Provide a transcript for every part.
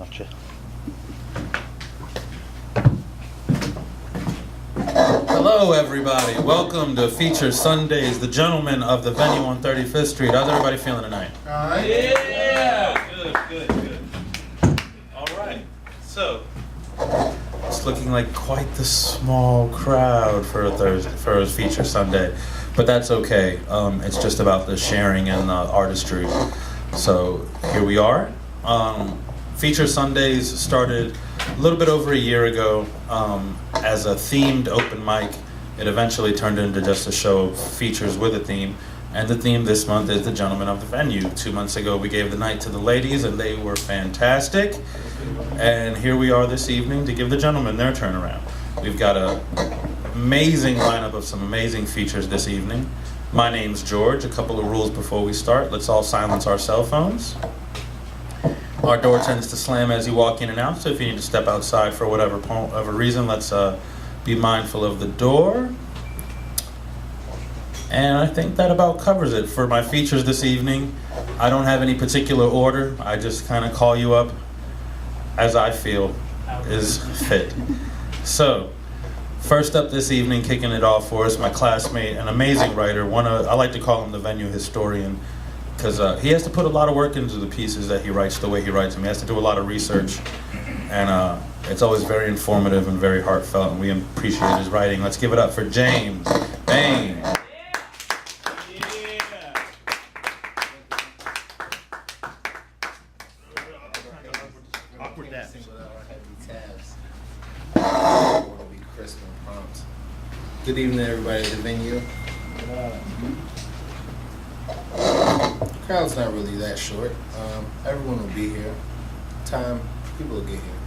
Gotcha. Hello, everybody. Welcome to Feature Sundays, the gentlemen of the venue on 35th Street. How's everybody feeling tonight? All right. Yeah! Good. All right. So, it's looking like quite the small crowd for a Feature Sunday, but that's okay. It's just about the sharing and the artistry. So, here we are. Feature Sundays started a little bit over a year ago as a themed open mic. It eventually turned into just a show of features with a theme. And the theme this month is the gentlemen of the venue. 2 months ago, we gave the night to the ladies, and they were fantastic. And here we are this evening to give the gentlemen their turnaround. We've got an amazing lineup of some amazing features this evening. My name's George. A couple of rules before we start. Let's all silence our cell phones. Our door tends to slam as you walk in and out, so if you need to step outside for whatever reason, let's be mindful of the door. And I think that about covers it for my features this evening. I don't have any particular order. I just kind of call you up as I feel is fit. So, first up this evening, kicking it off for us, my classmate, an amazing writer. I like to call him the venue historian, because he has to put a lot of work into the pieces that he writes, the way he writes them. He has to do a lot of research, and it's always very informative and very heartfelt, and we appreciate his writing. Let's give it up for James Bain. Awkward dance. Good evening, everybody at the venue. Crowd's not really that short. Everyone will be here. People will get here.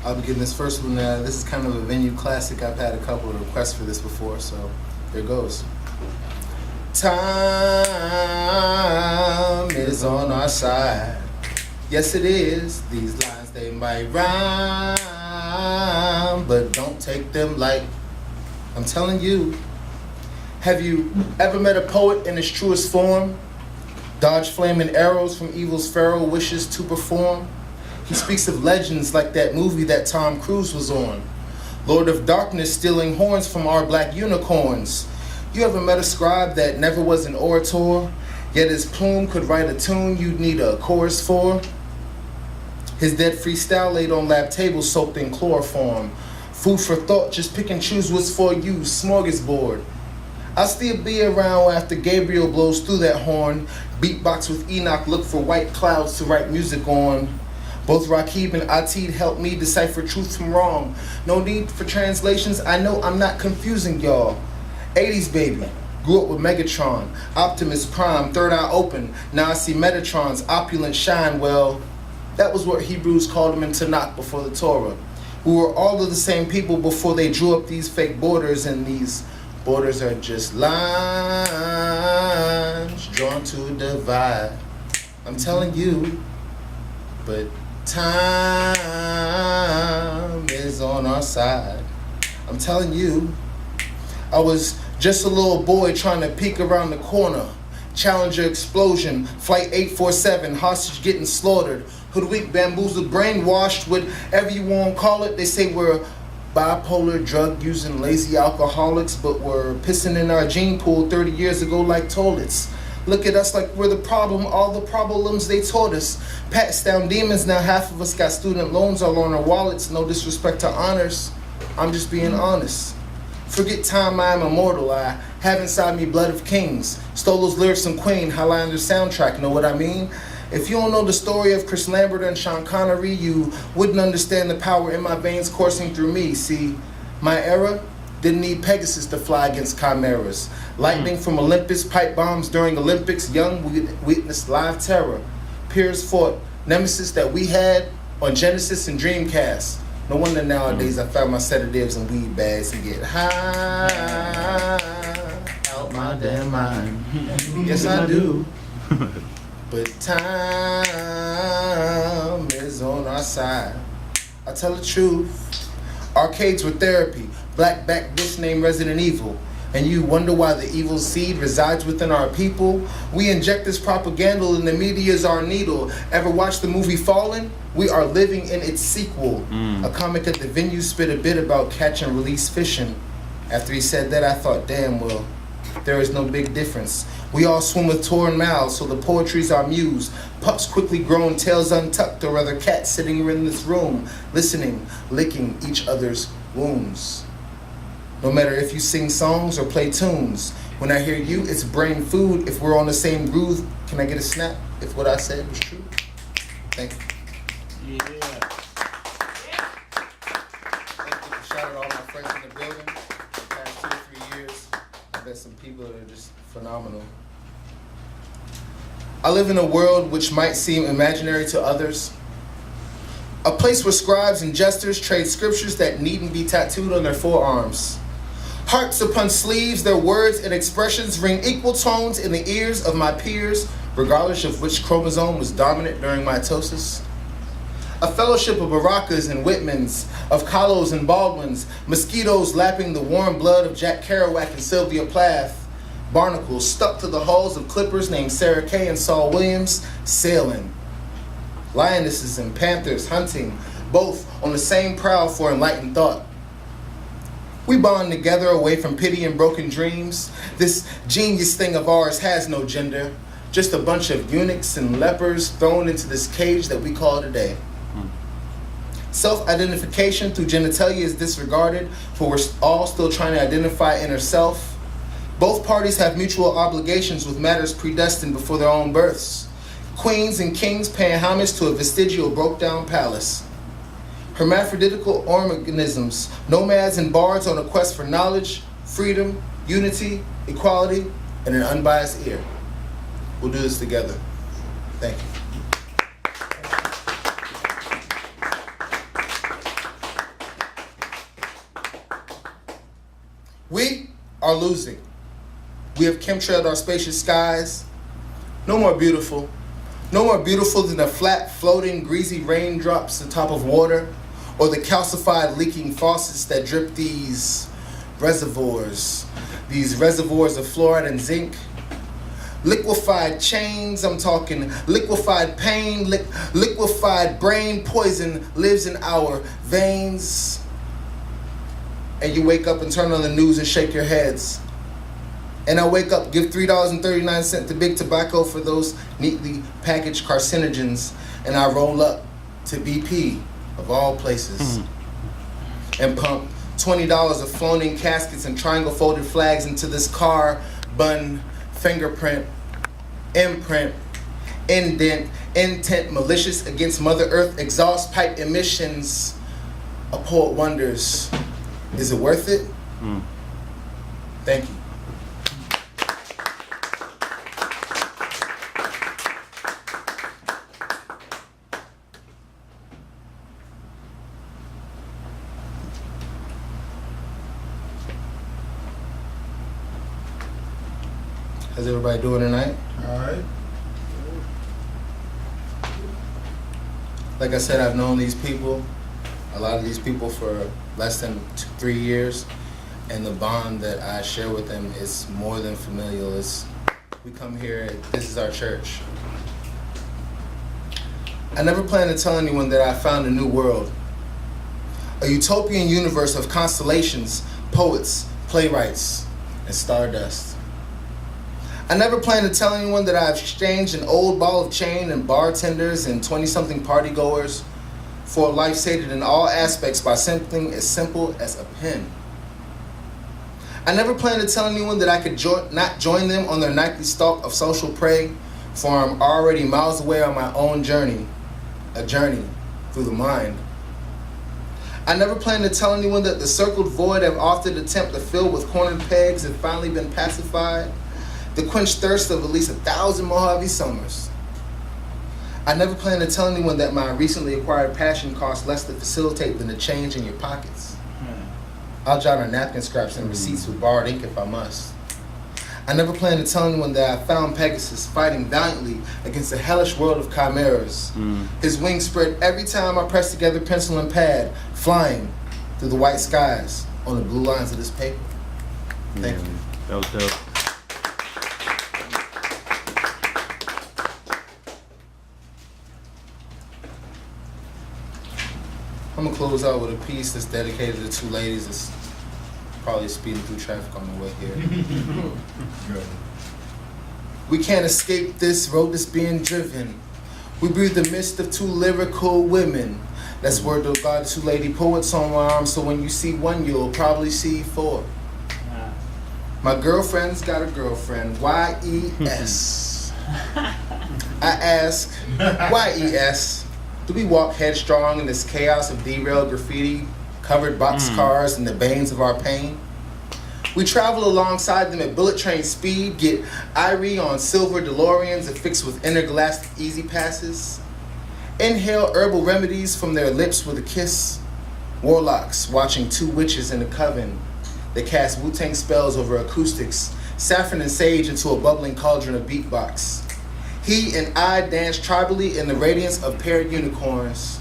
I'll be getting this first one. This is kind of a venue classic. I've had a couple of requests for this before, so here goes. Time is on our side. Yes, it is. These lines, they might rhyme, but don't take them like I'm telling you. Have you ever met a poet in his truest form? Dodge flaming arrows from evil's pharaoh wishes to perform. He speaks of legends like that movie that Tom Cruise was on. Lord of Darkness stealing horns from our black unicorns. You ever met a scribe that never was an orator, yet his plume could write a tune you'd need a chorus for? His dead freestyle laid on lab tables soaked in chloroform. Food for thought, just pick and choose what's for you, smorgasbord. I'll still be around after Gabriel blows through that horn. Beatbox with Enoch, look for white clouds to write music on. Both Rakib and Atid help me decipher truth from wrong. No need for translations, I know I'm not confusing y'all. 80s baby, grew up with Megatron. Optimus Prime, third eye open. Now I see Metatron's opulent shine. Well, that was what Hebrews called him in Tanakh before the Torah. We were all of the same people before they drew up these fake borders, and these borders are just lines drawn to divide. I'm telling you, but time is on our side. I'm telling you, I was just a little boy trying to peek around the corner. Challenger explosion, flight 847, hostage getting slaughtered. Hoodwinked, bamboozled, brainwashed, whatever you want to call it. They say we're bipolar, drug-using, lazy alcoholics, but we're pissing in our gene pool 30 years ago like toilets. Look at us like we're the problem, all the problems they taught us. Pats down demons, now half of us got student loans all on our wallets. No disrespect to honors, I'm just being honest. Forget time, I am immortal. I have inside me blood of kings. Stole those lyrics from Queen, Highlander soundtrack, know what I mean? If you don't know the story of Chris Lambert and Sean Connery, you wouldn't understand the power in my veins coursing through me. See, my era didn't need Pegasus to fly against chimeras. Lightning from Olympus, pipe bombs during Olympics, young witnessed live terror. Peers fought nemesis that we had on Genesis and Dreamcast. No wonder nowadays I found my sedatives and weed bags to get high out my damn mind. Yes, I do. But time is on our side. I tell the truth. Arcades were therapy. Black back bitch named Resident Evil. And you wonder why the evil seed resides within our people? We inject this propaganda and the media is our needle. Ever watch the movie Fallen? We are living in its sequel. A comic at the venue spit a bit about catch and release fishing. After he said that, I thought, damn, well, there is no big difference. We all swim with torn mouths, so the poetry's our muse. Pups quickly grown, tails untucked, or rather cats sitting in this room, listening, licking each other's wounds. No matter if you sing songs or play tunes, when I hear you, it's brain food. If we're on the same groove, can I get a snap if what I said was true? Thank you. Yeah. Thank you. Shout out all my friends in the building. The past 2 or 3 years, I've met some people that are just phenomenal. I live in a world which might seem imaginary to others. A place where scribes and jesters trade scriptures that needn't be tattooed on their forearms. Hearts upon sleeves, their words and expressions ring equal tones in the ears of my peers, regardless of which chromosome was dominant during mitosis. A fellowship of Barakas and Whitmans, of Kahlos and Baldwins, mosquitoes lapping the warm blood of Jack Kerouac and Sylvia Plath, barnacles stuck to the hulls of clippers named Sarah Kay and Saul Williams, sailing. Lionesses and panthers hunting, both on the same prowl for enlightened thought. We bond together away from pity and broken dreams. This genius thing of ours has no gender, just a bunch of eunuchs and lepers thrown into this cage that we call today. Self-identification through genitalia is disregarded, for we're all still trying to identify inner self. Both parties have mutual obligations with matters predestined before their own births. Queens and kings paying homage to a vestigial broke-down palace. Hermaphroditical organisms, nomads and bards on a quest for knowledge, freedom, unity, equality, and an unbiased ear. We'll do this together. Thank you. We are losing. We have chemtrailed our spacious skies. No more beautiful. No more beautiful than the flat, floating, greasy raindrops atop of water, or the calcified, leaking faucets that drip these reservoirs of fluoride and zinc. Liquefied chains, I'm talking liquefied pain, liquefied brain poison lives in our veins. And you wake up and turn on the news and shake your heads. And I wake up, give $3.39 to Big Tobacco for those neatly packaged carcinogens, and I roll up to BP, of all places, and pump $20 of floating caskets and triangle folded flags into this carbon fingerprint, imprint, indent, intent, malicious against Mother Earth, exhaust pipe emissions. A poet wonders, is it worth it? Thank you. How's everybody doing tonight? All right. Like I said, I've known these people, a lot of these people, for less than 3 years, and the bond that I share with them is more than familial. We come here, this is our church. I never plan to tell anyone that I found a new world, a utopian universe of constellations, poets, playwrights, and stardust. I never plan to tell anyone that I've exchanged an old ball of chain and bartenders and 20-something partygoers for a life sated in all aspects by something as simple as a pen. I never plan to tell anyone that I could not join them on their nightly stalk of social prey, for I'm already miles away on my own journey, a journey through the mind. I never plan to tell anyone that the circled void I've often attempted to fill with cornered pegs have finally been pacified, the quenched thirst of at least 1,000 Mojave summers. I never plan to tell anyone that my recently acquired passion costs less to facilitate than the change in your pockets. I'll jot on napkin scraps and receipts with borrowed ink if I must. I never plan to tell anyone that I found Pegasus fighting valiantly against the hellish world of chimeras. His wings spread every time I press together pencil and pad, flying through the white skies on the blue lines of this paper. Thank you. That was dope. I'm gonna close out with a piece that's dedicated to two ladies that's probably speeding through traffic on the way here. We can't escape this road that's being driven. We breathe the mist of two lyrical women. That's word to God, two lady poets on my arm. So when you see one, you'll probably see four. My girlfriend's got a girlfriend. Y-E-S. I ask, Y-E-S. Do we walk headstrong in this chaos of derailed graffiti, covered boxcars, and the banes of our pain? We travel alongside them at bullet train speed, get irie on silver DeLoreans affixed with intergalactic easy passes. Inhale herbal remedies from their lips with a kiss. Warlocks watching two witches in a coven. They cast Wu-Tang spells over acoustics, saffron and sage into a bubbling cauldron of beatbox. He and I dance tribally in the radiance of paired unicorns.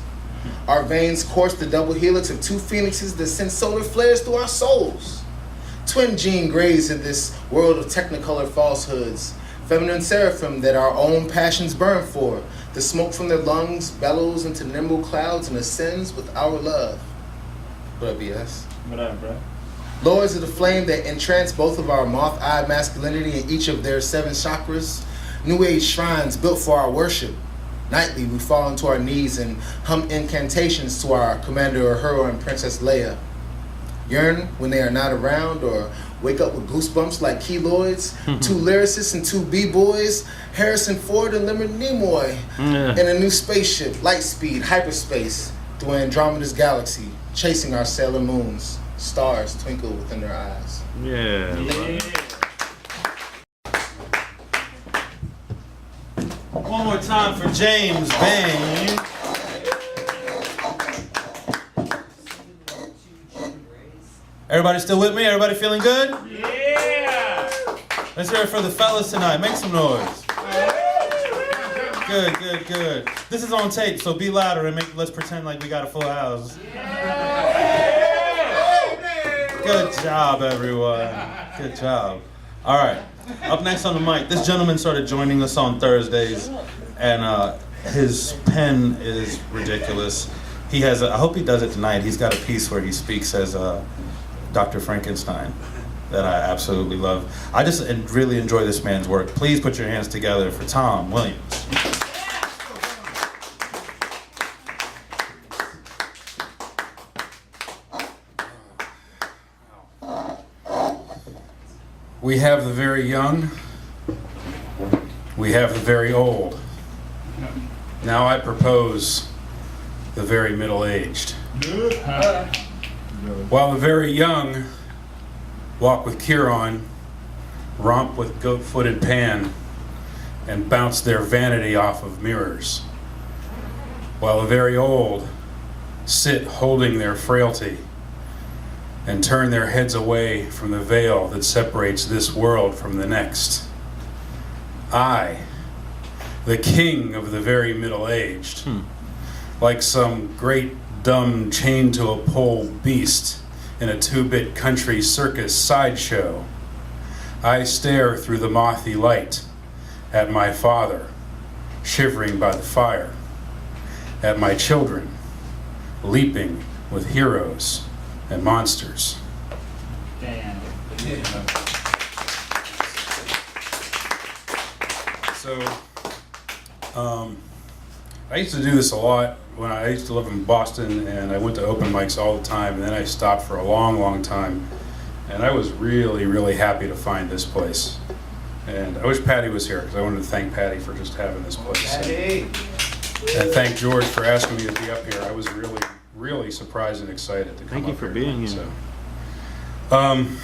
Our veins course the double helix of two phoenixes that send solar flares through our souls. Twin Jean Greys in this world of technicolor falsehoods. Feminine seraphim that our own passions burn for. The smoke from their lungs bellows into nimble clouds and ascends with our love. What up, BS? What up, bro? Lords of the flame that entrance both of our moth-eyed masculinity in each of their 7 chakras. New age shrines built for our worship. Nightly we fall into our knees and hum incantations to our commander Uhura and Princess Leia. Yearn when they are not around or wake up with goosebumps like keloids. 2 lyricists and 2 b-boys, Harrison Ford and Leonard Nimoy, in a new spaceship, light speed, hyperspace, through Andromeda's galaxy, chasing our Sailor Moons. Stars twinkle within their eyes. Yeah. One more time for James Bain. Everybody still with me? Everybody feeling good? Yeah! Let's hear it for the fellas tonight. Make some noise. Good, good, good. This is on tape, so be louder and let's pretend like we got a full house. Good job, everyone. Good job. All right. Up next on the mic, this gentleman started joining us on Thursdays, and his pen is ridiculous. He has, I hope he does it tonight. He's got a piece where he speaks as Dr. Frankenstein that I absolutely love. I just really enjoy this man's work. Please put your hands together for Tom Williams. We have the very young. We have the very old. Now I propose the very middle-aged. While the very young walk with Chiron, romp with goat-footed Pan, and bounce their vanity off of mirrors. While the very old sit holding their frailty and turn their heads away from the veil that separates this world from the next. I, the king of the very middle-aged, like some great dumb chained to a pole beast in a 2-bit country circus sideshow, I stare through the mothy light at my father, shivering by the fire, at my children, leaping with heroes and monsters. Damn. So, I used to do this a lot when I used to live in Boston, and I went to open mics all the time, and then I stopped for a long, long time, and I was really, really happy to find this place. And I wish Patty was here, because I wanted to thank Patty for just having this place. And thank George for asking me to be up here. I was really, really surprised and excited to come Thank you up for here. being here. So, I'm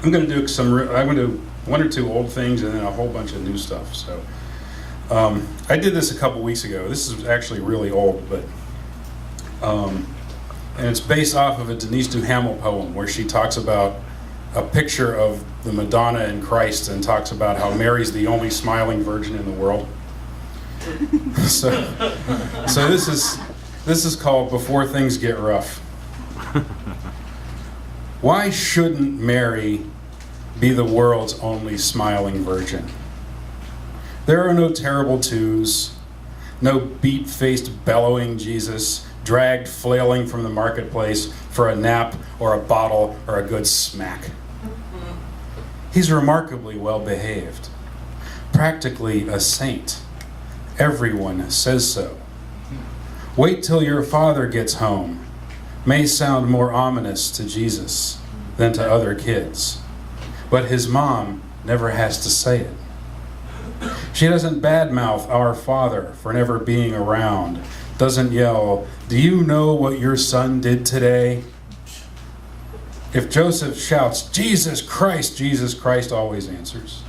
going to do I'm going to do 1 or 2 old things and then a whole bunch of new stuff. So, I did this a couple weeks ago. This is actually really old, but, and it's based off of a Denise Duhamel poem where she talks about a picture of the Madonna and Christ and talks about how Mary's the only smiling virgin in the world. So this is called Before Things Get Rough. Why shouldn't Mary be the world's only smiling virgin? There are no terrible twos, no beat-faced bellowing Jesus dragged flailing from the marketplace for a nap or a bottle or a good smack. He's remarkably well behaved, practically a saint. Everyone says so. Wait till your father gets home may sound more ominous to Jesus than to other kids, but his mom never has to say it. She doesn't badmouth our Father for never being around, doesn't yell, "Do you know what your son did today?" If Joseph shouts, Jesus Christ always answers.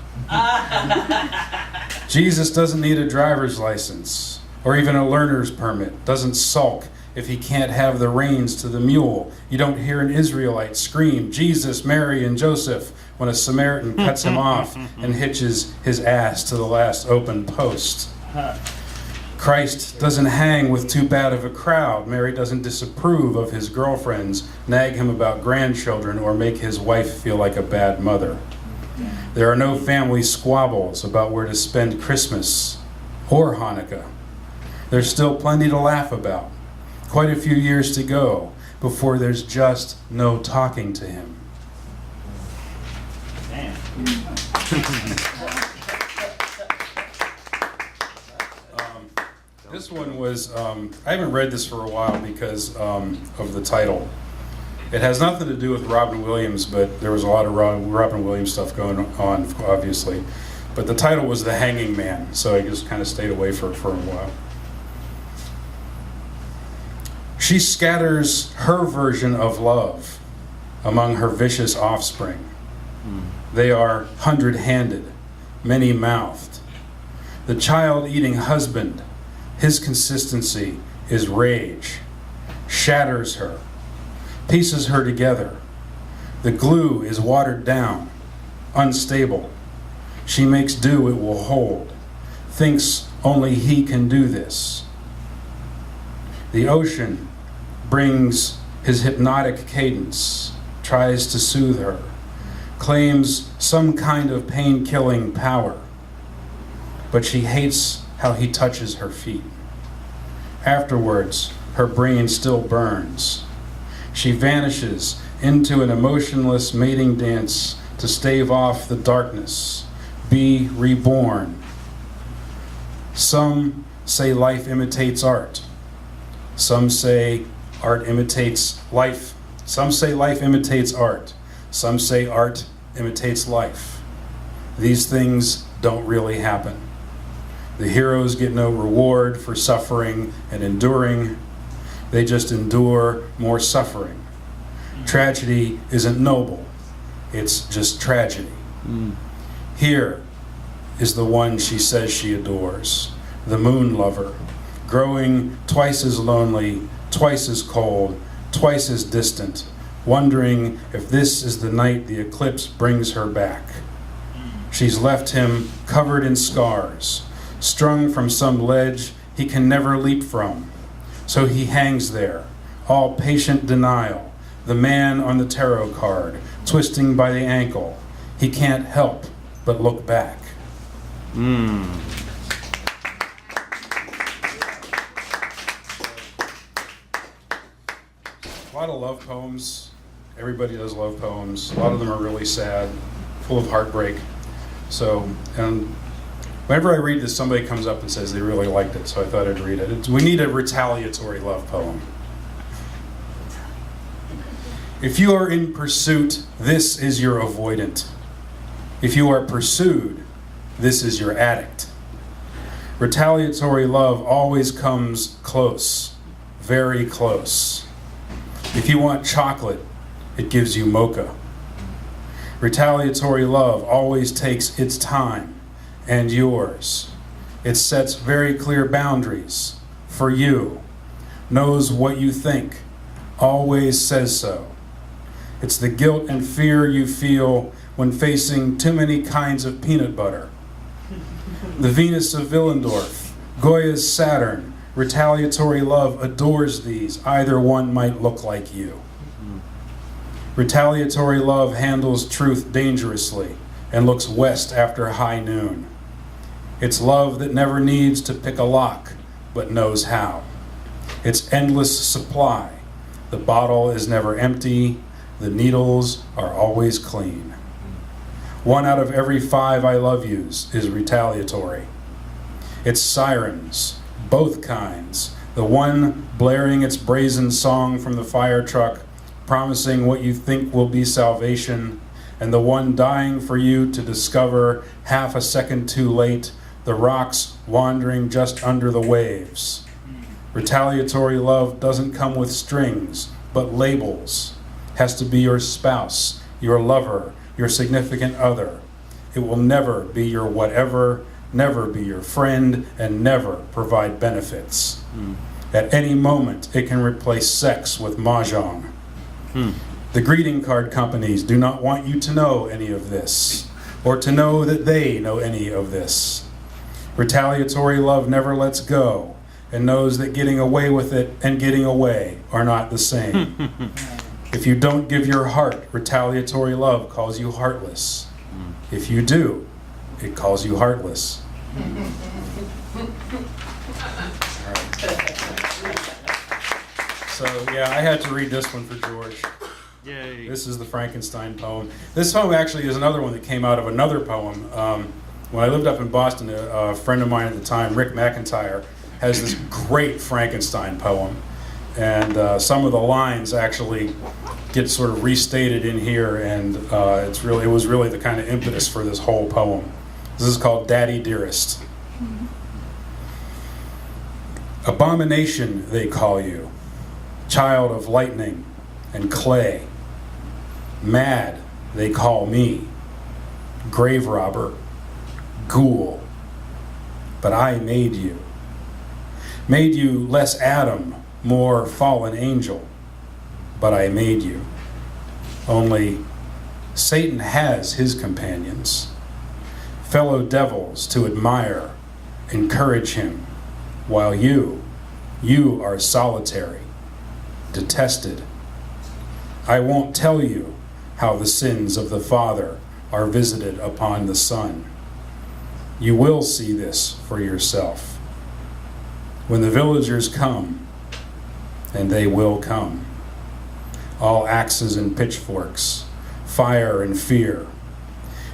Jesus doesn't need a driver's license or even a learner's permit, doesn't sulk if he can't have the reins to the mule. You don't hear an Israelite scream, Jesus, Mary, and Joseph, when a Samaritan cuts him off and hitches his ass to the last open post. Christ doesn't hang with too bad of a crowd. Mary doesn't disapprove of his girlfriends, nag him about grandchildren, or make his wife feel like a bad mother. There are no family squabbles about where to spend Christmas or Hanukkah. There's still plenty to laugh about. Quite a few years to go before there's just no talking to him. Damn. This one was, I haven't read this for a while because of the title. It has nothing to do with Robin Williams, but there was a lot of Robin Williams stuff going on, obviously. But the title was The Hanging Man, so I just kind of stayed away for a while. She scatters her version of love among her vicious offspring. They are 100-handed, many-mouthed. The child-eating husband, his consistency is rage, shatters her, pieces her together. The glue is watered down, unstable. She makes do it will hold, thinks only he can do this. The ocean brings his hypnotic cadence, tries to soothe her, claims some kind of pain-killing power, but she hates how he touches her feet. Afterwards, her brain still burns. She vanishes into an emotionless mating dance to stave off the darkness, be reborn. Some say life imitates art. Some say art imitates life. Some say life imitates art. Some say art imitates life. These things don't really happen. The heroes get no reward for suffering and enduring. They just endure more suffering. Tragedy isn't noble. It's just tragedy. Here is the one she says she adores, the moon lover, growing twice as lonely, twice as cold, twice as distant, wondering if this is the night the eclipse brings her back. She's left him covered in scars, strung from some ledge he can never leap from. So he hangs there, all patient denial, the man on the tarot card, twisting by the ankle. He can't help but look back. A lot of love poems. Everybody does love poems. A lot of them are really sad, full of heartbreak. So, and whenever I read this, somebody comes up and says they really liked it, so I thought I'd read it. We need a retaliatory love poem. If you are in pursuit, this is your avoidant. If you are pursued, this is your addict. Retaliatory love always comes close, very close. If you want chocolate, it gives you mocha. Retaliatory love always takes its time and yours. It sets very clear boundaries for you, knows what you think, always says so. It's the guilt and fear you feel when facing too many kinds of peanut butter. The Venus of Willendorf, Goya's Saturn, retaliatory love adores these. Either one might look like you. Retaliatory love handles truth dangerously and looks west after high noon. It's love that never needs to pick a lock, but knows how. It's endless supply. The bottle is never empty. The needles are always clean. 1 out of every 5 I love yous is retaliatory. It's sirens, both kinds. The one blaring its brazen song from the fire truck, promising what you think will be salvation, and the one dying for you to discover half a second too late, the rocks wandering just under the waves. Retaliatory love doesn't come with strings, but labels. Has to be your spouse, your lover, your significant other. It will never be your whatever, never be your friend, and never provide benefits. At any moment, it can replace sex with mahjong. The greeting card companies do not want you to know any of this, or to know that they know any of this. Retaliatory love never lets go, and knows that getting away with it and getting away are not the same. If you don't give your heart, retaliatory love calls you heartless. If you do, it calls you heartless. So yeah, I had to read this one for George. Yay. This is the Frankenstein poem. This poem actually is another one that came out of another poem. When I lived up in Boston, a friend of mine at the time, Rick McIntyre, has this great Frankenstein poem. And some of the lines actually get sort of restated in here, and it was really the kind of impetus for this whole poem. This is called Daddy Dearest. Abomination, they call you, child of lightning and clay. Mad, they call me, grave robber, ghoul. But I made you. Made you less Adam, more fallen angel. But I made you. Only Satan has his companions, fellow devils to admire, encourage him, while you are solitary, detested. I won't tell you how the sins of the Father are visited upon the Son. You will see this for yourself. When the villagers come, and they will come, all axes and pitchforks, fire and fear,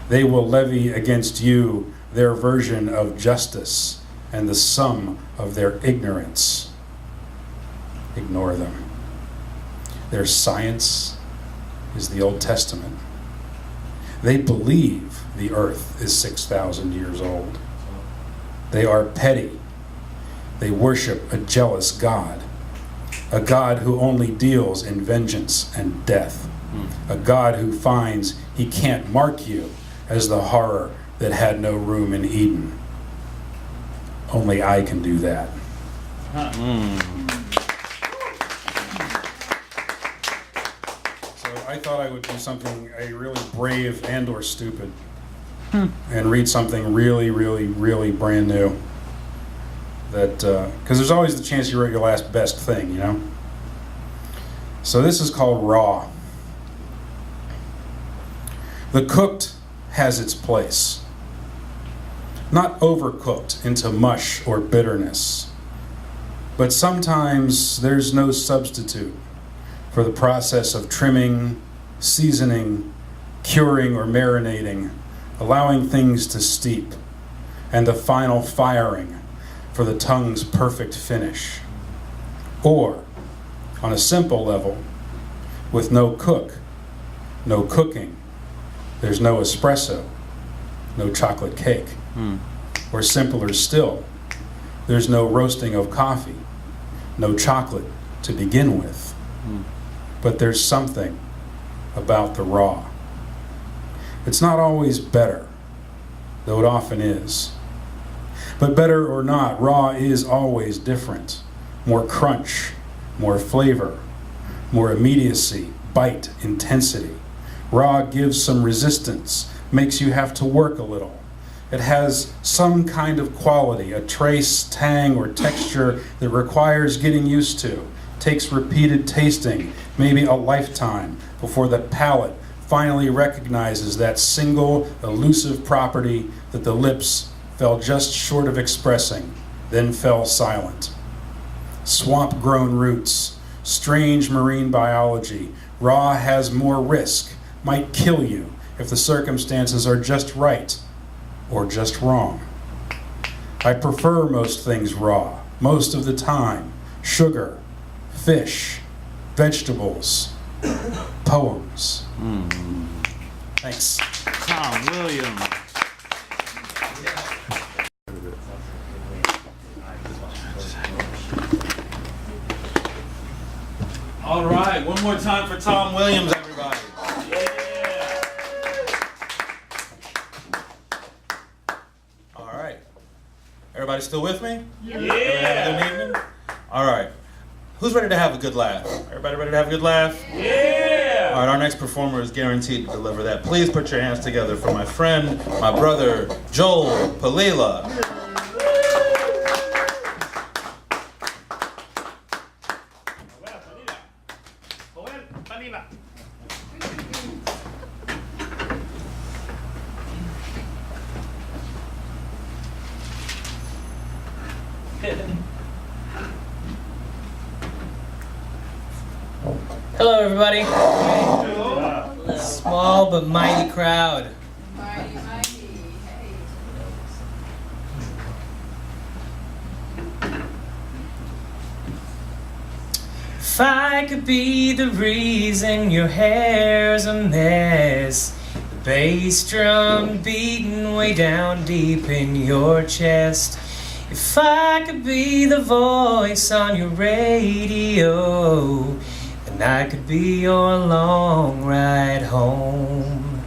they will levy against you their version of justice and the sum of their ignorance. Ignore them. Their science is the Old Testament. They believe the earth is 6,000 years old. They are petty. They worship a jealous God, a God who only deals in vengeance and death, a God who finds he can't mark you as the horror that had no room in Eden. Only I can do that. So I thought I would do something really brave and or stupid and read something really, really, really brand new. That because there's always the chance you write your last best thing, you know? So this is called Raw. The cooked has its place. Not overcooked into mush or bitterness, but sometimes there's no substitute for the process of trimming, seasoning, curing or marinating, allowing things to steep, and the final firing for the tongue's perfect finish. Or, on a simple level, with no cook, no cooking, there's no espresso, no chocolate cake. Or simpler still, there's no roasting of coffee, no chocolate to begin with. But there's something about the raw. It's not always better, though it often is. But better or not, raw is always different. More crunch, more flavor, more immediacy, bite, intensity. Raw gives some resistance, makes you have to work a little. It has some kind of quality, a trace, tang, or texture that requires getting used to, takes repeated tasting, maybe a lifetime, before the palate finally recognizes that single elusive property that the lips fell just short of expressing, then fell silent. Swamp-grown roots, strange marine biology, raw has more risk, might kill you if the circumstances are just right or just wrong. I prefer most things raw, most of the time. Sugar, fish, vegetables, poems. Thanks. Tom Williams. All right, one more time for Tom Williams, everybody. Yeah. All right. Everybody still with me? Yeah. Everybody have a good evening? All right. Who's ready to have a good laugh? Everybody ready to have a good laugh? Yeah. All right, our next performer is guaranteed to deliver that. Please put your hands together for my friend, my brother, Joel Palila. Hello, everybody. Small but mighty crowd. Mighty, mighty, hey. If I could be the reason your hair's a mess, the bass drum beating way down deep in your chest. If I could be the voice on your radio, then I could be your long ride home.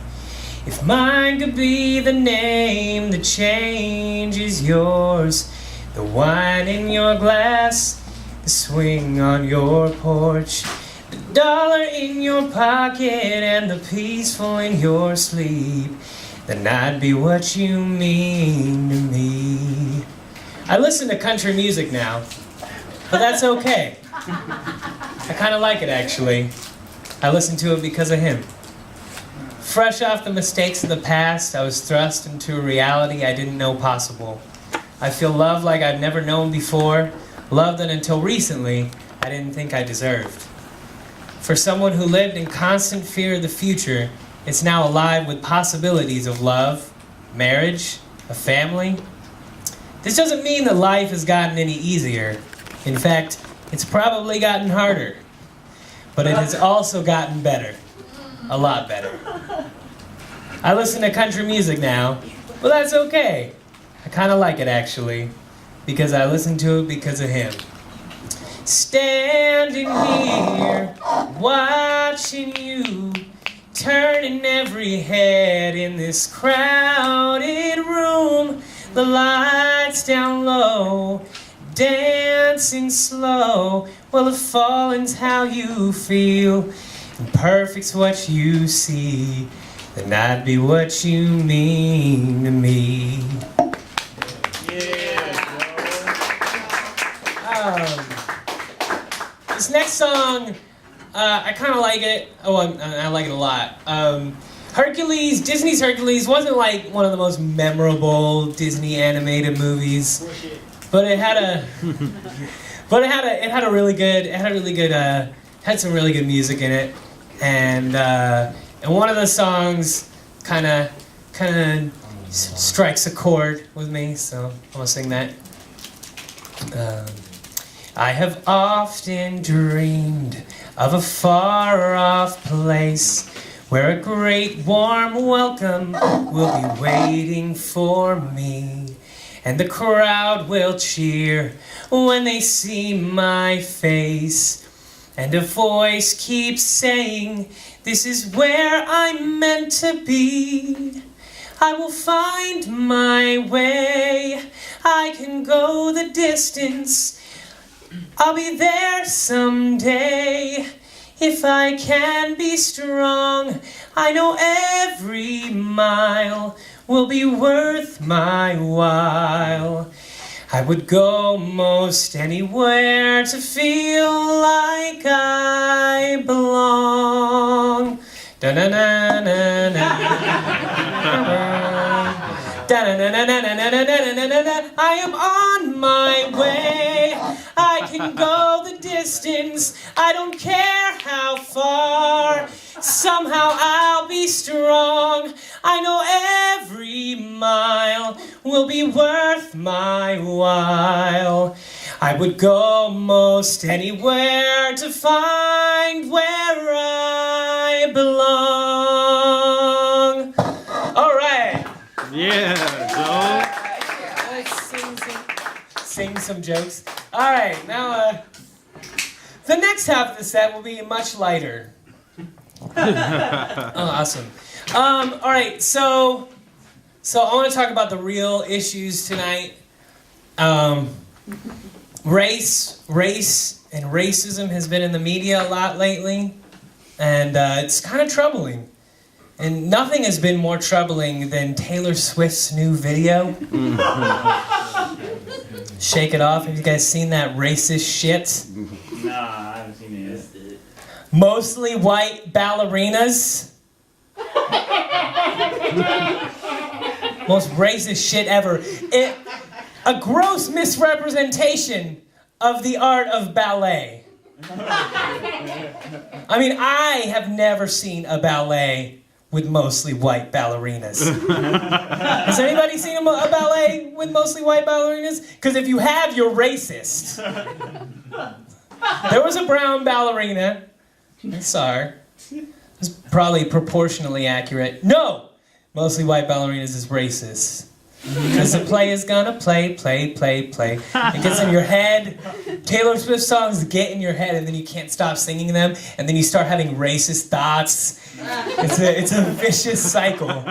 If mine could be the name that changes yours, the wine in your glass, the swing on your porch, the dollar in your pocket, and the peaceful in your sleep, then I'd be what you mean to me. I listen to country music now, but that's okay. I kind of like it, actually. I listen to it because of him. Fresh off the mistakes of the past, I was thrust into a reality I didn't know possible. I feel love like I've never known before, love that until recently I didn't think I deserved. For someone who lived in constant fear of the future, it's now alive with possibilities of love, marriage, a family. This doesn't mean that life has gotten any easier. In fact, it's probably gotten harder. But it has also gotten better. A lot better. I listen to country music now, but that's okay. I kind of like it, actually, because I listen to it because of him. Standing here, watching you, turning every head in this crowded room, the lights down low, dancing slow. Well, if falling's how you feel, and perfect's what you see, then I'd be what you mean to me. This next song, I kind of like it. Oh, I like it a lot. Hercules, Disney's Hercules wasn't like one of the most memorable Disney animated movies, but it had a, had some really good music in it, and one of the songs kind of strikes a chord with me, so I'm gonna sing that. I have often dreamed of a far-off place where a great warm welcome will be waiting for me, and the crowd will cheer when they see my face, and a voice keeps saying, "This is where I'm meant to be. I will find my way. I can go the distance. I'll be there someday. If I can be strong, I know every mile will be worth my while. I would go most anywhere to feel like I belong. I am on my way. I can go the distance. I don't care how far. Somehow I'll be strong. I know every mile will be worth my while. I would go most anywhere to find where I belong. All right. Yeah, Joe. Let's sing some jokes. All right, now the next half of the set will be much lighter. Oh, awesome. All right, so I want to talk about the real issues tonight. Race, and racism has been in the media a lot lately, and it's kind of troubling. And nothing has been more troubling than Taylor Swift's new video. Shake It Off. Have you guys seen that racist shit? Nah, I haven't seen it yet. Mostly white ballerinas. Most racist shit ever. A gross misrepresentation of the art of ballet. I mean, I have never seen a ballet with mostly white ballerinas. Has anybody seen a ballet with mostly white ballerinas? Because if you have, you're racist. There was a brown ballerina. I saw her. It was probably proportionally accurate. No! Mostly white ballerinas is racist. Because the play is gonna play. It gets in your head. Taylor Swift songs get in your head, and then you can't stop singing them, and then you start having racist thoughts. It's a vicious cycle.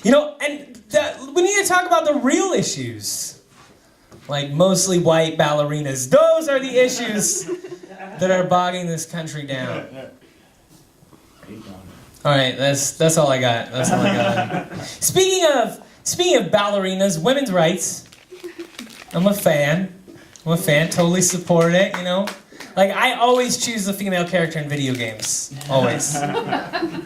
You know, and we need to talk about the real issues. Like mostly white ballerinas. Those are the issues that are bogging this country down. All right, that's all I got. That's all I got. Speaking of ballerinas, women's rights. I'm a fan. Totally support it. You know, like I always choose the female character in video games. Always. And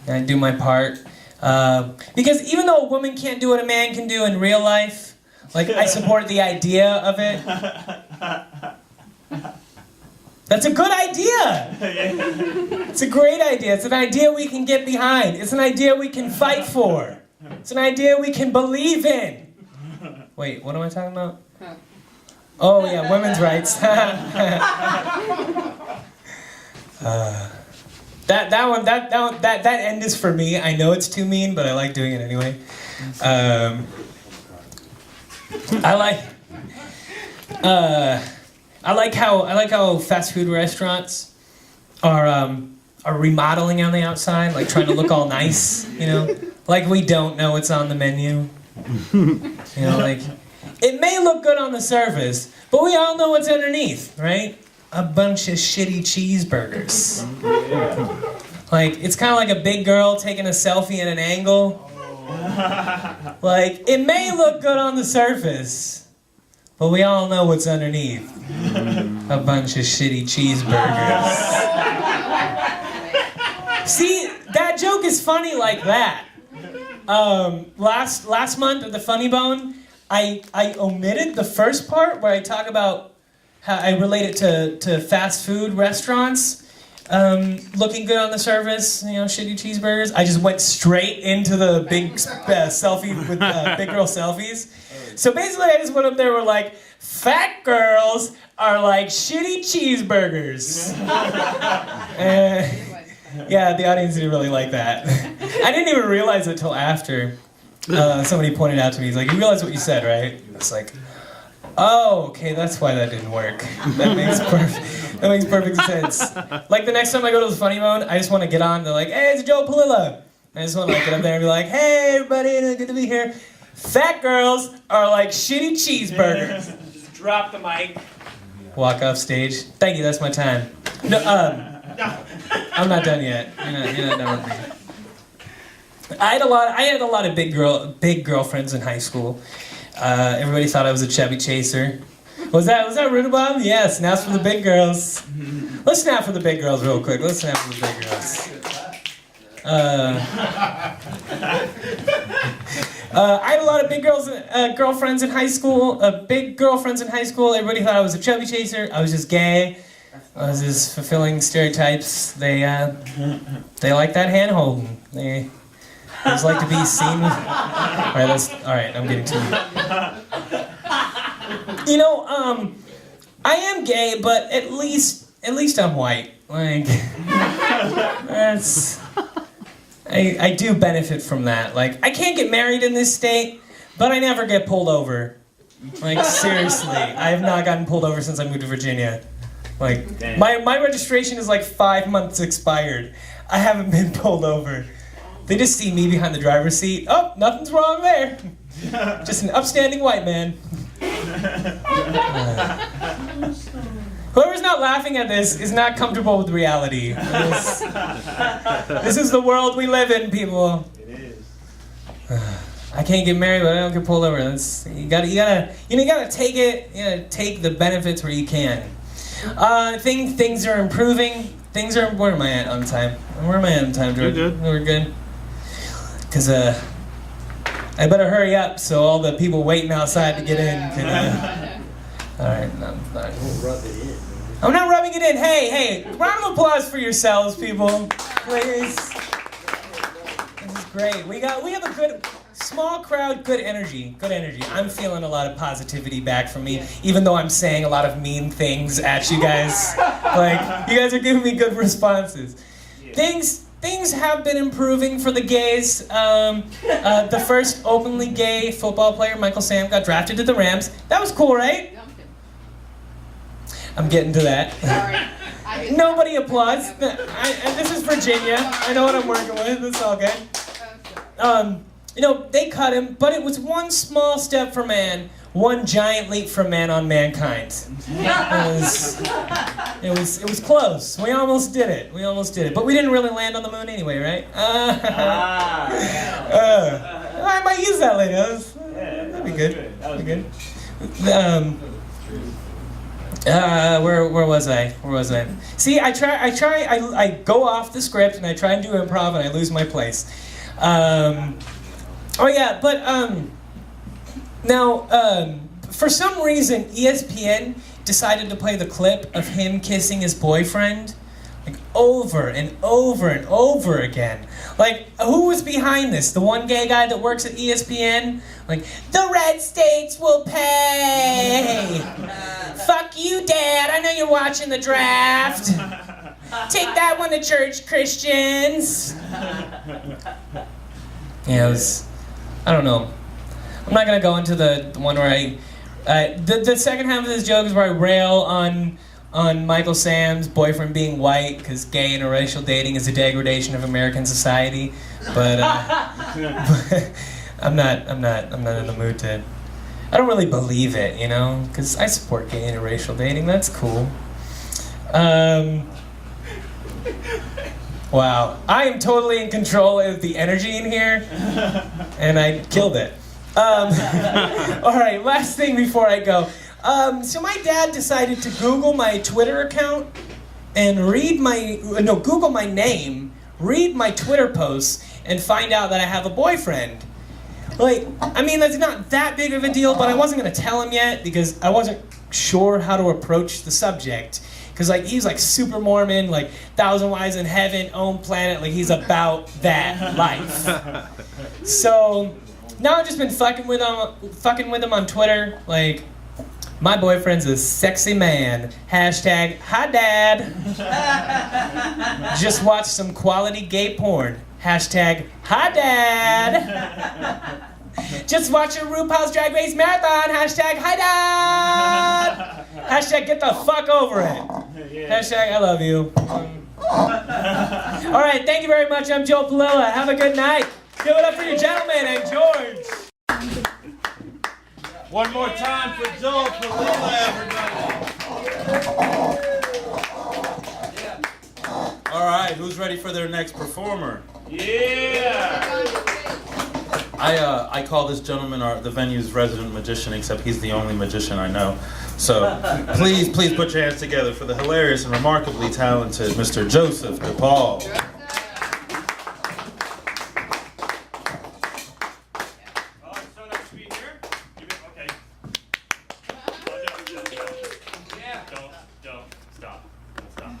I do my part because even though a woman can't do what a man can do in real life, like I support the idea of it. That's a good idea! It's a great idea. It's an idea we can get behind. It's an idea we can fight for. It's an idea we can believe in. Wait, what am I talking about? Oh yeah, women's rights. That end is for me. I know it's too mean, but I like doing it anyway. I like how fast food restaurants are remodeling on the outside, like trying to look all nice, you know, like we don't know what's on the menu. You know, like it may look good on the surface, but we all know what's underneath, right? A bunch of shitty cheeseburgers. Like it's kind of like a big girl taking a selfie at an angle. Like it may look good on the surface, but we all know what's underneath. A bunch of shitty cheeseburgers. See, that joke is funny like that. Last month at the Funny Bone, I omitted the first part where I talk about how I relate it to fast food restaurants. Looking good on the surface, you know, shitty cheeseburgers. I just went straight into the big selfie with big girl selfies. So basically, I just went up there and were like, fat girls are like shitty cheeseburgers. Yeah, the audience didn't really like that. I didn't even realize it till after somebody pointed out to me. He's like, you realize what you said, right? It's like, oh, okay, that's why that didn't work. That makes perfect sense. Like the next time I go to the Funny Bone, I just want to get on. They're like, hey, it's Joe Palilla. I just want to like get up there and be like, hey, everybody, good to be here. Fat girls are like shitty cheeseburgers. Just drop the mic. Walk off stage. Thank you, that's my time. No, I'm not done yet. You're not done with me. I had a lot of big girlfriends in high school. Everybody thought I was a chubby chaser. Was that Rudabomb? Yes. Snaps for the big girls. Let's snap for the big girls real quick. Let's snap for the big girls. I had a lot of big girlfriends in high school. Big girlfriends in high school. Everybody thought I was a chubby chaser. I was just gay. I was just fulfilling stereotypes. They like that hand holding. They just like to be seen. All right. I'm getting too. You know, I am gay, but at least I'm white. Like, that's. I do benefit from that. Like, I can't get married in this state, but I never get pulled over. Like, seriously, I have not gotten pulled over since I moved to Virginia. Like, my registration is like 5 months expired. I haven't been pulled over. They just see me behind the driver's seat. Oh, nothing's wrong there. Just an upstanding white man. Whoever's not laughing at this is not comfortable with reality. This is the world we live in, people. It is. I can't get married, but I don't get pulled over. You gotta take it. You gotta take the benefits where you can. Things are improving. Where am I at on time? Where am I at on time, George? You're good. We're good. Cause I better hurry up so all the people waiting outside to get in can. All right, no, I'm fine. I'm not rubbing it in. Hey, round of applause for yourselves, people, please. This is great. We have a good, small crowd, good energy. I'm feeling a lot of positivity back from me, even though I'm saying a lot of mean things at you guys. Like, you guys are giving me good responses. Things have been improving for the gays. The first openly gay football player, Michael Sam, got drafted to the Rams. That was cool, right? I'm getting to that. Sorry. Nobody applauds. And this is Virginia. I know what I'm working with. It's all good. They cut him, but it was one small step for man, one giant leap for man on mankind. It was close. We almost did it. But we didn't really land on the moon anyway, right? I might use that later. That'd be good. Where was I? See, I go off the script and I try and do improv and I lose my place. For some reason, ESPN decided to play the clip of him kissing his boyfriend, like, over and over and over again. Like, who was behind this? The one gay guy that works at ESPN? Like, the red states will pay! Fuck you, Dad, I know you're watching the draft! Take that one to church, Christians! Yeah, I don't know. I'm not gonna go into the one where the second half of this joke is where I rail on Michael Sam's boyfriend being white, because gay interracial dating is a degradation of American society. But I'm not in the mood to. I don't really believe it, because I support gay interracial dating. That's cool. Wow, I am totally in control of the energy in here, and I killed it. All right, last thing before I go. So my dad decided to Google my Twitter account and Google my name, read my Twitter posts, and find out that I have a boyfriend. Like, I mean, that's not that big of a deal, but I wasn't gonna tell him yet because I wasn't sure how to approach the subject. Cause like he's like super Mormon, like 1,000 wives in heaven, own planet, like he's about that life. So now I've just been fucking with him on Twitter. Like, my boyfriend's a sexy man. Hashtag hi dad. Just watch some quality gay porn. Hashtag hi dad. Just watch a RuPaul's Drag Race marathon. Hashtag hi dad. Hashtag get the fuck over it. Hashtag I love you. All right, thank you very much. I'm Joe Palilla. Have a good night. Give it up for your gentleman and George. One more time for Joel Palilla, everybody. All right, who's ready for their next performer? Yeah. I call this gentleman the venue's resident magician, except he's the only magician I know. So please put your hands together for the hilarious and remarkably talented Mr. Joseph DePaul. Oh, it's so nice to be here. Okay. Yeah. Don't stop. Don't.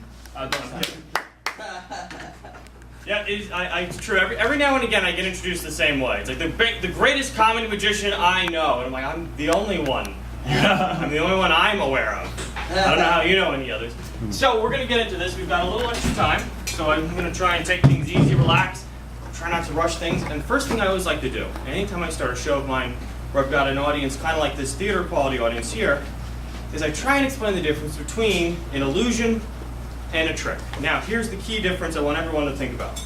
Yeah, it's true. Every now and again, I get introduced the same way. It's like the greatest comedy magician I know, and I'm like, I'm the only one. I'm the only one I'm aware of. I don't know how you know any others. So we're gonna get into this. We've got a little extra time, so I'm gonna try and take things easy, relax, try not to rush things. And first thing I always like to do, anytime I start a show of mine where I've got an audience, kind of like this theater quality audience here, is I try and explain the difference between an illusion and a trick. Now, here's the key difference I want everyone to think about.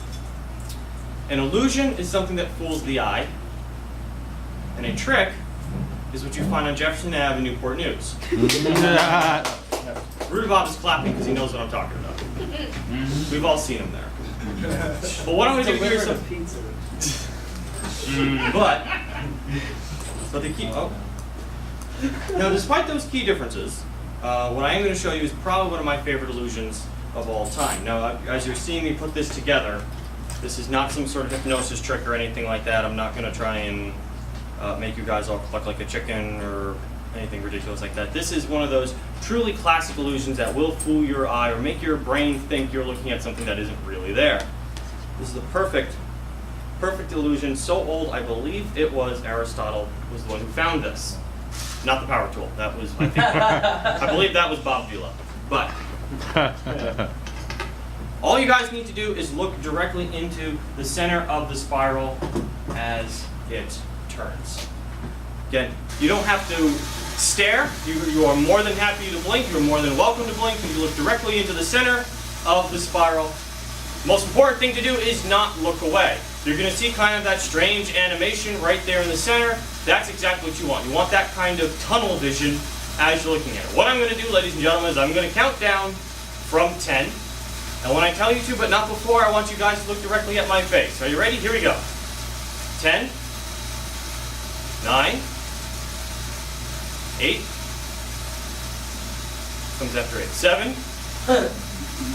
An illusion is something that fools the eye, and a trick is what you find on Jefferson Ave in Newport News. Rudy Bob is clapping because he knows what I'm talking about. We've all seen him there. But what I'm going to do here is but the key. Oh. Now, despite those key differences, what I am going to show you is probably one of my favorite illusions of all time. Now, as you're seeing me put this together, this is not some sort of hypnosis trick or anything like that. I'm not going to try and make you guys all cluck like a chicken or anything ridiculous like that. This is one of those truly classic illusions that will fool your eye or make your brain think you're looking at something that isn't really there. This is a perfect illusion, so old I believe it was Aristotle was the one who found this. Not the power tool. That was, I think, I believe that was Bob Vila. But all you guys need to do is look directly into the center of the spiral as it turns. Again, you don't have to stare. You are more than happy to blink. You're more than welcome to blink. You look directly into the center of the spiral. Most important thing to do is not look away. You're going to see kind of that strange animation right there in the center. That's exactly what you want. You want that kind of tunnel vision as you're looking at it. What I'm going to do, ladies and gentlemen, is I'm going to count down from 10. And when I tell you to, but not before, I want you guys to look directly at my face. Are you ready? Here we go. 10, 9, 8, comes after 8, 7,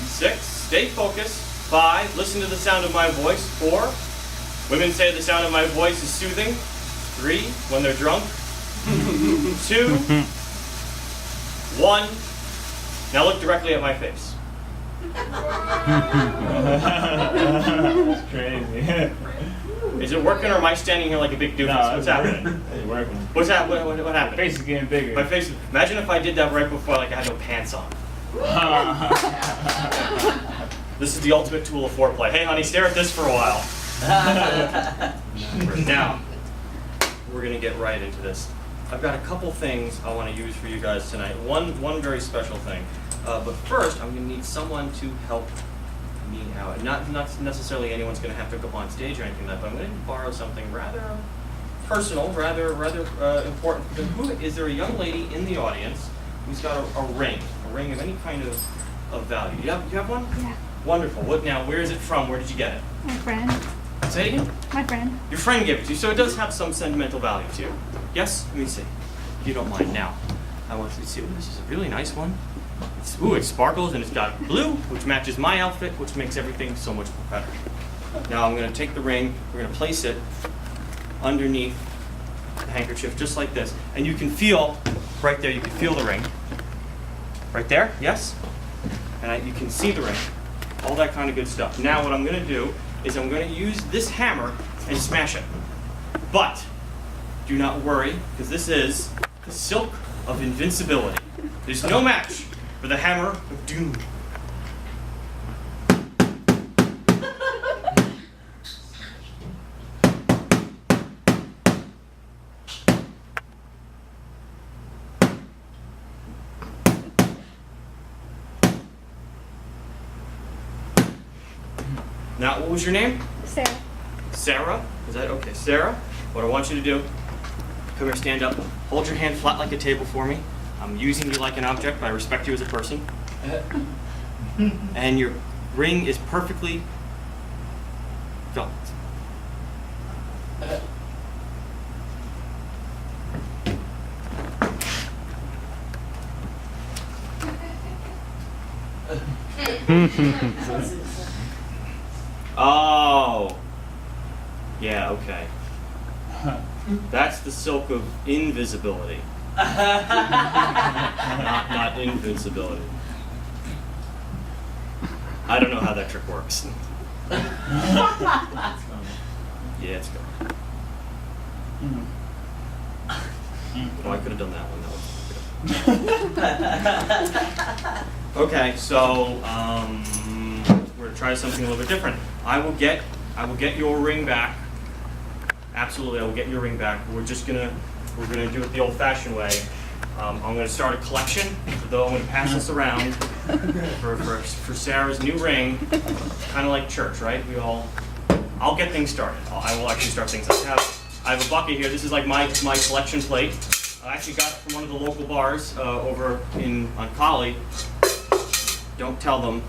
6, stay focused, 5, listen to the sound of my voice, 4, women say the sound of my voice is soothing, 3, when they're drunk, 2, 1, now look directly at my face. That's crazy. Is it working or am I standing here like a big doofus? No, What's happening? It's working. What's happening? What happened? Face is getting bigger. My face. Imagine if I did that right before, like I had no pants on. This is the ultimate tool of foreplay. Hey, honey, stare at this for a while. Now, we're gonna get right into this. I've got a couple things I want to use for you guys tonight. One very special thing. But first, I'm gonna need someone to help me out. Not necessarily anyone's gonna have to go on stage or anything like that, but I'm gonna borrow something rather personal, rather important. Who is there? A young lady in the audience who's got a ring of any kind of value. You have one? Yeah, Wonderful. What now? Where is it from? Where did you get it? my friend. Say it again. My friend. Your friend gave it to you, so it does have some sentimental value to you. Yes? Let me see. If you don't mind now. I want you to see. Ooh, this is a really nice one. It sparkles and it's got blue, which matches my outfit, which makes everything so much better. Now I'm going to take the ring, we're going to place it underneath the handkerchief, just like this. And you can feel, right there, you can feel the ring. Right there, yes? And you can see the ring. All that kind of good stuff. Now what I'm going to do is I'm going to use this hammer and smash it. But do not worry, because this is the silk of invincibility. There's no match for the hammer of doom. Now, what was your name? Sarah. Sarah? Is that okay? Sarah, what I want you to do, come here, stand up, hold your hand flat like a table for me. I'm using you like an object, but I respect you as a person. And your ring is perfectly Go. Oh. Yeah, okay. That's the silk of invisibility. not invincibility. I don't know how that trick works. Yeah, it's gone. Oh, I could have done that one. Okay, so we're gonna try something a little bit different. I will get your ring back. Absolutely, I will get your ring back. We're gonna do it the old-fashioned way. I'm gonna start a collection. Though I'm gonna pass this around for Sarah's new ring, kind of like church, right? I'll get things started. I will actually start things. I have a bucket here. This is like my collection plate. I actually got it from one of the local bars over on Collie. Don't tell them.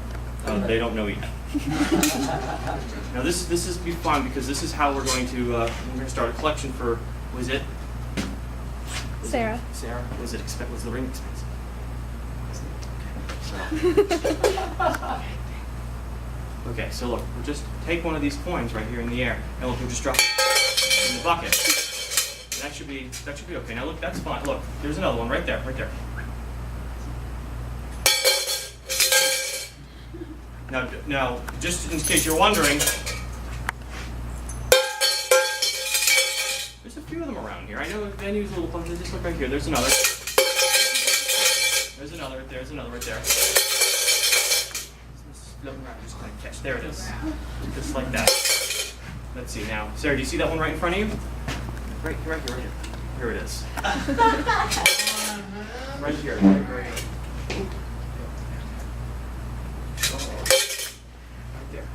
They don't know yet. Now this is be fun because this is how we're going to start a collection for. Was it? Sarah. Sarah. Was the ring expensive? Okay, so look, we'll just take one of these coins right here in the air, and look, we'll just drop it in the bucket. That should be okay. Now look, that's fine. Look, there's another one right there, right there. Now, just in case you're wondering, there's a few of them around here. I know venues a little fun. Just look right here. There's another. There's another right there. Just kind of catch. There it is. Just like that. Let's see now. Sarah, do you see that one right in front of you? Right here. Here it is. Right here. Right here. Right there.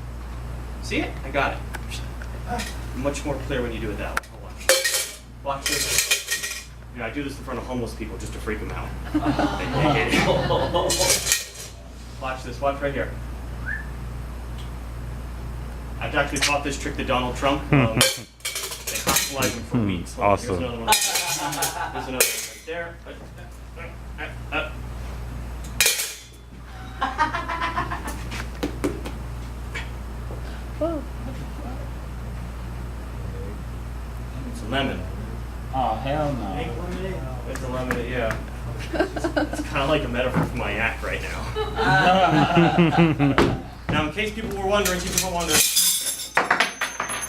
See it? I got it. Much more clear when you do it that way. Hold on. Watch this. You know, I do this in front of homeless people just to freak them out. Watch this. Watch right here. I've actually taught this trick to Donald Trump. They hospitalized him for weeks. Look, Awesome. Here's another one. There's another one right there. Whoa. It's a lemon. Oh, hell no. It's a lemon, yeah. It's kind of like a metaphor for my act right now. Now, in case people were wondering,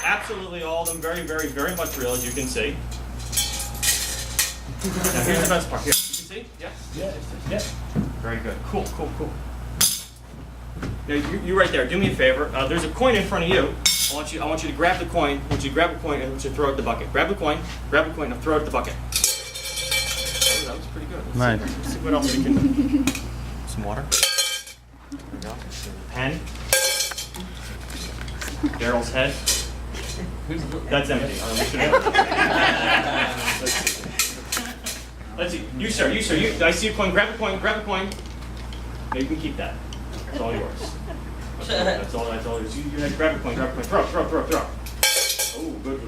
absolutely all of them very, very, very much real, as you can see. Now, here's the best part. Here, you can see? Yes? Yeah. Very good. Cool. Now, you right there, do me a favor. There's a coin in front of you. I want you to grab the coin. I want you to grab a coin and I want you to throw it in the bucket. Grab a coin, and throw it in the bucket. Oh, that was pretty good. Nice. Let's see what else we can. Some water. There we go. Pen. Daryl's head. That's empty. Let's see. You, sir. I see a coin. Grab a coin. No, you can keep that. It's all yours. That's all yours. You have to grab a coin. Throw. Oh, good.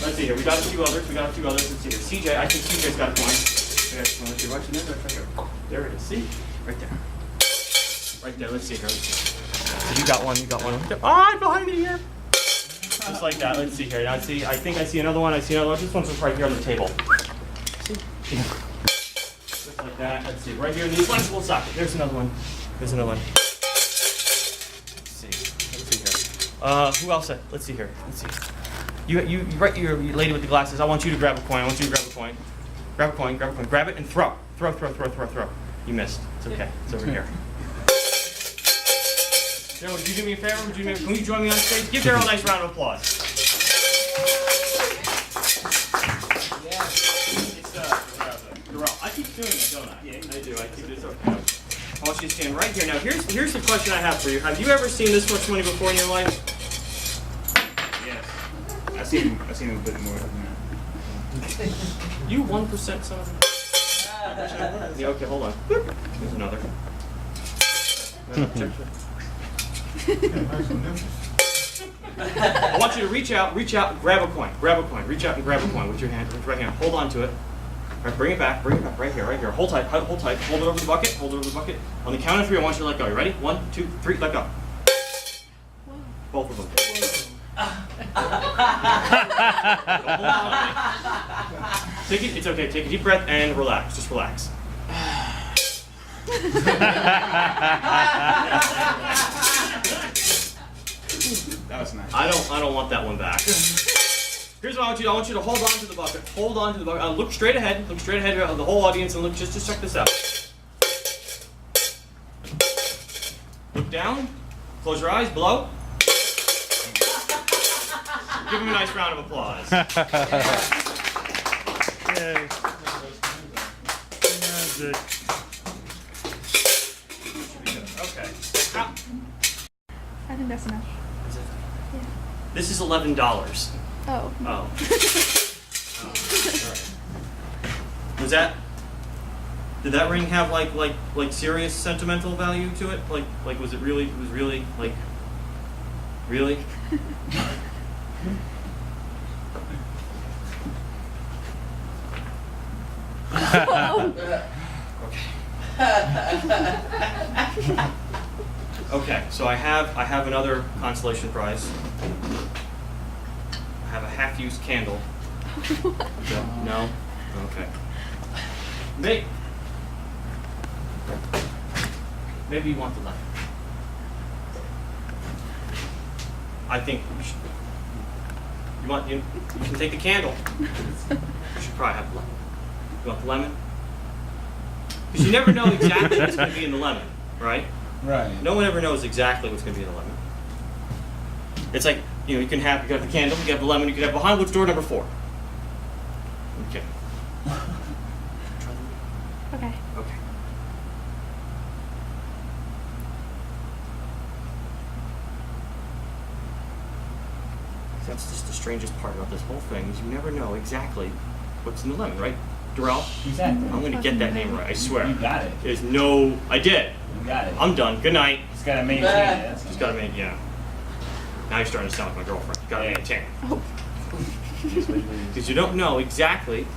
Let's see here. We got a few others. Let's see here. CJ, I think CJ's got a coin. Let's see. Right here. There it is. See? Right there. Let's see here. So you got one. Ah, behind me here. Just like that. Let's see here. Now, I think I see another one. This one's just right here on the table. See? Just like that. Let's see. Right here in the flexible socket. There's another one. Let's see here. Who else? Let's see here. You lady with the glasses. I want you to grab a coin. Grab a coin. Grab it and throw. You missed. It's okay. It's over here. Daryl, would you do me a favor? Can you join me on stage? Give Daryl a nice round of applause. It's Darrell. I keep doing it, don't I? Yeah, I do. I keep it okay. I want you to stand right here. Now, here's the question I have for you. Have you ever seen this much money before in your life? Yes. I've seen a bit more than that. You 1% son of a... Yeah, okay, hold on. There's another. Check. I want you to reach out, and grab a coin, reach out and grab a coin with your hand, with your right hand. Hold on to it. All right, bring it back, right here. Hold tight, hold it over the bucket, On the count of 3, I want you to let go. You ready? 1, 2, 3, let go. Both of them. It's okay, take a deep breath and relax, just relax. That was nice. I don't want that one back. Here's what I want you to hold on to the bucket. Look straight ahead. Look straight ahead of the whole audience and look. Just check this out. Look down. Close your eyes. Blow. Give him a nice round of applause. Yay. Good. Okay. I think that's enough. This is $11. Oh. Oh. Was that? Did that ring have like serious sentimental value to it? Like was it really? It was really like. Really? Okay, so I have another consolation prize. I have a half-used candle. No? Okay. Maybe you want the lemon. I think you can take the candle. You should probably have the lemon. You want the lemon? Because you never know exactly what's going to be in the lemon, right? Right. No one ever knows exactly what's going to be in the lemon. It's like, you got the candle, you have the lemon, you can have behind what's door number 4. Okay. Okay. Okay. That's just the strangest part about this whole thing is you never know exactly what's in the lemon, right? Darrell? Exactly. I'm going to get that name right, I swear. You got it. There's no... I did. You got it. I'm done. Good night. Just gotta maintain it. Just gotta make, yeah. Now you're starting to sound like my girlfriend. Gotta maintain. Because you don't know exactly.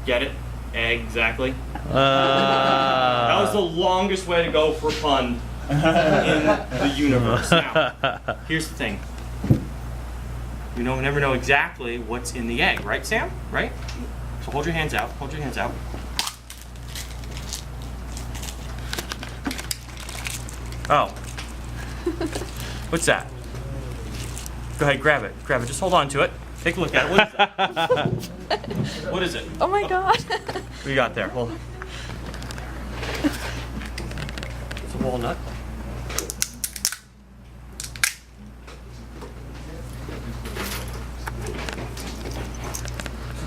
Get it? Exactly. That was the longest way to go for a pun in the universe. Now, here's the thing. You never know exactly what's in the egg, right, Sam? Right? So hold your hands out. Hold your hands out. Oh. What's that? Go ahead, grab it. Grab it. Just hold on to it. Take a look at it. What is that? What is it? Oh my god. What you got there? Hold on. It's a walnut.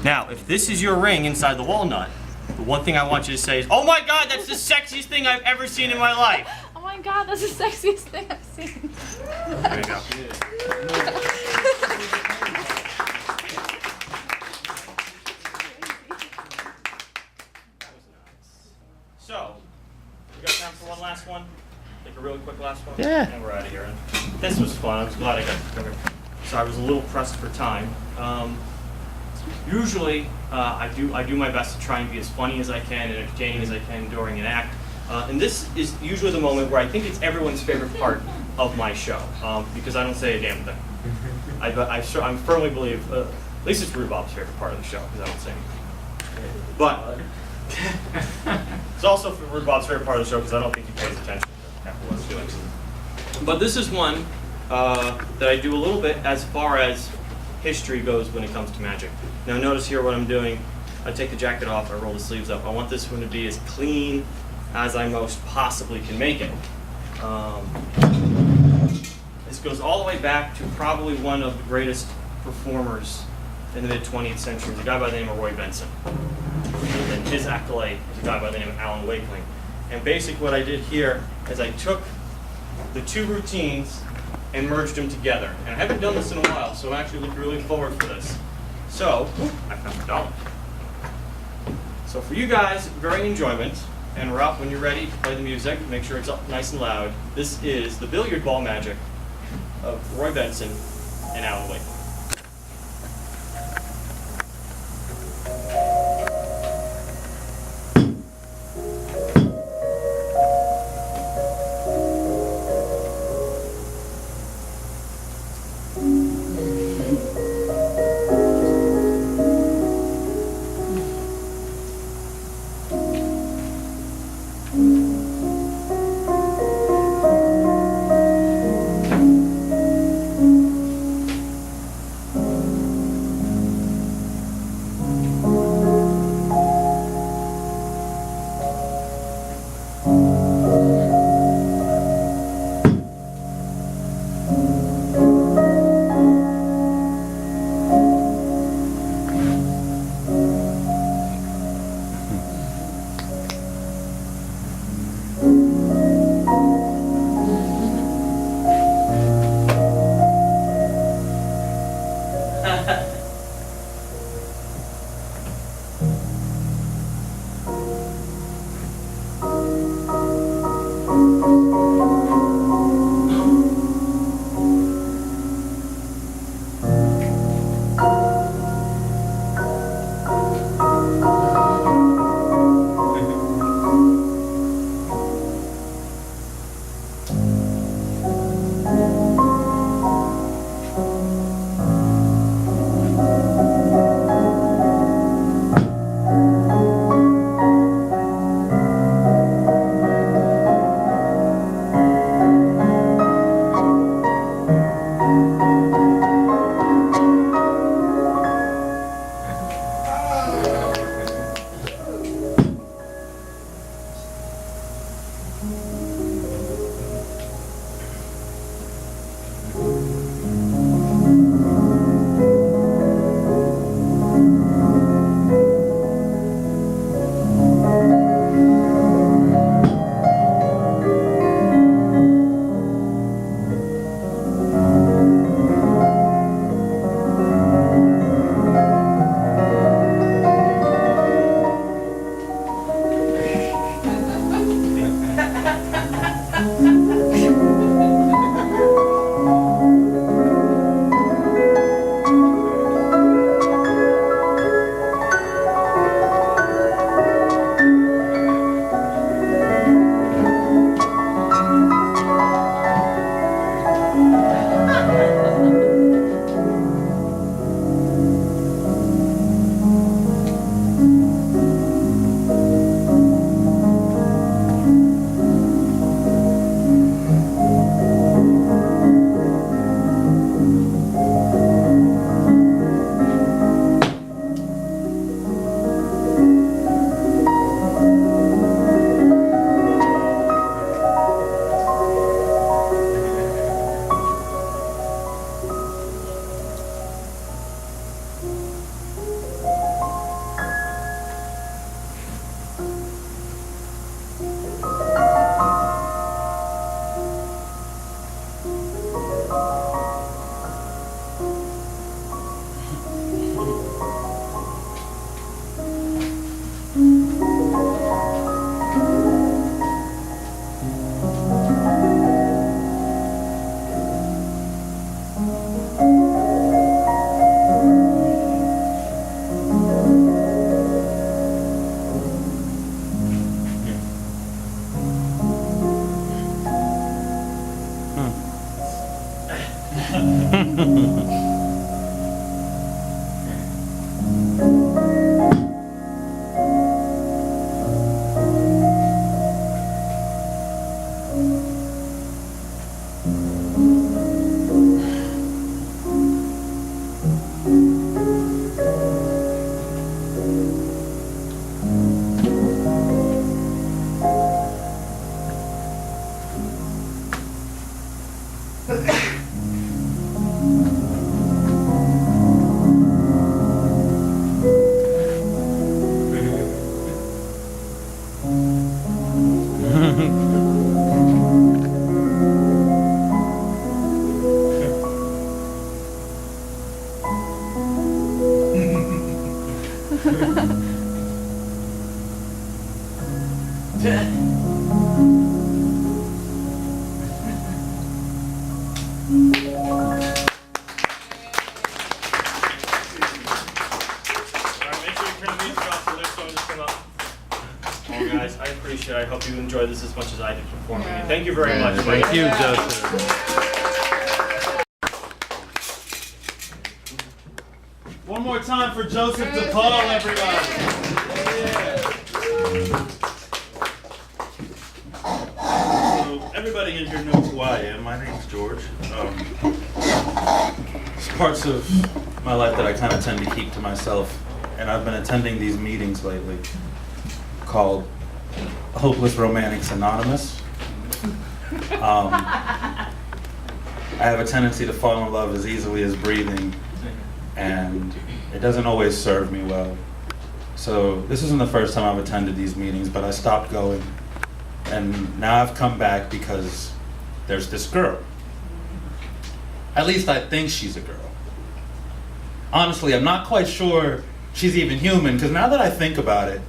Now, if this is your ring inside the walnut, the one thing I want you to say is, "Oh my God, that's the sexiest thing I've ever seen in my life." Oh my god, that's the sexiest thing I've seen. There you go. So, you got time for one last one? Like a really quick last one? Yeah. And we're out of here. This was fun. I was glad I got together. So I was a little pressed for time. Usually, I do my best to try and be as funny as I can and entertaining as I can during an act. And this is usually the moment where I think it's everyone's favorite part of my show, because I don't say a damn thing. I firmly believe, at least it's Rhubob's favorite part of the show, because I don't say anything. But it's also Rhubob's favorite part of the show, because I don't think he pays attention to what's doing. But this is one that I do a little bit as far as history goes when it comes to magic. Now notice here what I'm doing. I take the jacket off, I roll the sleeves up. I want this one to be as clean as I most possibly can make it. This goes all the way back to probably one of the greatest performers in the mid-20th century, a guy by the name of Roy Benson. And his acolyte is a guy by the name of Alan Wakeling. And basically what I did here is I took the two routines and merged them together. And I haven't done this in a while, so I'm actually looking really forward for this. So, I found a dollar. So for you guys, varying enjoyment, And Ralph, when you're ready to play the music, make sure it's up nice and loud. This is the Billiard Ball Magic of Roy Benson and Alan Wake. Alright, make sure you turn the music off so their song just come up. Well, guys, I appreciate it. I hope you enjoyed this as much as I did performing it. Thank you very much. Thank you, Joseph. One more time for Joseph DePaul, everybody. Yeah. So everybody in here knows who I am. My name's George. There's parts of my life that I kind of tend to keep to myself, and I've been attending these meetings lately called Hopeless Romantics Anonymous. I have a tendency to fall in love as easily as breathing, and it doesn't always serve me well. So this isn't the first time I've attended these meetings, but I stopped going. And now I've come back because there's this girl. At least I think she's a girl. Honestly, I'm not quite sure she's even human, because now that I think about it,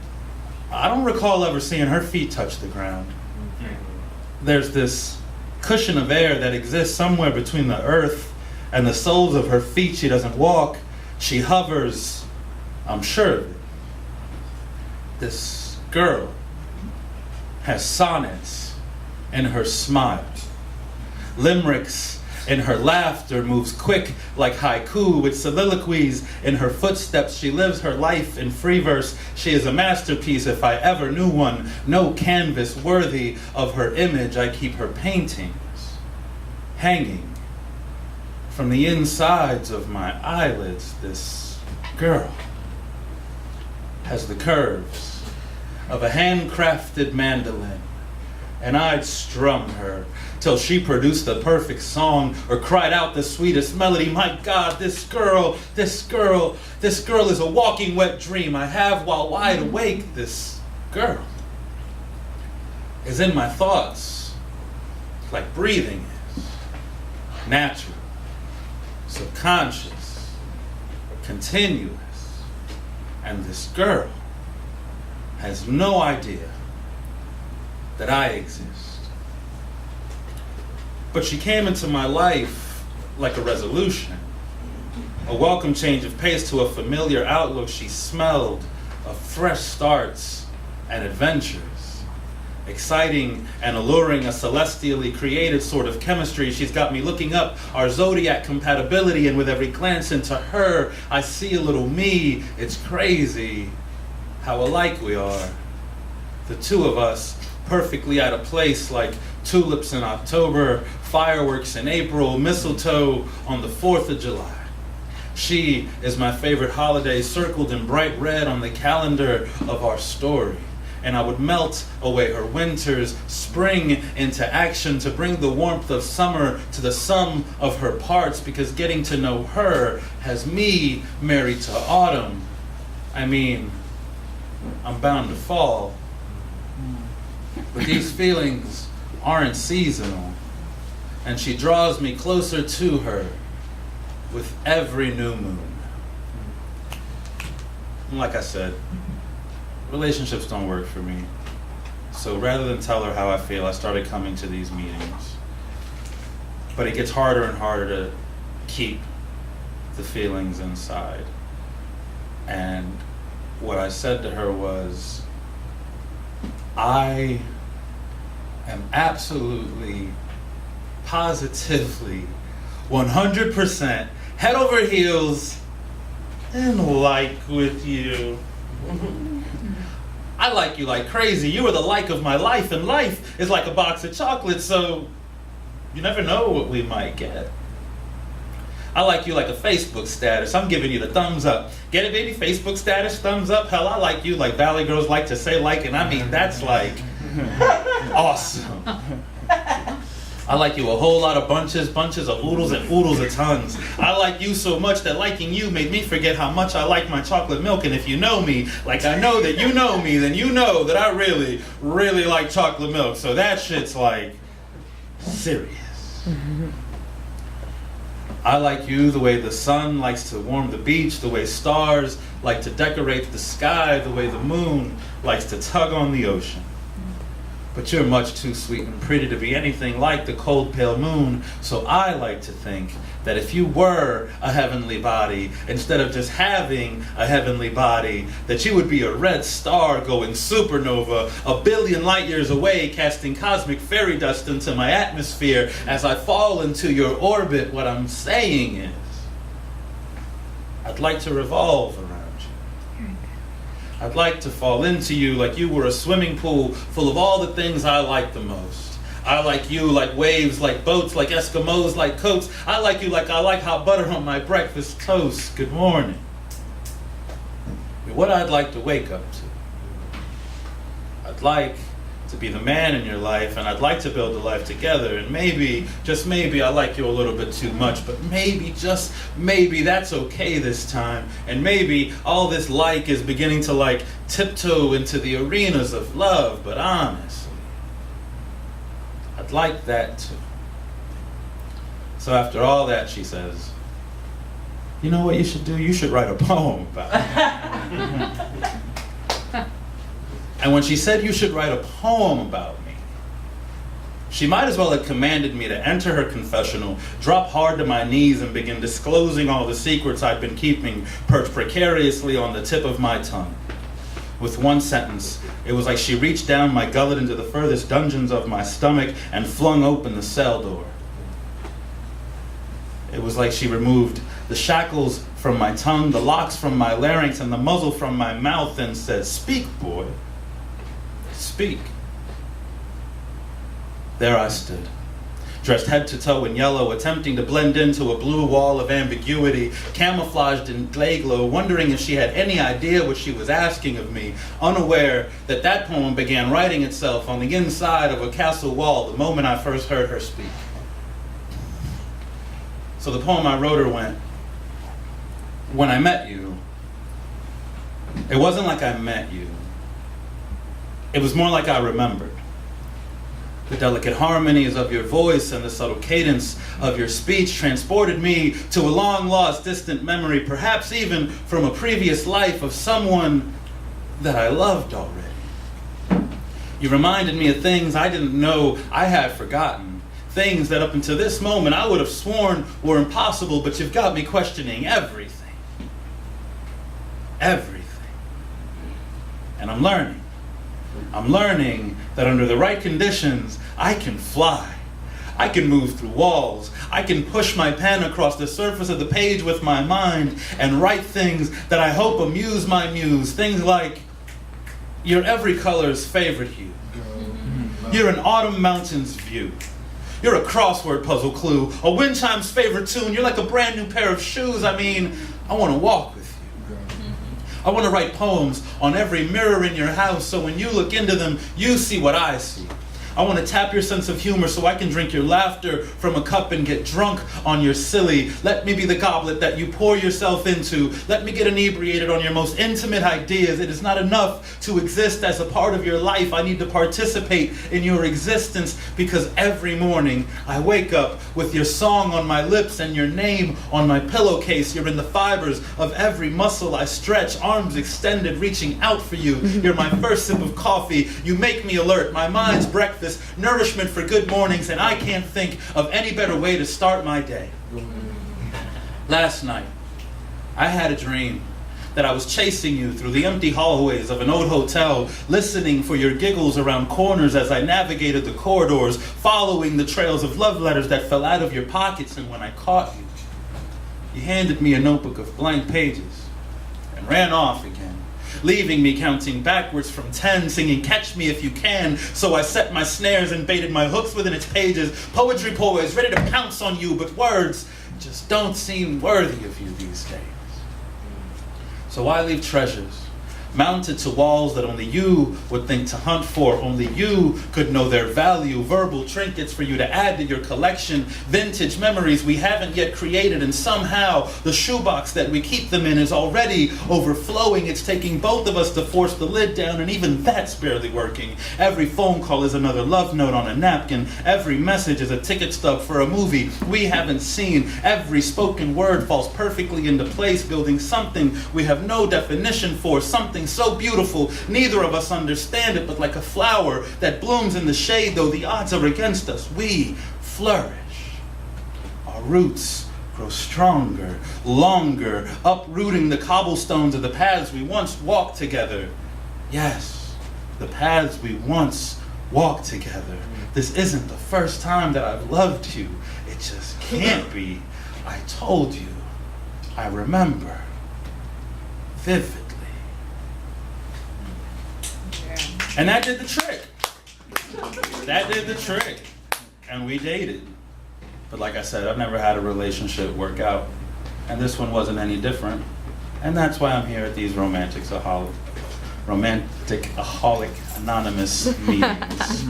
I don't recall ever seeing her feet touch the ground. There's this cushion of air that exists somewhere between the earth and the soles of her feet. She doesn't walk, she hovers. I'm sure of it. This girl has sonnets in her smile, limericks in her laughter, moves quick like haiku with soliloquies in her footsteps. She lives her life in free verse. She is a masterpiece if I ever knew one. No canvas worthy of her image. I keep her paintings hanging from the insides of my eyelids. This girl has the curves of a handcrafted mandolin, and I'd strum her till she produced the perfect song or cried out the sweetest melody. My God, this girl is a walking wet dream I have while wide awake. This girl is in my thoughts like breathing is. Natural, subconscious, continuous. And this girl has no idea that I exist. But she came into my life like a resolution, a welcome change of pace to a familiar outlook. She smelled of fresh starts and adventures, exciting and alluring, a celestially created sort of chemistry. She's got me looking up our zodiac compatibility, and with every glance into her, I see a little me. It's crazy how alike we are. The two of us perfectly out of place, like tulips in October, fireworks in April, mistletoe on the 4th of July. She is my favorite holiday, circled in bright red on the calendar of our story. And I would melt away her winters, spring into action to bring the warmth of summer to the sum of her parts, because getting to know her has me married to autumn. I mean, I'm bound to fall. But these feelings aren't seasonal, and she draws me closer to her with every new moon. And like I said, relationships don't work for me. So rather than tell her how I feel, I started coming to these meetings. But it gets harder and harder to keep the feelings inside. And what I said to her was, I am absolutely, positively, 100% head over heels in like with you. I like you like crazy. You are the like of my life, and life is like a box of chocolates, so you never know what we might get. I like you like a Facebook status. I'm giving you the thumbs up. Get it, baby? Facebook status, thumbs up. Hell, I like you like Valley girls like to say like, and I mean, that's like awesome. I like you a whole lot of bunches of oodles and oodles of tons. I like you so much that liking you made me forget how much I like my chocolate milk. And if you know me, like I know that you know me, then you know that I really, really like chocolate milk. So that shit's like serious. I like you the way the sun likes to warm the beach, the way stars like to decorate the sky, the way the moon likes to tug on the ocean. But you're much too sweet and pretty to be anything like the cold pale moon, so I like to think that if you were a heavenly body, instead of just having a heavenly body, that you would be a red star going supernova, a billion light years away, casting cosmic fairy dust into my atmosphere as I fall into your orbit. What I'm saying is, I'd like to revolve around you. I'd like to fall into you like you were a swimming pool full of all the things I like the most. I like you like waves, like boats, like Eskimos, like coats. I like you like I like hot butter on my breakfast toast. Good morning. What I'd like to wake up to. I'd like to be the man in your life, and I'd like to build a life together. And maybe, just maybe, I like you a little bit too much, but maybe, just maybe, that's okay this time. And maybe all this like is beginning to like tiptoe into the arenas of love, but honestly, I'd like that too. So after all that, she says, you know what you should do? You should write a poem about it. And when she said you should write a poem about me, she might as well have commanded me to enter her confessional, drop hard to my knees, and begin disclosing all the secrets I'd been keeping perched precariously on the tip of my tongue. With one sentence, it was like she reached down my gullet into the furthest dungeons of my stomach and flung open the cell door. It was like she removed the shackles from my tongue, the locks from my larynx, and the muzzle from my mouth, and said, "Speak, boy. Speak." There I stood, dressed head to toe in yellow, attempting to blend into a blue wall of ambiguity, camouflaged in clay glow, wondering if she had any idea what she was asking of me, unaware that that poem began writing itself on the inside of a castle wall the moment I first heard her speak. So the poem I wrote her went, when I met you, it wasn't like I met you. It was more like I remembered. The delicate harmonies of your voice and the subtle cadence of your speech transported me to a long-lost, distant memory, perhaps even from a previous life of someone that I loved already. You reminded me of things I didn't know I had forgotten. Things that up until this moment I would have sworn were impossible, but you've got me questioning everything. Everything. And I'm learning. I'm learning that under the right conditions, I can fly. I can move through walls. I can push my pen across the surface of the page with my mind and write things that I hope amuse my muse. Things like, you're every color's favorite hue. You're an autumn mountain's view. You're a crossword puzzle clue, a wind chime's favorite tune. You're like a brand new pair of shoes. I mean, I want to walk with you. I want to write poems on every mirror in your house, so when you look into them, you see what I see. I want to tap your sense of humor so I can drink your laughter from a cup and get drunk on your silly. Let me be the goblet that you pour yourself into. Let me get inebriated on your most intimate ideas. It is not enough to exist as a part of your life. I need to participate in your existence, because every morning I wake up with your song on my lips and your name on my pillowcase. You're in the fibers of every muscle I stretch, arms extended, reaching out for you. You're my first sip of coffee. You make me alert, my mind's breakfast, nourishment for good mornings, and I can't think of any better way to start my day. Last night, I had a dream that I was chasing you through the empty hallways of an old hotel, listening for your giggles around corners as I navigated the corridors, following the trails of love letters that fell out of your pockets, and when I caught you, you handed me a notebook of blank pages and ran off again, leaving me counting backwards from 10, singing "Catch Me If You Can." So I set my snares and baited my hooks within its pages. Poetry poised, ready to pounce on you, but words just don't seem worthy of you these days. So I leave treasures mounted to walls that only you would think to hunt for. Only you could know their value. Verbal trinkets for you to add to your collection. Vintage memories we haven't yet created, and somehow the shoebox that we keep them in is already overflowing. It's taking both of us to force the lid down, and even that's barely working. Every phone call is another love note on a napkin. Every message is a ticket stub for a movie we haven't seen. Every spoken word falls perfectly into place, building something we have no definition for, something something so beautiful, neither of us understand it, but like a flower that blooms in the shade, though the odds are against us, we flourish. Our roots grow stronger, longer, uprooting the cobblestones of the paths we once walked together. Yes, the paths we once walked together. This isn't the first time that I've loved you. It just can't be. I told you. I remember vividly. And that did the trick. That did the trick. And we dated. But like I said, I've never had a relationship work out. And this one wasn't any different. And that's why I'm here at these Romanticaholic Anonymous meetings.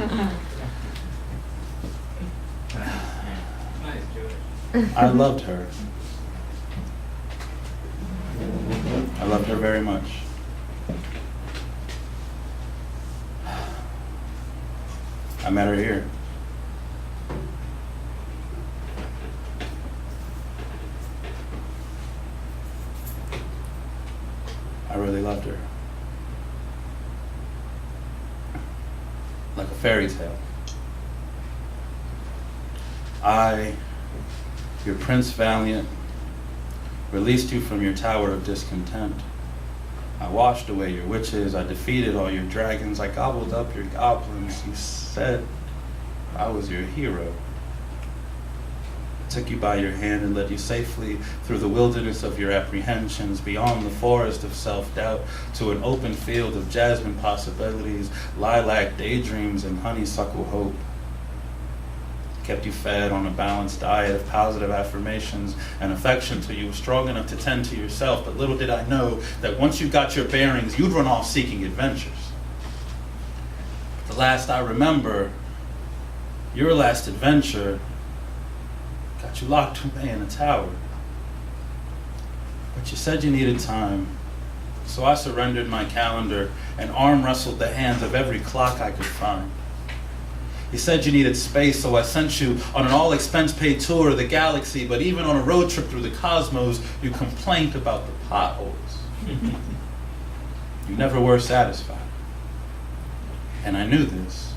I loved her. I loved her very much. I met her here. I really loved her. Like a fairy tale. I, your Prince Valiant, released you from your tower of discontent. I washed away your witches, I defeated all your dragons, I gobbled up your goblins. You said I was your hero. I took you by your hand and led you safely through the wilderness of your apprehensions, beyond the forest of self-doubt, to an open field of jasmine possibilities, lilac daydreams, and honeysuckle hope. Kept you fed on a balanced diet of positive affirmations and affection till you were strong enough to tend to yourself. But little did I know that once you got your bearings, you'd run off seeking adventures. The last I remember, your last adventure, got you locked away in a tower. But you said you needed time, so I surrendered my calendar and arm wrestled the hands of every clock I could find. You said you needed space, so I sent you on an all-expense-paid tour of the galaxy, but even on a road trip through the cosmos, you complained about the potholes. You never were satisfied. And I knew this.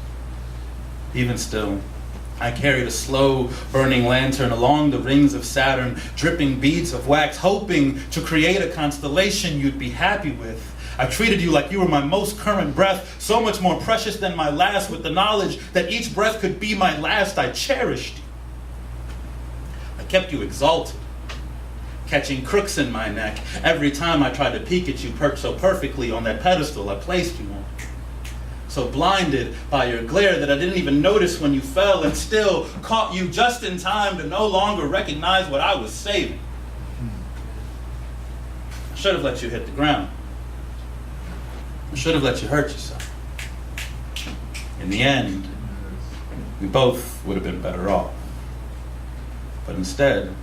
Even still, I carried a slow-burning lantern along the rings of Saturn, dripping beads of wax, hoping to create a constellation you'd be happy with. I treated you like you were my most current breath, so much more precious than my last, with the knowledge that each breath could be my last. I cherished you. I kept you exalted, catching crooks in my neck every time I tried to peek at you perched so perfectly on that pedestal I placed you on. So blinded by your glare that I didn't even notice when you fell, and still caught you just in time to no longer recognize what I was saving. I should have let you hit the ground. I should have let you hurt yourself. In the end, we both would have been better off. But instead,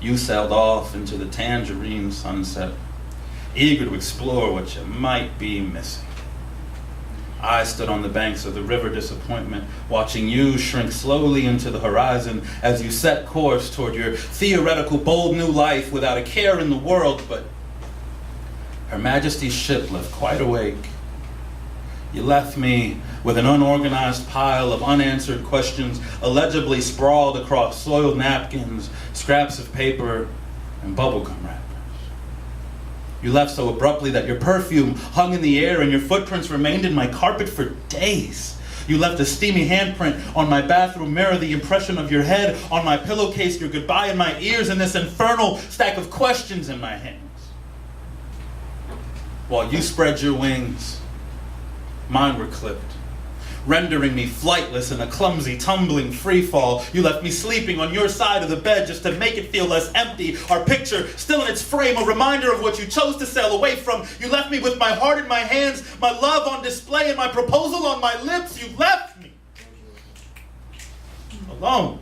you sailed off into the tangerine sunset, eager to explore what you might be missing. I stood on the banks of the river disappointment, watching you shrink slowly into the horizon as you set course toward your theoretical bold new life without a care in the world. But Her Majesty's ship left quite awake. You left me with an unorganized pile of unanswered questions, illegibly sprawled across soiled napkins, scraps of paper, and bubblegum wrappers. You left so abruptly that your perfume hung in the air and your footprints remained in my carpet for days. You left a steamy handprint on my bathroom mirror, the impression of your head on my pillowcase, your goodbye in my ears, and this infernal stack of questions in my hands. While you spread your wings, mine were clipped, rendering me flightless in a clumsy, tumbling free fall. You left me sleeping on your side of the bed just to make it feel less empty. Our picture still in its frame, a reminder of what you chose to sail away from. You left me with my heart in my hands, my love on display, and my proposal on my lips. You left me alone,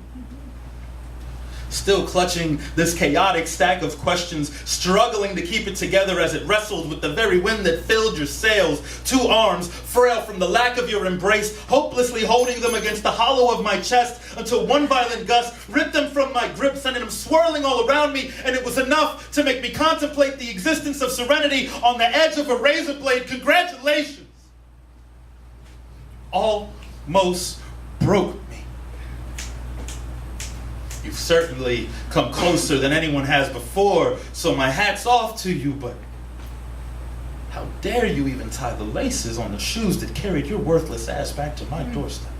still clutching this chaotic stack of questions, struggling to keep it together as it wrestled with the very wind that filled your sails. 2 arms, frail from the lack of your embrace, hopelessly holding them against the hollow of my chest until one violent gust ripped them from my grip, sending them swirling all around me, and it was enough to make me contemplate the existence of serenity on the edge of a razor blade. Congratulations! Almost broke me. You've certainly come closer than anyone has before, so my hat's off to you, but how dare you even tie the laces on the shoes that carried your worthless ass back to my doorstep?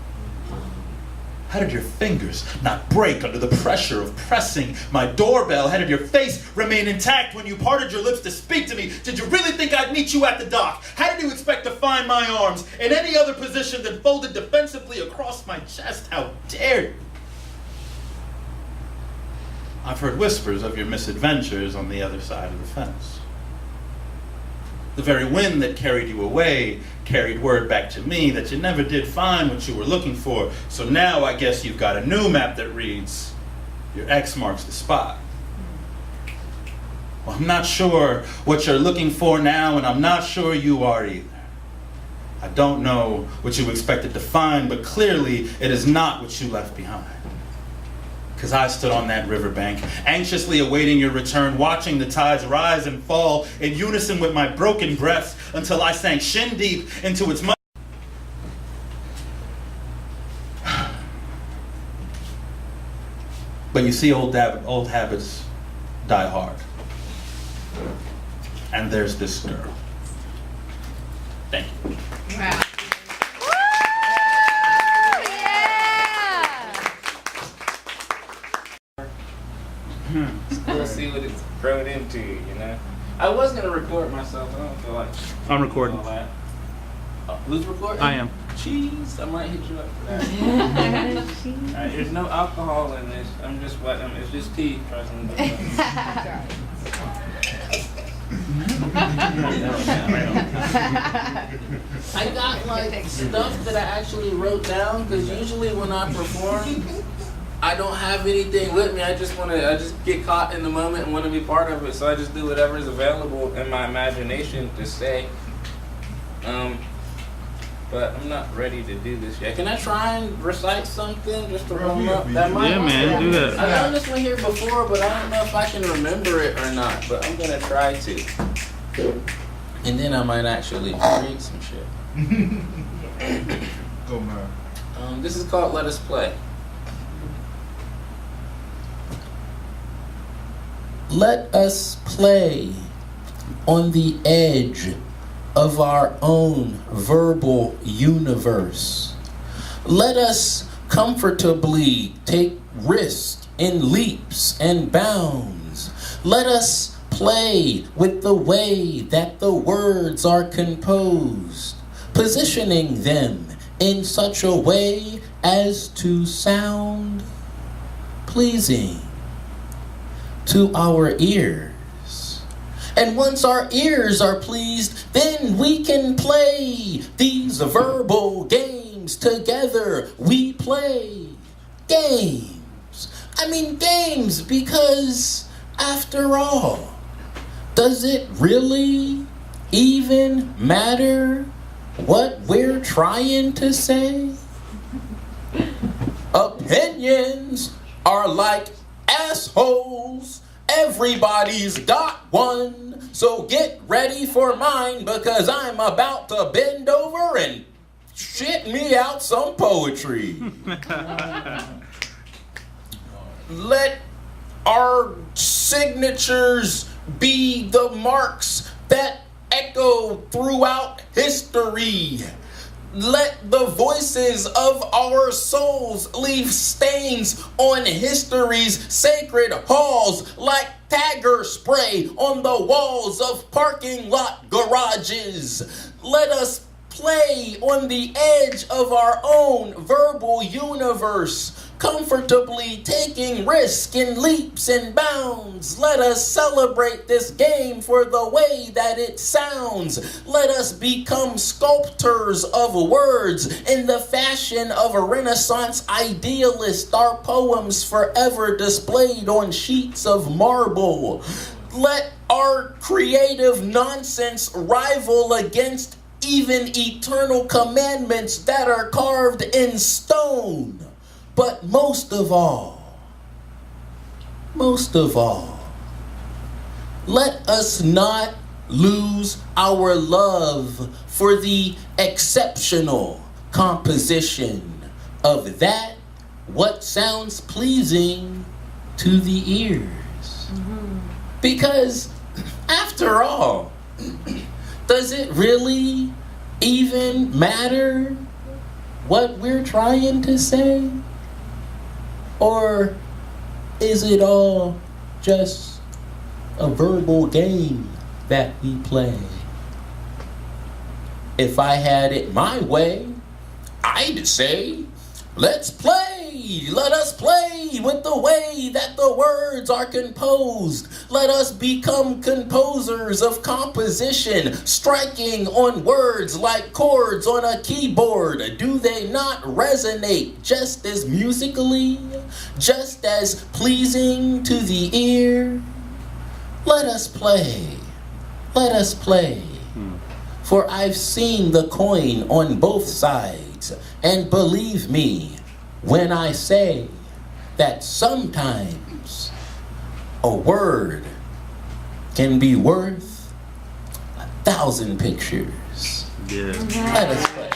How did your fingers not break under the pressure of pressing my doorbell? How did your face remain intact when you parted your lips to speak to me? Did you really think I'd meet you at the dock? How did you expect to find my arms in any other position than folded defensively across my chest? How dare you? I've heard whispers of your misadventures on the other side of the fence. The very wind that carried you away carried word back to me that you never did find what you were looking for. So now I guess you've got a new map that reads, your X marks the spot. Well, I'm not sure what you're looking for now, and I'm not sure you are either. I don't know what you expected to find, but clearly it is not what you left behind. Because I stood on that riverbank, anxiously awaiting your return, watching the tides rise and fall in unison with my broken breaths until I sank shin deep into its mud. But you see, old habits die hard. And there's this girl. Thank you. Wow. We'll see what it's grown into, you know? I was going to record myself, but I don't feel like I'm recording. all that. Who's recording? I am. Jeez, I might hit you up for that. Alright, there's no alcohol in this. I'm just what it's just tea. Try some I got like stuff that I actually wrote down because usually when I perform, I don't have anything with me. I just get caught in the moment and want to be part of it. So I just do whatever is available in my imagination to say. But I'm not ready to do this yet. Can I try and recite something just to warm up? That might do that. I've done this one here before, but I don't know if I can remember it or not. But I'm gonna try to. And then I might actually read some shit. Go, man. This is called Let Us Play. Let us play on the edge of our own verbal universe. Let us comfortably take risks in leaps and bounds. Let us play with the way that the words are composed, positioning them in such a way as to sound pleasing to our ears. And once our ears are pleased, then we can play these verbal games together. We play games. I mean games because, after all, does it really even matter what we're trying to say? Opinions are like assholes. Everybody's got one, so get ready for mine because I'm about to bend over and shit me out some poetry. Let our signatures be the marks that echo throughout history. Let the voices of our souls leave stains on history's sacred halls like Tagger spray on the walls of parking lot garages. Let us play on the edge of our own verbal universe, comfortably taking risks and leaps and bounds. Let us celebrate this game for the way that it sounds. Let us become sculptors of words in the fashion of a Renaissance idealist, our poems forever displayed on sheets of marble. Let our creative nonsense rival against even eternal commandments that are carved in stone. But most of all, let us not lose our love for the exceptional composition of that what sounds pleasing to the ears. Because after all, does it really even matter what we're trying to say? Or is it all just a verbal game that we play? If I had it my way, I'd say, let's play. Let us play with the way that the words are composed. Let us become composers of composition, striking on words like chords on a keyboard. Do they not resonate just as musically, just as pleasing to the ear? Let us play. Let us play. For I've seen the coin on both sides, and believe me when I say that sometimes a word can be worth 1,000 pictures. Yeah. Let us play.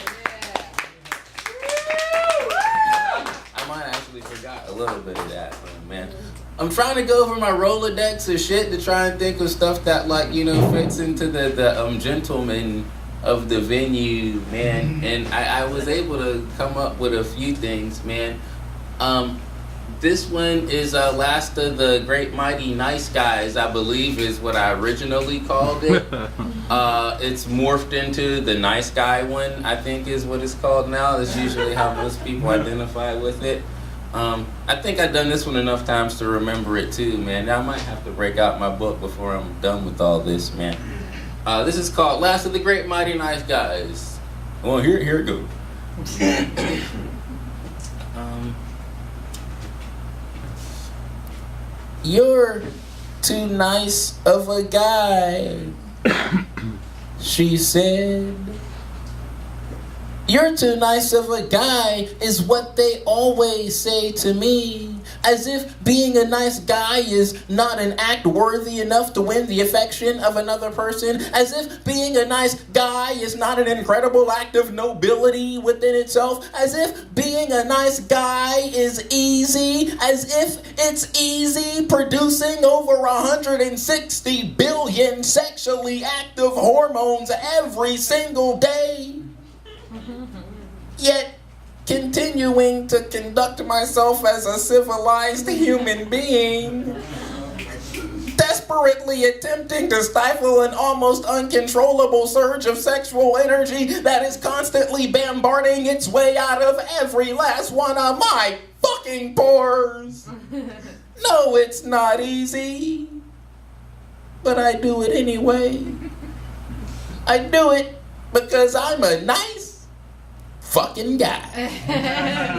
I might actually forgot a little bit of that, man. I'm trying to go over my Rolodex of shit to try and think of stuff that, like, you know, fits into the gentleman of the venue, man. And I was able to come up with a few things, man. This one is Last of the Great Mighty Nice Guys, I believe is what I originally called it. It's morphed into the Nice Guy one, I think is what it's called now. That's usually how most people identify with it. I think I've done this one enough times to remember it too, man. Now I might have to break out my book before I'm done with all this, man. This is called Last of the Great Mighty Nice Guys. Well, here it goes. You're too nice of a guy, she said. You're too nice of a guy is what they always say to me. As if being a nice guy is not an act worthy enough to win the affection of another person. As if being a nice guy is not an incredible act of nobility within itself. As if being a nice guy is easy. As if it's easy producing over 160 billion sexually active hormones every single day. Yet, continuing to conduct myself as a civilized human being, desperately attempting to stifle an almost uncontrollable surge of sexual energy that is constantly bombarding its way out of every last one of my fucking pores. No, it's not easy, but I do it anyway. I do it because I'm a nice fucking guy.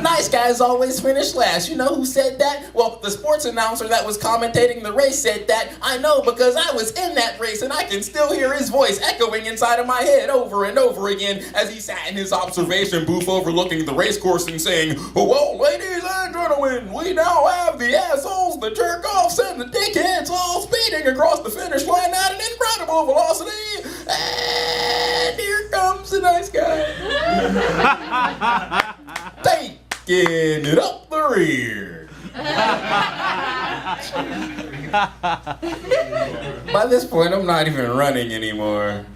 Nice guys always finish last. You know who said that? Well, the sports announcer that was commentating the race said that. I know because I was in that race and I can still hear his voice echoing inside of my head over and over again as he sat in his observation booth overlooking the race course and saying, well, ladies and gentlemen, we now have the assholes, the jerk-offs, and the dickheads all speeding across the finish line at an incredible velocity. And here comes the nice guy. Taking it up the rear. By this point, I'm not even running anymore.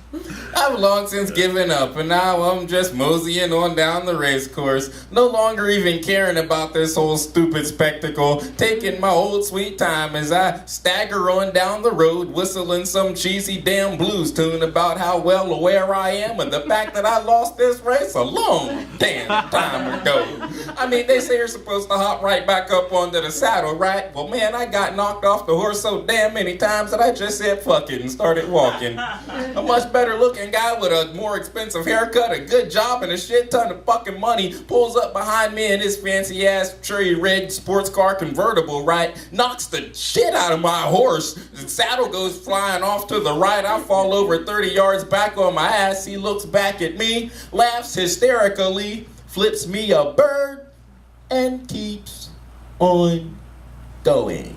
I've long since given up, and now I'm just moseying on down the race course, no longer even caring about this whole stupid spectacle, taking my old sweet time as I stagger on down the road, whistling some cheesy damn blues tune about how well aware I am of the fact that I lost this race a long damn time ago. I mean, they say you're supposed to hop right back up onto the saddle, right? Well, man, I got knocked off the horse so damn many times that I just said fuck it and started walking. A much better looking guy with a more expensive haircut, a good job, and a shit ton of fucking money pulls up behind me in his fancy ass cherry red sports car convertible, right? Knocks the shit out of my horse. The saddle goes flying off to the right. I fall over 30 yards back on my ass. He looks back at me, laughs hysterically, flips me a bird, and keeps on going.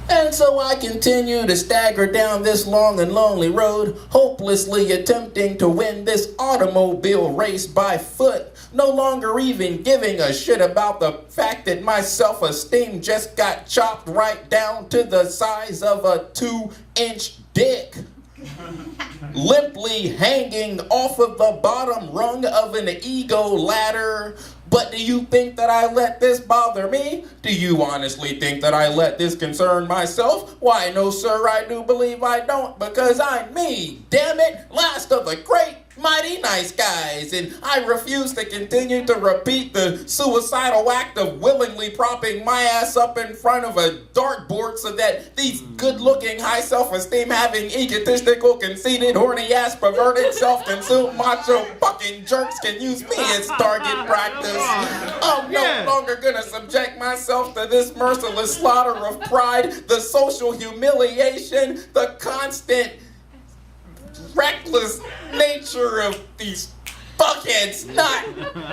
And so I continue to stagger down this long and lonely road, hopelessly attempting to win this automobile race by foot, no longer even giving a shit about the fact that my self-esteem just got chopped right down to the size of a 2-inch dick. Limply hanging off of the bottom rung of an ego ladder. But do you think that I let this bother me? Do you honestly think that I let this concern myself? Why, no, sir, I do believe I don't, because I'm me, damn it, last of the great mighty nice guys, and I refuse to continue to repeat the suicidal act of willingly propping my ass up in front of a dartboard so that these good-looking, high self-esteem having, egotistical, conceited, horny-ass, perverted, self-consumed, macho fucking jerks can use me as target practice. I'm no longer gonna subject myself to this merciless slaughter of pride, the social humiliation, the constant reckless nature of these fuckheads, not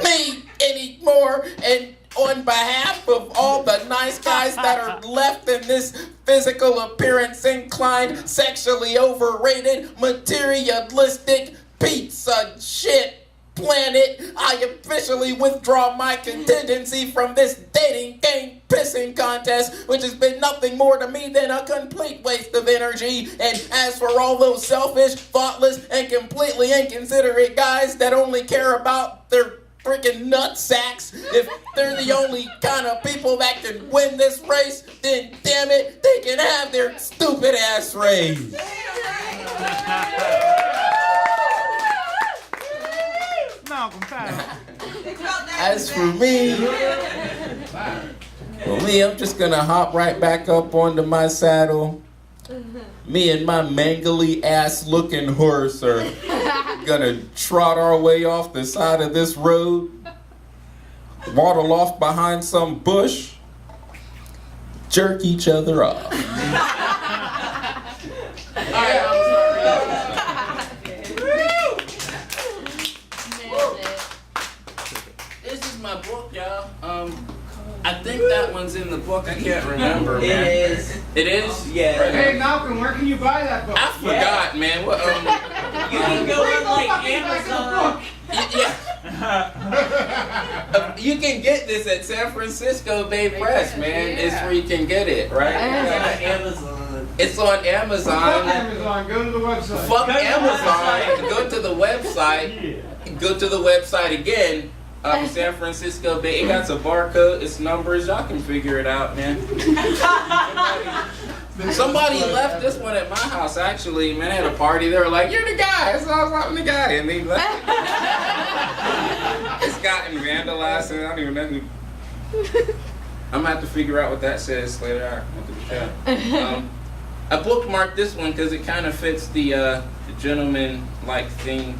me anymore. And on behalf of all the nice guys that are left in this physical appearance inclined, sexually overrated, materialistic, pizza shit planet, I officially withdraw my contingency from this dating game pissing contest, which has been nothing more to me than a complete waste of energy. And as for all those selfish, thoughtless, and completely inconsiderate guys that only care about their freaking nut sacks, if they're the only kind of people that can win this race, then damn it, they can have their stupid ass race. As for me, I'm just gonna hop right back up onto my saddle. Me and my mangly ass looking horse are gonna trot our way off the side of this road, waddle off behind some bush, jerk each other off. My book, y'all. I think that one's in the book. I can't remember, man. It is. It is? Yeah. Hey Malcolm, where can you buy that book? I forgot, man. What, You can go on like Amazon. yeah. You can get this at San Francisco Bay Press, man. It's where you can get it, right? Amazon. It's on Amazon. Fuck Amazon, go to the website. Fuck Amazon. Go to the website. Go to the website again. San Francisco Bay. It got a barcode, it's numbers. Y'all can figure it out, man. Somebody left this one at my house, actually. Man, I had a party. They were like, "You're the guy." So I was like, "I'm the guy," and they left it. It's gotten vandalized, and I don't even know who. I'm gonna have to figure out what that says later after the show. I bookmarked this one because it kind of fits the gentleman-like theme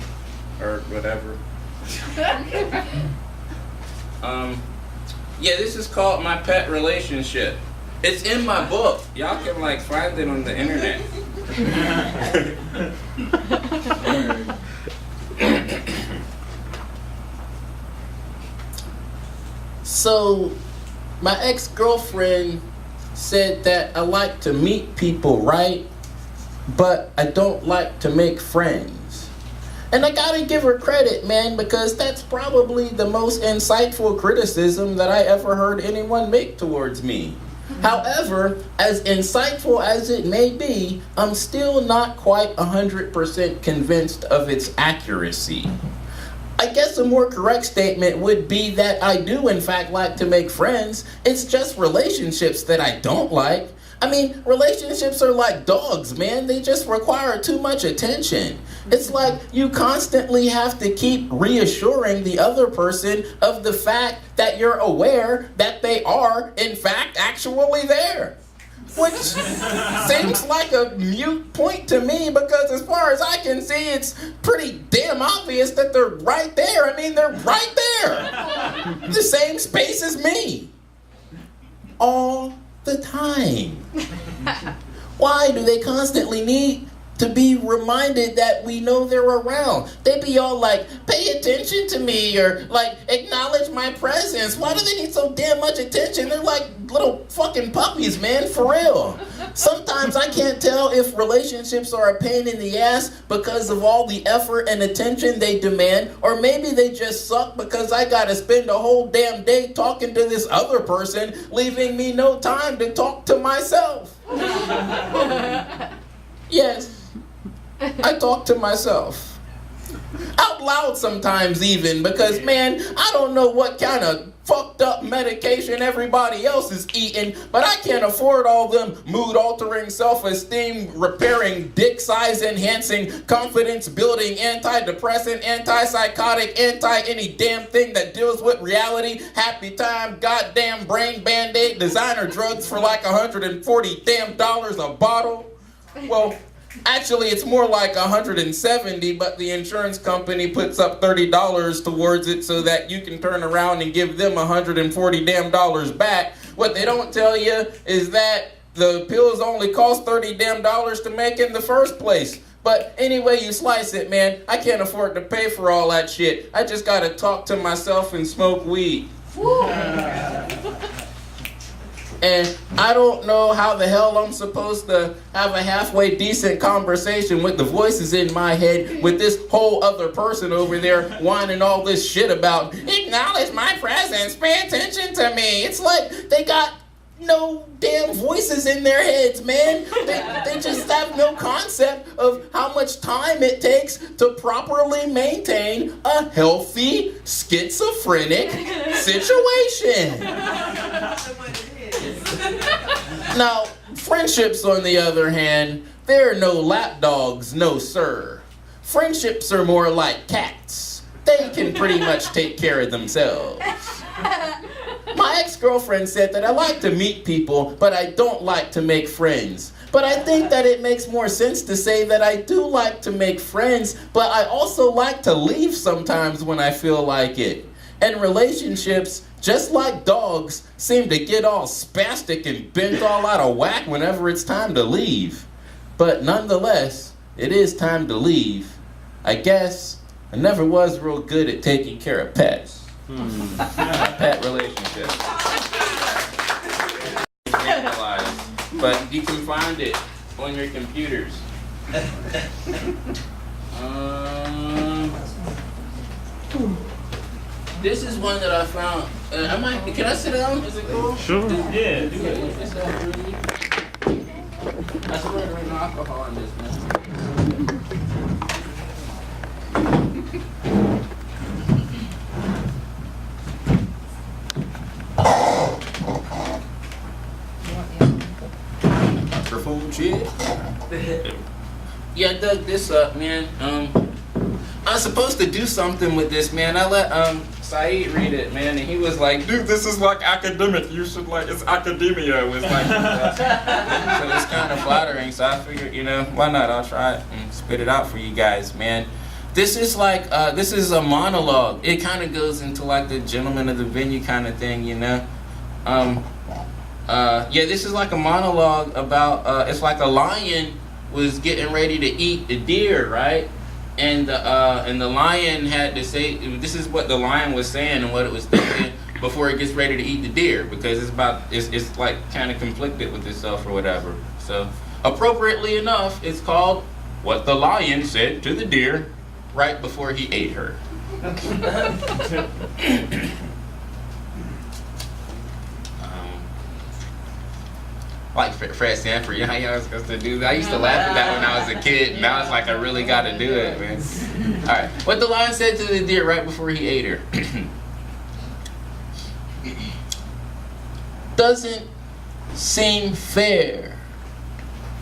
or whatever. Yeah, this is called My Pet Relationship. It's in my book. Y'all can like find it on the internet. So, my ex-girlfriend said that I like to meet people, right? But I don't like to make friends. And I gotta give her credit, man, because that's probably the most insightful criticism that I ever heard anyone make towards me. However, as insightful as it may be, I'm still not quite 100% convinced of its accuracy. I guess a more correct statement would be that I do in fact like to make friends. It's just relationships that I don't like. I mean, relationships are like dogs, man. They just require too much attention. It's like you constantly have to keep reassuring the other person of the fact that you're aware that they are, in fact, actually there. Which seems like a mute point to me because as far as I can see, it's pretty damn obvious that they're right there. I mean, they're right there. The same space as me. All the time. Why do they constantly need to be reminded that we know they're around? They be all like, pay attention to me, or like, acknowledge my presence. Why do they need so damn much attention? They're like little fucking puppies, man, for real. Sometimes I can't tell if relationships are a pain in the ass because of all the effort and attention they demand, or maybe they just suck because I gotta spend a whole damn day talking to this other person, leaving me no time to talk to myself. Yes. I talk to myself. Out loud sometimes even, because man, I don't know what kind of fucked up medication everybody else is eating, but I can't afford all them mood altering, self-esteem repairing, dick size enhancing, confidence building, antidepressant, antipsychotic, anti any damn thing that deals with reality, happy time, goddamn brain band-aid, designer drugs for like $140 damn a bottle. Well, actually, it's more like $170, but the insurance company puts up $30 towards it so that you can turn around and give them $140 damn back. What they don't tell you is that the pills only cost $30 damn to make in the first place. But anyway you slice it, man, I can't afford to pay for all that shit. I just gotta talk to myself and smoke weed. And I don't know how the hell I'm supposed to have a halfway decent conversation with the voices in my head with this whole other person over there whining all this shit about, acknowledge my presence, pay attention to me. It's like they got no damn voices in their heads, man. They just have no concept of how much time it takes to properly maintain a healthy schizophrenic situation. Now, friendships, on the other hand, they're no lapdogs, no sir. Friendships are more like cats. They can pretty much take care of themselves. My ex-girlfriend said that I like to meet people, but I don't like to make friends. But I think that it makes more sense to say that I do like to make friends, but I also like to leave sometimes when I feel like it. And relationships, just like dogs, seem to get all spastic and bent all out of whack whenever it's time to leave. But nonetheless, it is time to leave. I guess I never was real good at taking care of pets. Pet relationships. But you can find it on your computers. This is one that I found. Can I sit down? Is it cool? Sure. Yeah, do it. I swear there ain't no alcohol in this, man. Microphone check. Yeah, I dug this up, man. I was supposed to do something with this, man. I let Saeed read it, man, and he was like, dude, this is like academic. You should like, it's academia. It was like, so it's kind of flattering. So I figured, why not? I'll try it and spit it out for you guys, man. This is like, this is a monologue. It kind of goes into like the gentleman of the venue kind of thing, Yeah, this is like a monologue about, it's like a lion was getting ready to eat the deer, right? And the lion had to say, this is what the lion was saying and what it was thinking before it gets ready to eat the deer, because it's like kind of conflicted with itself or whatever. So appropriately enough, it's called What the Lion Said to the Deer Right Before He Ate Her. Like Fred Sanford, you know how y'all was supposed to do that? I used to laugh at that when I was a kid. Now it's like I really got to do it, man. All right, what the lion said to the deer right before he ate her. Doesn't seem fair,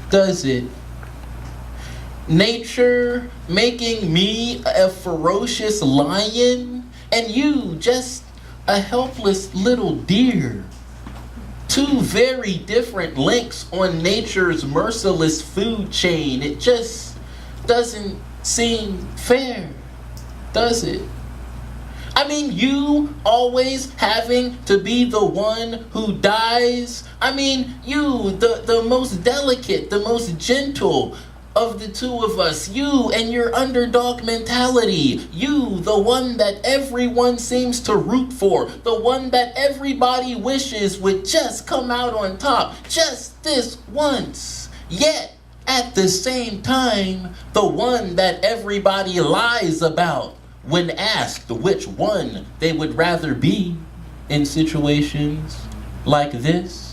does it? Nature making me a ferocious lion and you just a helpless little deer. Two very different links on nature's merciless food chain. It just doesn't seem fair, does it? I mean, you always having to be the one who dies. I mean, you, the most delicate, the most gentle of the two of us. You and your underdog mentality. You, the one that everyone seems to root for. The one that everybody wishes would just come out on top. Just this once. Yet, at the same time, the one that everybody lies about when asked which one they would rather be in situations like this.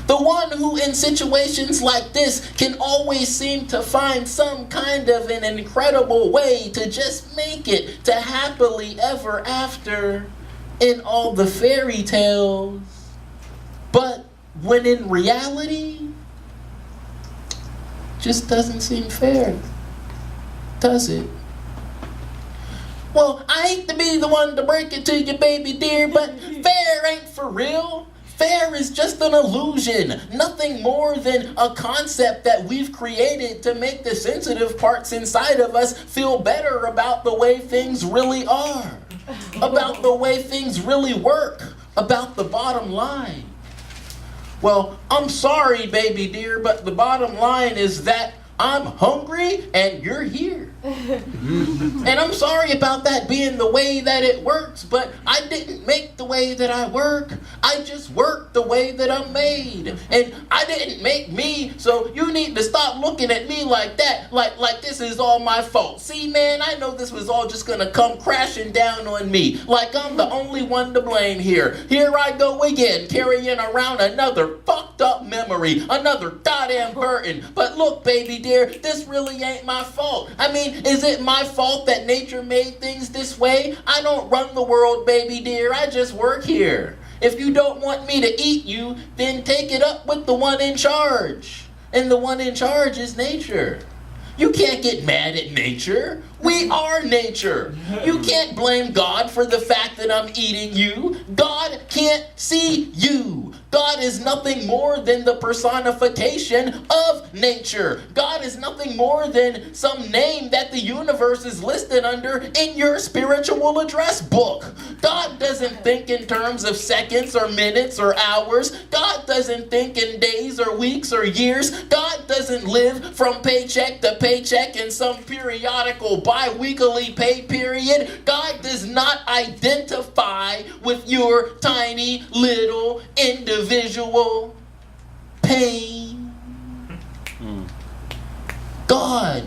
The one who in situations like this can always seem to find some kind of an incredible way to just make it to happily ever after in all the fairy tales. But when in reality, just doesn't seem fair, does it? Well, I hate to be the one to break it to you, baby dear, but fair ain't for real. Fair is just an illusion, nothing more than a concept that we've created to make the sensitive parts inside of us feel better about the way things really are, about the way things really work, about the bottom line. Well, I'm sorry, baby dear, but the bottom line is that I'm hungry and you're here. And I'm sorry about that being the way that it works, but I didn't make the way that I work. I just work the way that I'm made. And I didn't make me, so you need to stop looking at me like that, like this is all my fault. See, man, I know this was all just gonna come crashing down on me, like I'm the only one to blame here. Here I go again, carrying around another fucked up memory, another goddamn burden. But look, baby dear, this really ain't my fault. I mean, is it my fault that nature made things this way? I don't run the world, baby dear. I just work here. If you don't want me to eat you, then take it up with the one in charge. And the one in charge is nature. You can't get mad at nature. We are nature. You can't blame God for the fact that I'm eating you. God can't see you. God is nothing more than the personification of nature. God is nothing more than some name that the universe is listed under in your spiritual address book. God doesn't think in terms of seconds or minutes or hours. God doesn't think in days or weeks or years. God doesn't live from paycheck to paycheck in some periodical bi-weekly pay period. God does not identify with your tiny little individual pain. God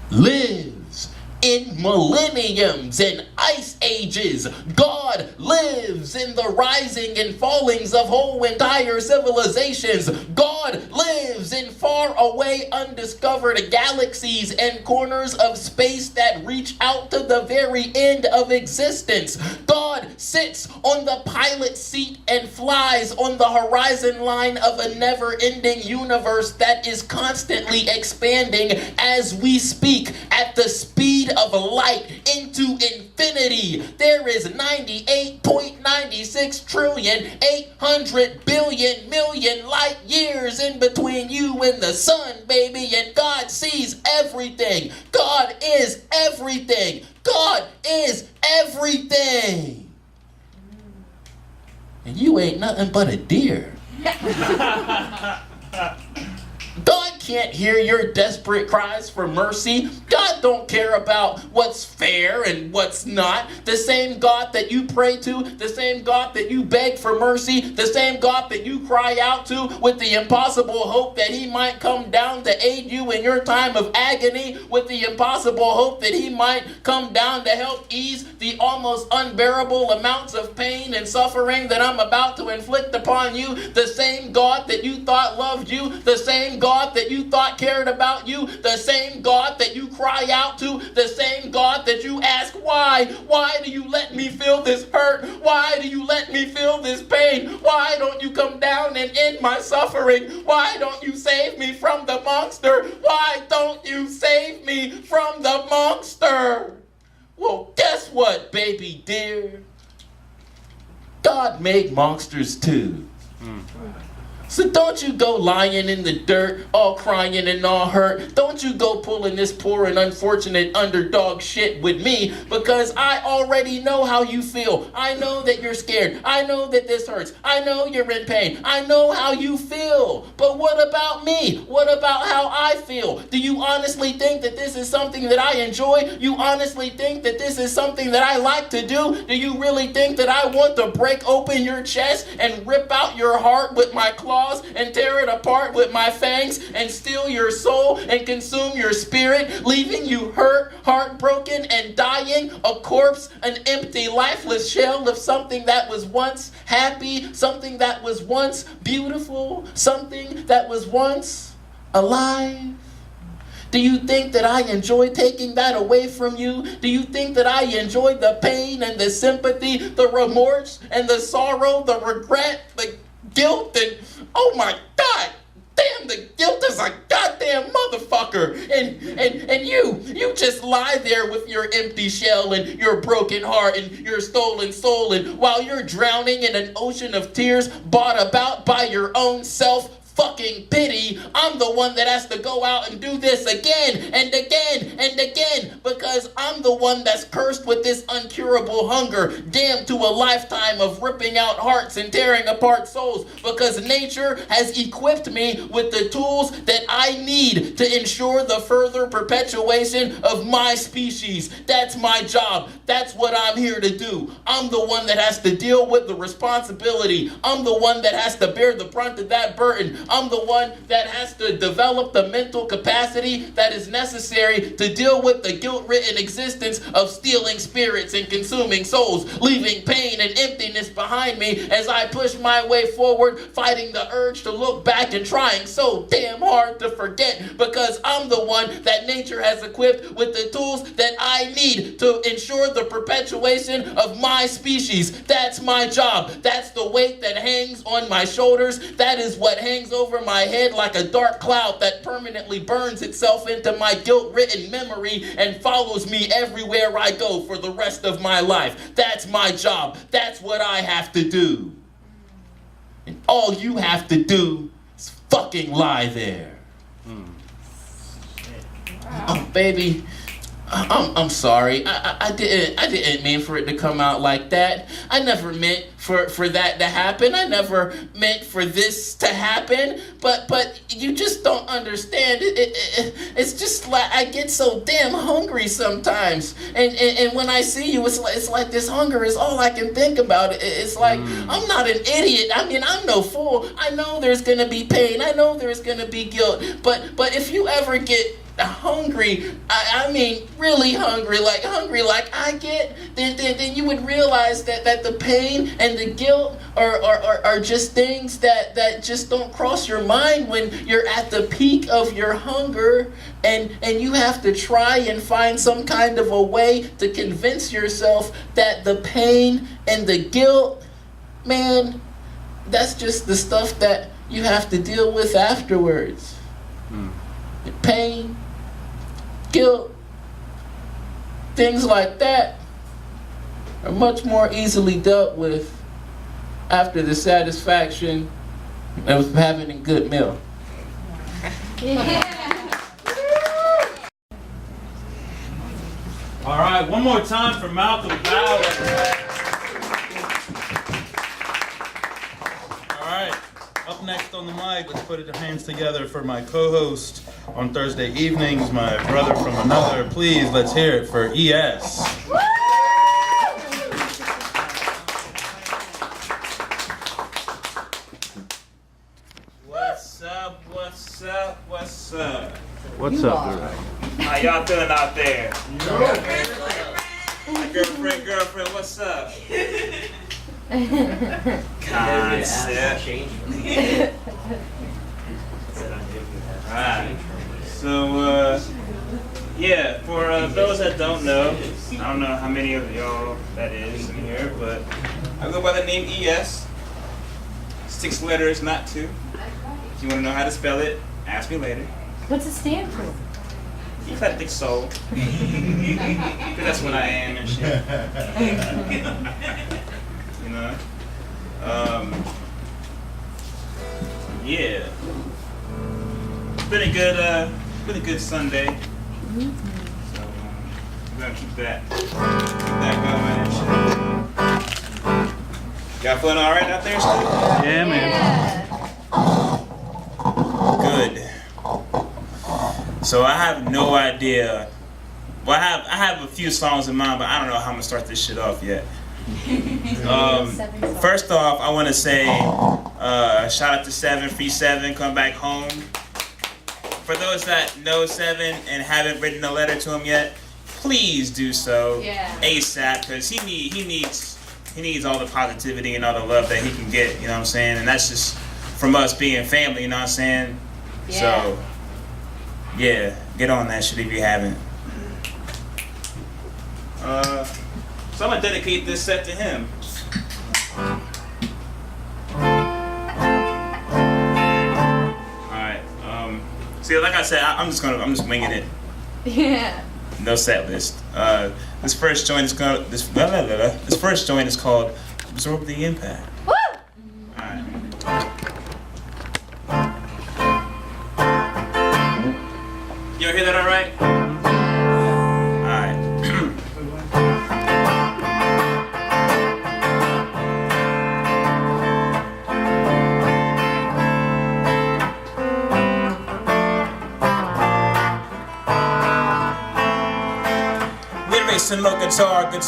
lives in millenniums and ice ages. God lives in the rising and fallings of whole entire civilizations. God lives in far away undiscovered galaxies and corners of space that reach out to the very end of existence. God sits on the pilot seat and flies on the horizon line of a never-ending universe that is constantly expanding as we speak at the speed of light into infinity. There is 98.96 trillion 800 billion million light years in between you and the sun, baby, and God sees everything. God is everything. God is everything. And you ain't nothing but a deer. God can't hear your desperate cries for mercy. God don't care about what's fair and what's not. The same God that you pray to, the same God that you beg for mercy, the same God that you cry out to with the impossible hope that he might come down to aid you in your time of agony, with the impossible hope that he might come down to help ease the almost unbearable amounts of pain and suffering that I'm about to inflict upon you. The same God that you thought loved you, the same God that you thought cared about you, the same God that you cry out to, the same God that you ask, why do you let me feel this hurt? Why do you let me feel this pain? Why don't you come down and end my suffering? Why don't you save me from the monster? Why don't you save me from the monster? Well, guess what, baby dear? God made monsters too. So don't you go lying in the dirt, all crying and all hurt. Don't you go pulling this poor and unfortunate underdog shit with me, because I already know how you feel. I know that you're scared. I know that this hurts. I know you're in pain. I know how you feel. But what about me? What about how I feel? Do you honestly think that this is something that I enjoy? You honestly think that this is something that I like to do? Do you really think that I want to break open your chest and rip out your heart with my claws and tear it apart with my fangs and steal your soul and consume your spirit, leaving you hurt, heartbroken, and dying, a corpse, an empty, lifeless shell of something that was once happy, something that was once beautiful, something that was once alive? Do you think that I enjoy taking that away from you? Do you think that I enjoy the pain and the sympathy, the remorse and the sorrow, the regret, the guilt, and oh my God, damn, the guilt is a goddamn motherfucker. And you just lie there with your empty shell and your broken heart and your stolen soul, and while you're drowning in an ocean of tears brought about by your own self fucking pity, I'm the one that has to go out and do this again and again and again, because I'm the one that's cursed with this uncurable hunger, damned to a lifetime of ripping out hearts and tearing apart souls, because nature has equipped me with the tools that I need to ensure the further perpetuation of my species. That's my job. That's what I'm here to do. I'm the one that has to deal with the responsibility. I'm the one that has to bear the brunt of that burden. I'm the one that has to develop the mental capacity that is necessary to deal with the guilt-ridden existence of stealing spirits and consuming souls, leaving pain and emptiness behind me as I push my way forward, fighting the urge to look back and trying so damn hard to forget, because I'm the one that nature has equipped with the tools that I need to ensure the perpetuation of my species. That's my job. That's the weight that hangs on my shoulders. That is what hangs over my head like a dark cloud that permanently burns itself into my guilt-ridden memory and follows me everywhere I go for the rest of my life. That's my job. That's what I have to do. And all you have to do is fucking lie there. Oh, baby, I'm sorry. I didn't mean for it to come out like that. I never meant for that to happen. I never meant for this to happen. But you just don't understand. It's just like I get so damn hungry sometimes. And when I see you, it's like this hunger is all I can think about. It's like I'm not an idiot. I mean, I'm no fool. I know there's gonna be pain. I know there's gonna be guilt. But if you ever get hungry, I mean really hungry like I get, then you would realize that the pain and the guilt are just things that just don't cross your mind when you're at the peak of your hunger, and you have to try and find some kind of a way to convince yourself that the pain and the guilt, man, that's just the stuff that you have to deal with afterwards. The pain, guilt, things like that are much more easily dealt with after the satisfaction of having a good meal. All right, one more time for Malcolm Bauer. All right. Up next on the mic, let's put our hands together for my co-host on Thursday evenings, my brother from another. Please, let's hear it for ES. What's up, what's up, what's up? What's up, dude? How y'all feeling out there? Girlfriend, what's up? Concept. Alright. So, yeah, for those that don't know, I don't know how many of y'all that is in here, but I go by the name ES. 6 letters, not 2. If you want to know how to spell it, ask me later. What's it stand for? Eclectic soul. 'Cause that's what I am and shit. You know? Yeah. Been a good Sunday. So we're gonna keep that going and shit. Y'all feeling alright out there still? Yeah, man. Good. So I have no idea. Well, I have a few songs in mind, but I don't know how I'm gonna start this shit off yet. First off, I want to say shout out to 7 Free 7, come back home. For those that know 7 and haven't written a letter to him yet, please do so ASAP, because he needs all the positivity and all the love that he can get. You know what I'm saying? And that's just from us being family. You know what I'm saying? Yeah. So yeah, get on that shit if you haven't. So I'm gonna dedicate this set to him. Alright, see, like I said, I'm just winging it. Yeah. No set list. This first joint is called Absorb the Impact. Woo! Alright. You ever hear that alright? Alright. Lyrics and no guitar with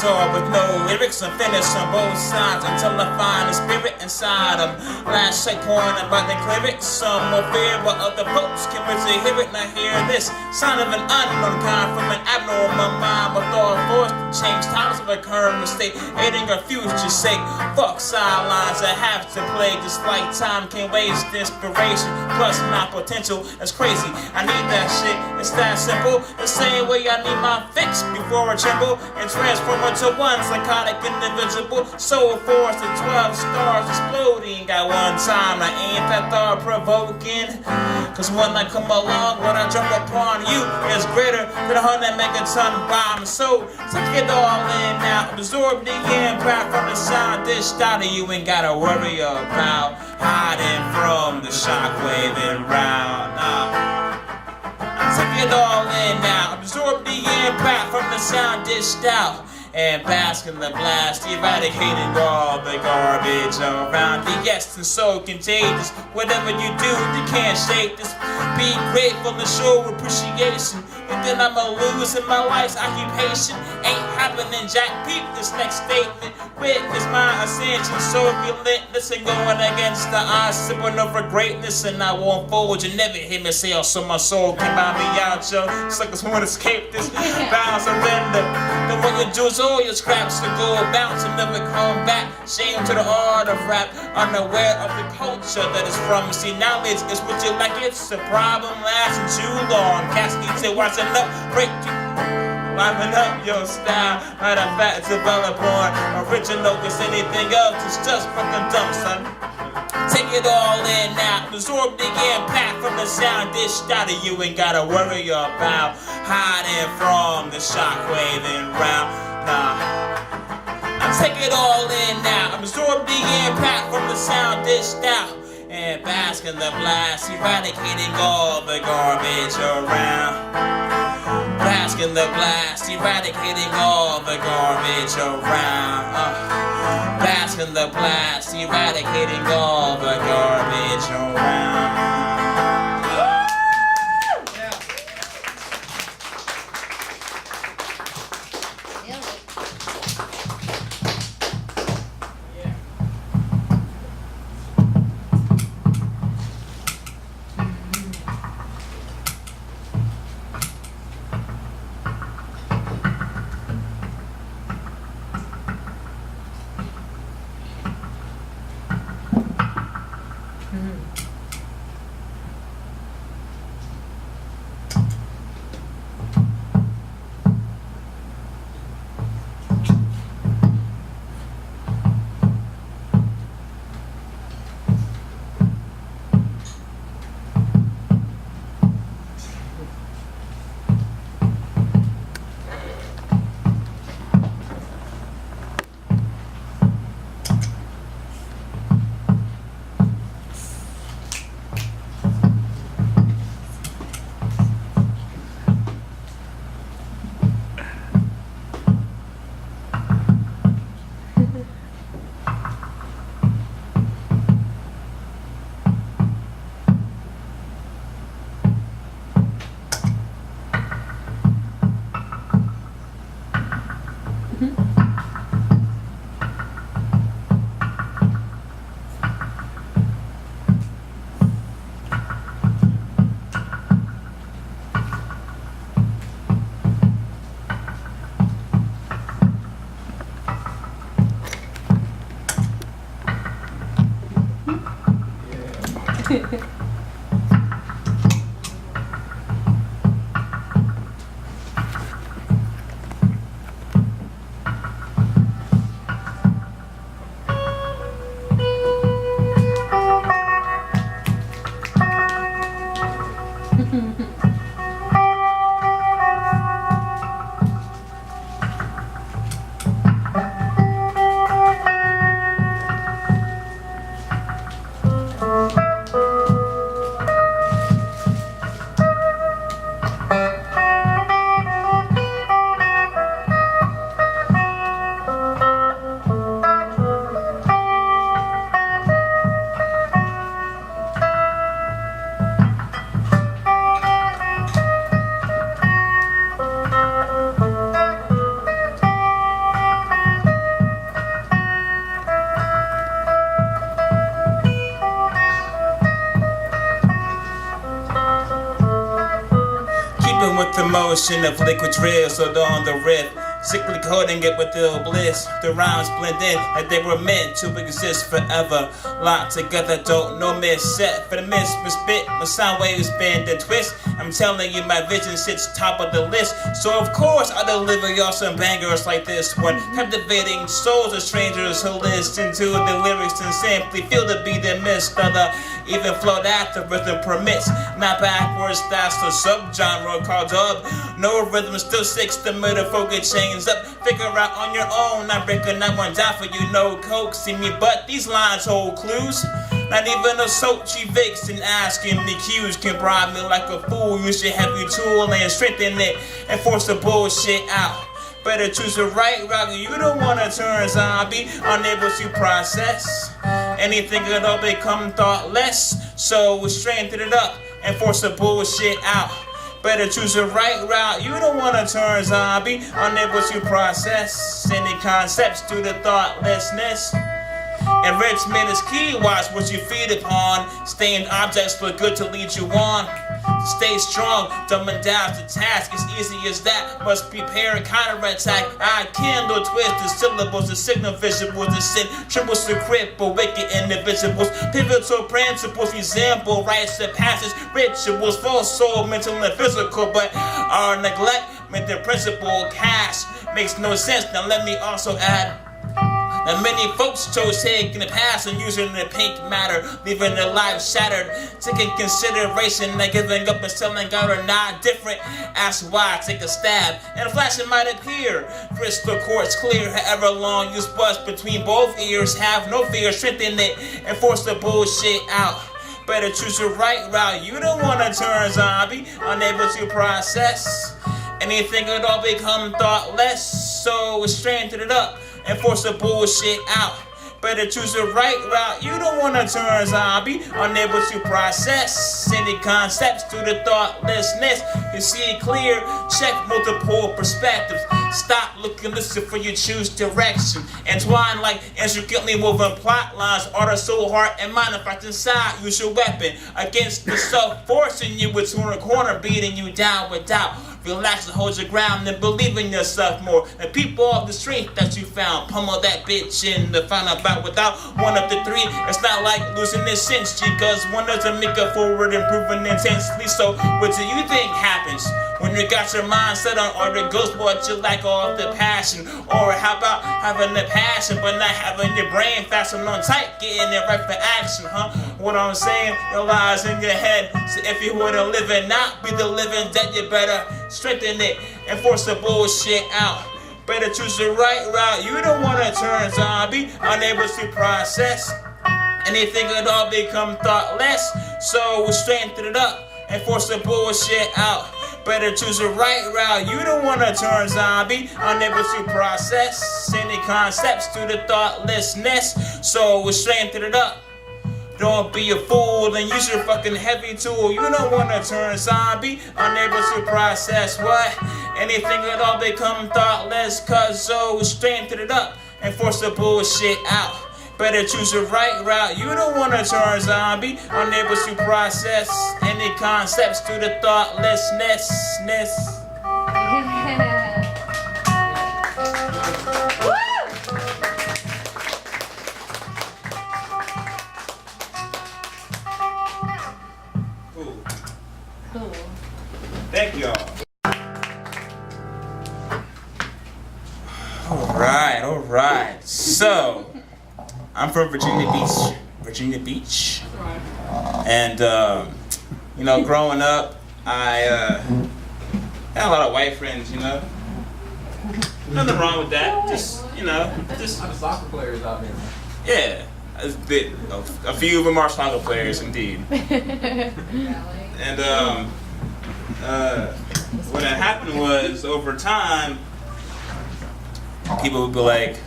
no lyrics and finish on both sides until I find the spirit inside them. Last checkpoint about the lyrics, some more fear, but other folks can really hear it. Now hear this sound of an unknown kind from an abnormal mind with all force to change times of a current mistake, aiding our future's sake. Fuck sidelines, I have to play just like time can't waste inspiration. Plus my potential is crazy. I need that shit, it's that simple. The same way I need my fix before I tremble and transform into one psychotic individual. Soul force to 12 stars exploding at one time. I ain't that thought provoking, cause when I come along, what I drop upon you is greater than 100 megaton bomb. So take it all in now, absorb the impact from the sound dished out of you. Ain't gotta worry about hiding from the shockwave and round. Take it all in now, absorb the impact from the sound dished out, and bask in the blast, eradicating all the garbage around. The essence so contagious, whatever you do, you can't shake this. Be grateful and show appreciation, and then I'ma lose in my life's occupation. Ain't happening, Jack, peep this next statement. Witness my ascension, so relentless and going against the odds, sipping over greatness, and I won't fold. You never hear me say, oh, so my soul can buy me out, yo. Suckers won't escape this, bound surrender. Then when you do all your scraps to go bounce and never come back. Shame to the art of rap, unaware of the culture that is from. See, knowledge is what you like, it's a problem lasting too long. Cats need to wisen up, break you. Liven up your style, let a fact develop on original, cause anything else is just fucking dumb, son. Take it all in now, absorb the impact from the sound dished out of you. Ain't gotta worry about hiding from the shockwave and round. Nah, I take it all in now, absorb the impact from the sound dished out, and bask in the blast, eradicating all the garbage around. Bask in the blast, eradicating all the garbage around. Bask in the the blast, eradicating all the garbage around. With the motion of liquid drills on the riff, sickly coding it with ill bliss. The rhymes blend in like they were meant to exist forever. Locked together, don't know miss. Set for the miss, spit, my sound waves bend and twist. I'm telling you, my vision sits top of the list. So of course I deliver y'all some bangers like this one, captivating souls of strangers who listen to the lyrics and simply feel the beat and miss the even flow that the rhythm permits. Not backwards, that's the subgenre called dub. No rhythm, still six, the metaphor chains up. Figure out on your own, I'm breaking that one down for you. No coke, see me, but these lines hold clues. Not even a Sochi vixen asking me cues can bribe me like a fool. You should have your tool and strengthen it and force the bullshit out. Better choose the right route. You don't wanna turn zombie, unable to process anything at all, become thoughtless. So strengthen it up and force the bullshit out. Better choose the right route. You don't wanna turn zombie, unable to process any concepts due to thoughtlessness. Enrichment is key, watch what you feed upon. Stained objects look good to lead you on. Stay strong, dumbing down the task. As easy as that, must prepare a counterattack. I kindle, twist the syllables, the signal visuals, the sin trembles to cripple wicked individuals. Pivotal principles resemble rites of passage, rituals for soul, mental and physical. But our neglect made the principle cash. Makes no sense, now let me also add. Now many folks chose taking the past and using the pink matter, leaving their lives shattered. Taking consideration that giving up and selling out are not different. Ask why, take a stab, and a flash it might appear. Crystal quartz clear, however long you bust between both ears. Have no fear, strengthen it, and force the bullshit out. Better choose the right route. You don't wanna turn zombie, unable to process anything at all, become thoughtless. So strengthen it up and force the bullshit out. Better choose the right route. You don't wanna turn zombie, unable to process any concepts due to thoughtlessness. You see clear, check multiple perspectives. Stop looking, listen for you choose direction. Entwine like intricately woven plot lines. Art of soul, heart, and mind. In fact, inside, use your weapon against the self, forcing you into a corner, beating you down with doubt. Relax and hold your ground and believe in yourself more. And people of the strength that you found, pummel that bitch in the final bout without one of the three. It's not like losing this sense, because one doesn't make a forward improving intensely. So what do you think happens when you got your mind set on or the ghost what you lack of the passion? Or how about having the passion but not having your brain fastened on tight, getting it right for action, huh? What I'm saying, your lies in your head. So if you were to live and not be the living dead, you better strengthen it and force the bullshit out. Better choose the right route. You don't want to turn zombie, unable to process anything at all, become thoughtless. So we strengthen it up and force the bullshit out. Better choose the right route. You don't want to turn zombie, unable to process any concepts due to thoughtlessness. So we strengthen it up. Don't be a fool and use your fucking heavy tool. You don't want to turn zombie, unable to process what? Anything at all, become thoughtless. Cause so strengthen it up and force the bullshit out. Better choose the right route. You don't want to turn zombie, unable to process any concepts due to thoughtlessness. Cool. Thank y'all. All right. So, I'm from Virginia Beach. And, you know, growing up, I had a lot of white friends, you know. Nothing wrong with that. Just, you know, just. A lot of soccer players out there. Yeah. A few of them are soccer players, indeed. And, what had happened was, over time, people would be like,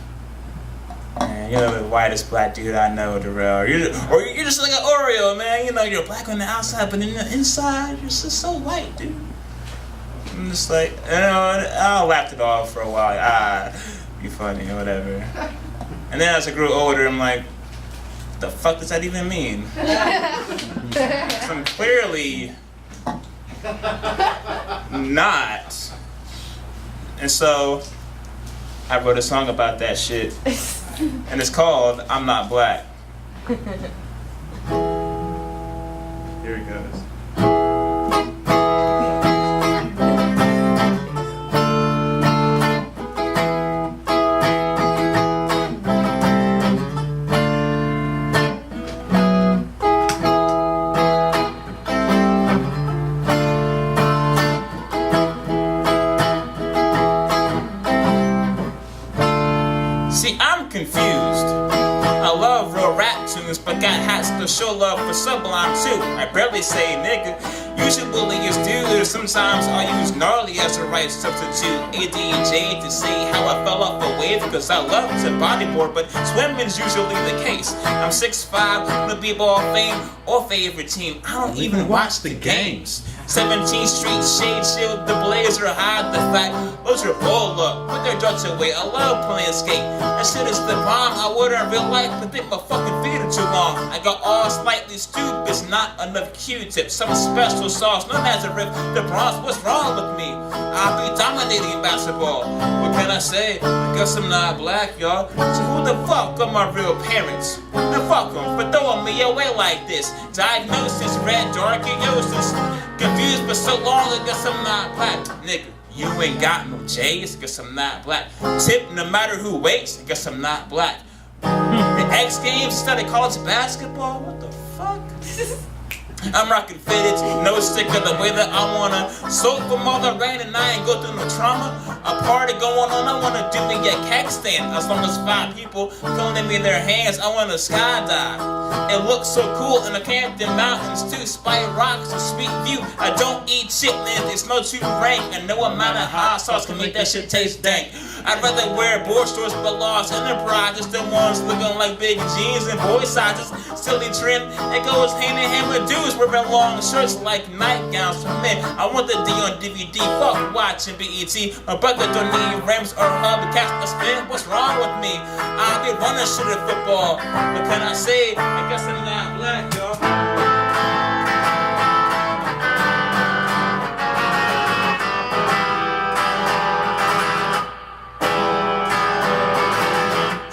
man, you're the whitest black dude I know, Darrell. Or you're just like an Oreo, man. You know, you're black on the outside, but in the inside, you're just so white, dude. I'm just like, you know, I laughed it off for a while. You funny or whatever. And then as I grew older, I'm like, what the fuck does that even mean? So I'm clearly not. And so I wrote a song about that shit. And it's called I'm Not Black. Here it goes. See, I'm confused. I love real rap tunes, but got hats to show love for Sublime too. I barely say nigga. Usually it's dude, sometimes I'll use gnarly as the right substitute. ADJ to say how I fell off a wave, cause I love to bodyboard, but swimming's usually the case. I'm 6'5", the b-ball fame or favorite team. I don't even watch the games. 17th Street, shade shield, the blazer, hide the fact. Those are bull up, put their darts away. I love playing skate. That shit is the bomb. I wouldn't in real life, but think my fucking feet are too long. I got all slightly stupid, not enough Q-tips. Some special sauce, known as a rip. The Bronx, what's wrong with me? I'll be dominating basketball. What can I say? I guess I'm not black, y'all. So who the fuck are my real parents? Now fuck them for throwing me away like this. Diagnosis, red darkiosis. Confused for so long, I guess I'm not black. Nigga, you ain't got no J's, guess I'm not black. Tip, no matter who waits, I guess I'm not black. The X Games instead of college basketball? What the fuck? I'm rocking fitted, no sticker the way that I wanna. Soak from all the rain and I ain't go through no trauma. A party going on, I wanna do me a keg stand. As long as 5 people can lend me their hands, I wanna skydive. It looks so cool in the Camden Mountains too. Spire rocks, a sweet view. I don't eat chitlins, it's no too rank. And no amount of hot sauce can make that shit taste dank. I'd rather wear board shorts but lost enterprises than ones looking like big jeans and boy sizes. Silly trim, it goes hand in hand with dudes wearing long shirts like nightgowns for men. I want the D on DVD, fuck watching BET. My brother don't need rims or hubcaps to spin. What's wrong with me? I'll be running shit at football. What can I say? I guess I'm not black, y'all.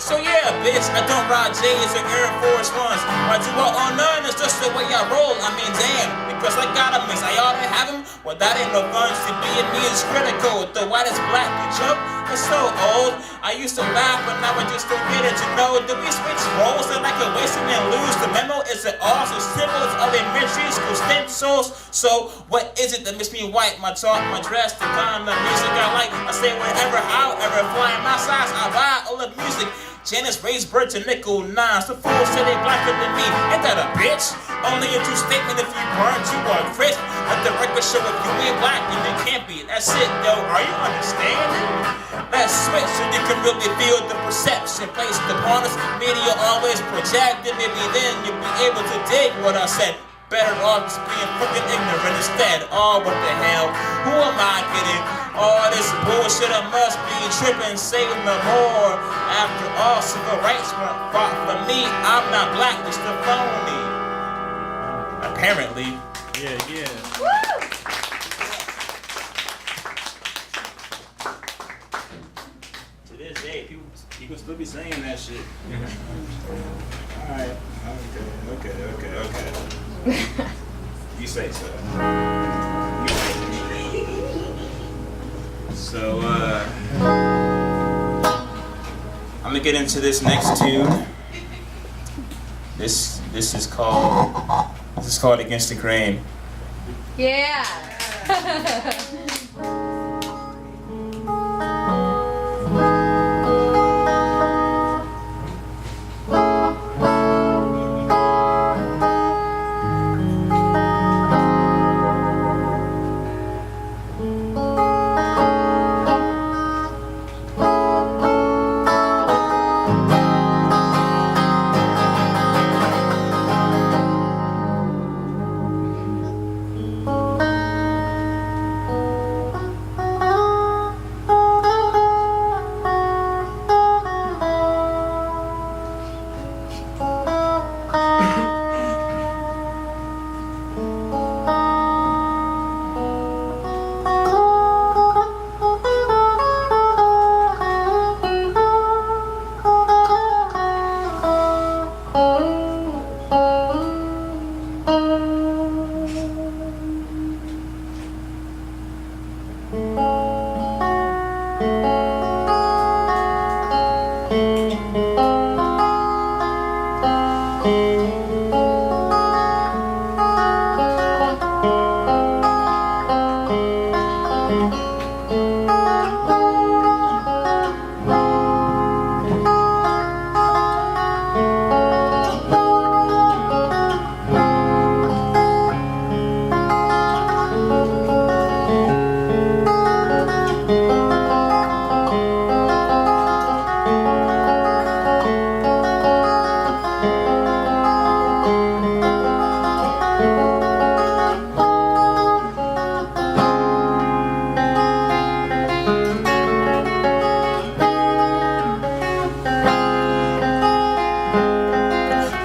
So yeah, bitch, I don't ride J's or Air Force Ones. Why do I own none? It's just the way I roll. I mean, damn, because I got 'em, I ought to have 'em. Well, that ain't no fun. See, being me is critical. The whitest black you joke, it's so old. I used to laugh, but now I just don't get it. You know, do we switch roles and I can waste it and lose? The memo is it all so simple as elementary school stencils. So what is it that makes me white? My talk, my dress, the kind of music I like. I say whenever, however, flying my size, I buy all the music. Janice raised birds to nickel nines. The fools say they blacker than me. Ain't that a bitch? Only a true statement if you weren't, you are crisp. Let the record show if you ain't black, then you can't be. That's it, yo. Are you understanding? Let's switch so you can really feel the perception placed upon us. Media always projected. Maybe then you'll be able to dig what I said. Better off just being fucking ignorant instead. Oh, what the hell? Who am I kidding? All this bullshit, I must be tripping. Say no more. After all, civil rights weren't fought for me. I'm not black, Mr. Phony. Apparently. Yeah. To this day, people still be saying that shit. Alright. Okay. You say so. So, I'm gonna get into this next tune. This is called Against the Grain. Yeah.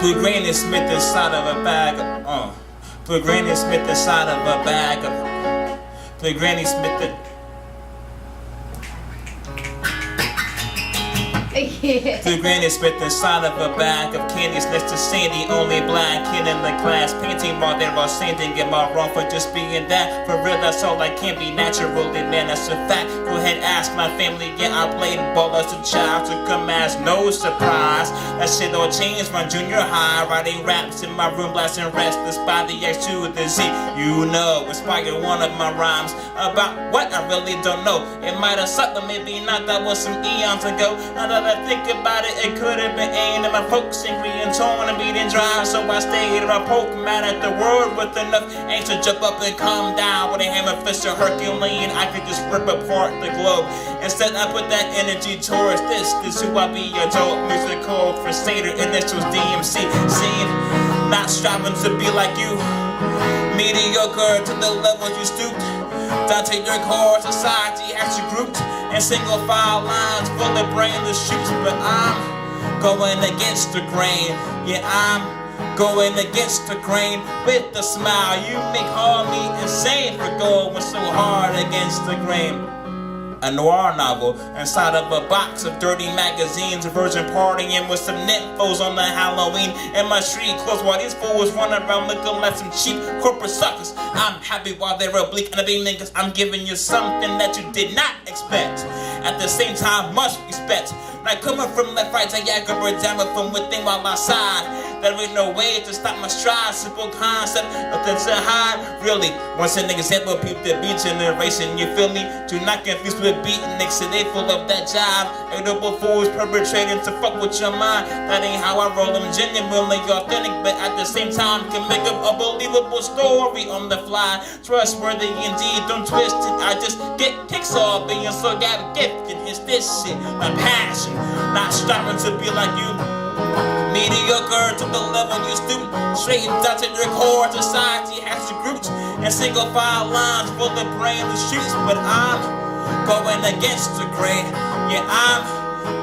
Put Granny Smith inside of a bag of, Put Granny Smith inside of a bag of, Put Granny Smith in, Put Granny Smith inside of a bag of candies next to Sandy, only black kid in the class. Painting more than raw sanding, am I wrong for just being that? For real, that's all I can be naturally, man, that's a fact. Go ahead, ask my family, yeah, I played ball as a child, to come as no surprise. That shit all changed from junior high, writing raps in my room, blasting restless by the X to the Z. You know, inspired one of my rhymes about what I really don't know. It might have sucked, but maybe not, that was some eons ago. Now that I think about it, it could have been aimed at my folks angry and torn and beaten dry. So I stayed and I poked mad at the world with enough angst to jump up and calm down. With a hammer fist of Herculean, I could just rip apart the globe. Instead, I put that energy towards this. This who I be, a dope musical crusader. Initials DMC. Scene, not striving to be like you. Mediocre to the level you stooped. Down to your core, society has you grouped in single file lines full of brainless shoots. But I'm going against the grain. Yeah, I'm going against the grain with a smile. You may call me insane for going so hard against the grain. A noir novel inside of a box of dirty magazines. A virgin partying with some nymphos on the Halloween. In my street clothes while these fools run around looking like some cheap corporate suckers. I'm happy while they're oblique and beaming, cause I'm giving you something that you did not expect. At the same time, much respect. Like coming from left, right, to Niagara, down from within while outside. There ain't no way to stop my stride. Simple concept, nothing to hide. Really, once a niggas ever peep the beat generation, you feel me? Do not confuse with beatniks, and they full of that jive. Ignorable fools perpetrating to fuck with your mind. That ain't how I roll them, genuinely authentic, but at the same time can make up a believable story on the fly. Trustworthy indeed, don't twist it. I just get kicks off being so damn gifted. It's this shit, my passion, not striving to be like you. Mediocre to the level you stoop. Straight down to your core, society has you grouped in single file lines full of brainless shoots. But I'm going against the grain. Yeah, I'm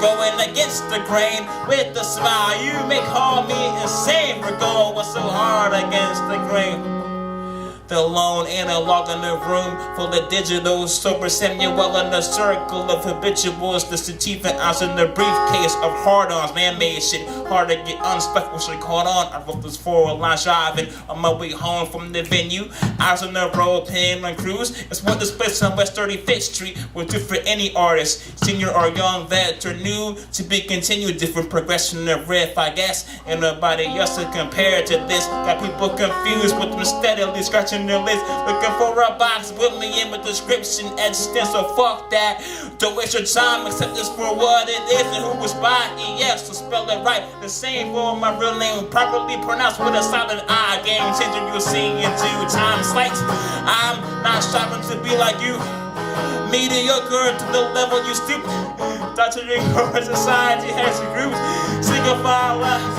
going against the grain with a smile. You may call me insane for going so hard against the grain. The lone analog in the room full of digitals. Sober Samuel in a circle of habituals. The sativa ounce in the briefcase of hard-ons. Man-made shit, hard to get unstuck. Wish I caught on. I wrote this 4-line driving on my way home from the venue. I was on the road paying my cruise. It's one of the splits on West 35th Street. Would do for any artist, senior or young, vet or new. To be continued, different progression of riff, I guess. And nobody else to compare to this. Got people confused with them steadily scratching their list, looking for a box with me in with description etched in. So fuck that, don't waste your time, accept this for what it is and who was by ES. So spell it right, the same for my real name, properly pronounced with a silent I. Game changer, you'll see into time slights. I'm not striving to be like you. Mediocre to the level you stoop. Dr. Core society has you groups. Single file lines.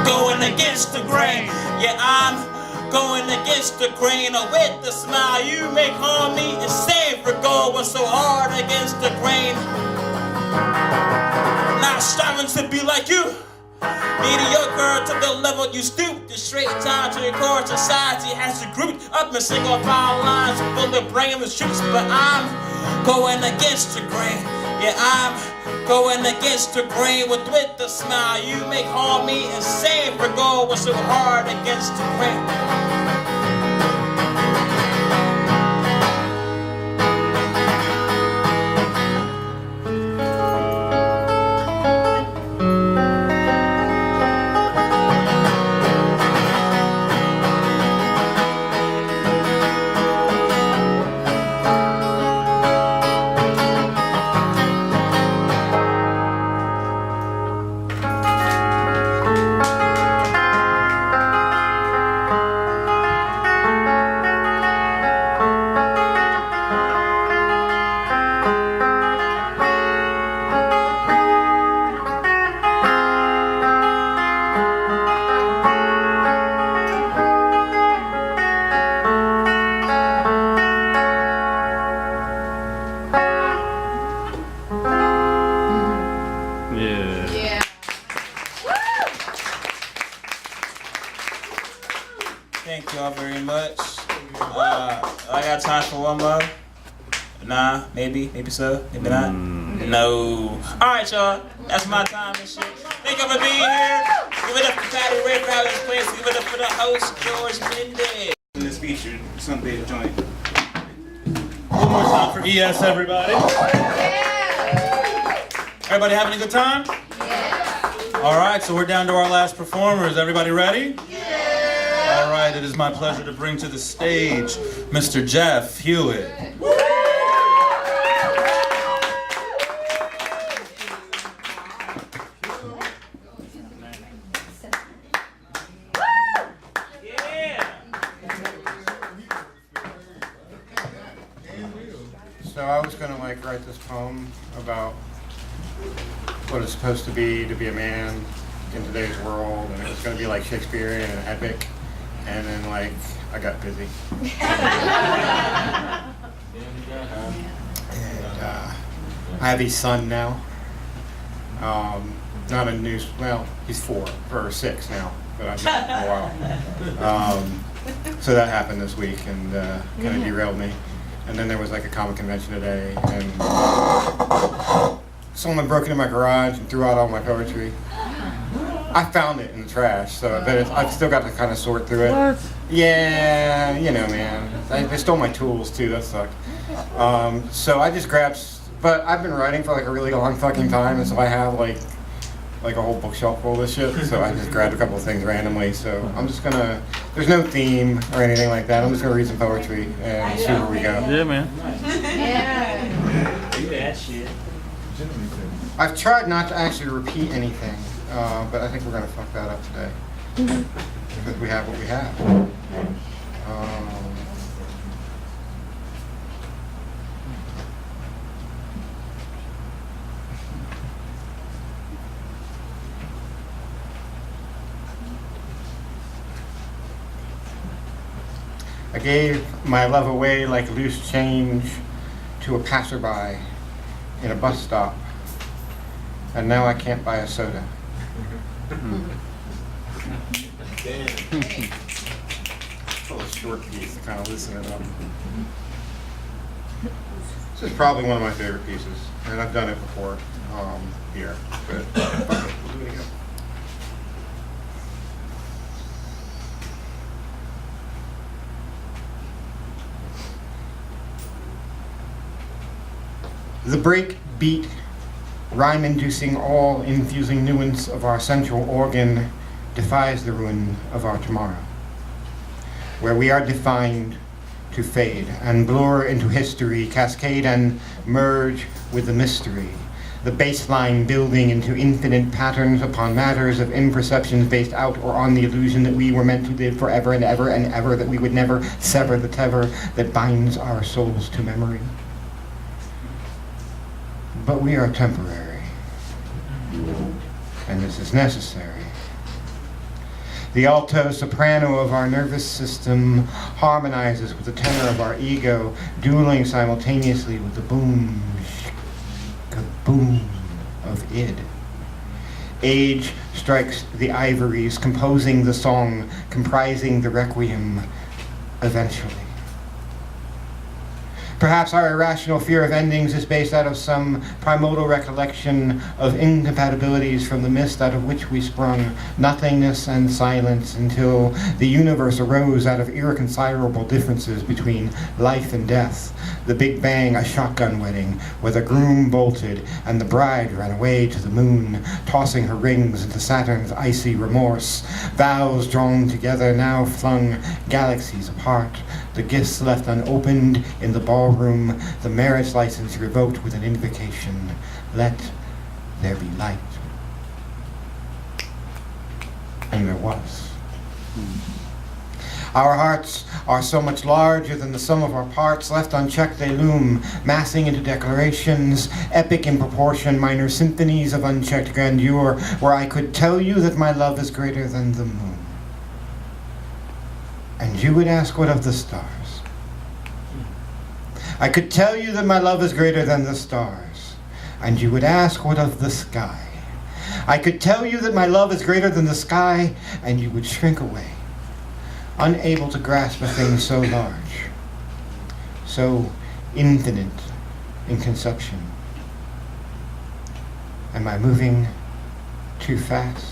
Going against the grain. Yeah, I'm going against the grain. Or with a smile, you may call me insane for going so hard against the grain. Not striving to be like you. Mediocre to the level you stoop. The straight time to your core society has you grouped up in single file lines full of brainless shoots. But I'm going against the grain. Yeah, I'm going against the grain with a smile. You may call me insane for going so hard against the grain. Thank y'all very much. I got time for one more. Nah, maybe so, maybe not. No. All right, y'all. That's my time and shit. Thank y'all for being here. Give it up for Patty Ray for having this place. Give it up for the host, George Mendez. In this feature, some big joint. One more time for ES, everybody. Everybody having a good time? Yeah. All right, so we're down to our last performers. Everybody ready? Yeah. All right, it is my pleasure to bring to the stage Mr. Jeff Hewitt. write this poem about what it's supposed to be a man in today's world, and it was going to be like Shakespearean and epic, and then like I got busy. I have a son now. Not a new, well, he's 4 or 6 now, but I've been for a while. So that happened this week and kind of derailed me. And then there was like a comic convention today, and someone broke into my garage and threw out all my poetry. I found it in the trash, so but I've still got to kind of sort through it. What? Yeah, you know, man. They stole my tools too. That sucked. So I just grabbed. But I've been writing for like a really long fucking time, and so I have like a whole bookshelf full of this shit. So I just grabbed a couple of things randomly. So I'm just gonna. There's no theme or anything like that. I'm just gonna read some poetry and see where we go. Yeah, man. Yeah. Do that shit. I've tried not to actually repeat anything, but I think we're gonna fuck that up today because we have what we have. I gave my love away like loose change to a passerby in a bus stop, and now I can't buy a soda. It's a short piece to kind of loosen it up. This is probably one of my favorite pieces, and I've done it before here, but fuck it, we'll do it again. The break beat, rhyme-inducing, all-infusing nuance of our central organ defies the ruin of our tomorrow, where we are defined to fade and blur into history, cascade and merge with the mystery, the baseline building into infinite patterns upon matters of imperceptions based out or on the illusion that we were meant to live forever and ever and ever, that we would never sever the tether that binds our souls to memory. But we are temporary, and this is necessary. The alto soprano of our nervous system harmonizes with the tenor of our ego, dueling simultaneously with the boom, kaboom of id. Age strikes the ivories, composing the song, comprising the requiem, eventually. Perhaps our irrational fear of endings is based out of some primordial recollection of incompatibilities from the mist out of which we sprung, nothingness and silence, until the universe arose out of irreconcilable differences between life and death. The Big Bang, a shotgun wedding, where the groom bolted and the bride ran away to the moon, tossing her rings into Saturn's icy remorse. Vows drawn together, now flung galaxies apart. The gifts left unopened in the ballroom, the marriage license revoked with an invocation. Let there be light. And there was. Our hearts are so much larger than the sum of our parts. Left unchecked they loom, massing into declarations, epic in proportion, minor symphonies of unchecked grandeur, where I could tell you that my love is greater than the moon. And you would ask, what of the stars? I could tell you that my love is greater than the stars. And you would ask, what of the sky? I could tell you that my love is greater than the sky, and you would shrink away, unable to grasp a thing so large, so infinite in conception. Am I moving too fast?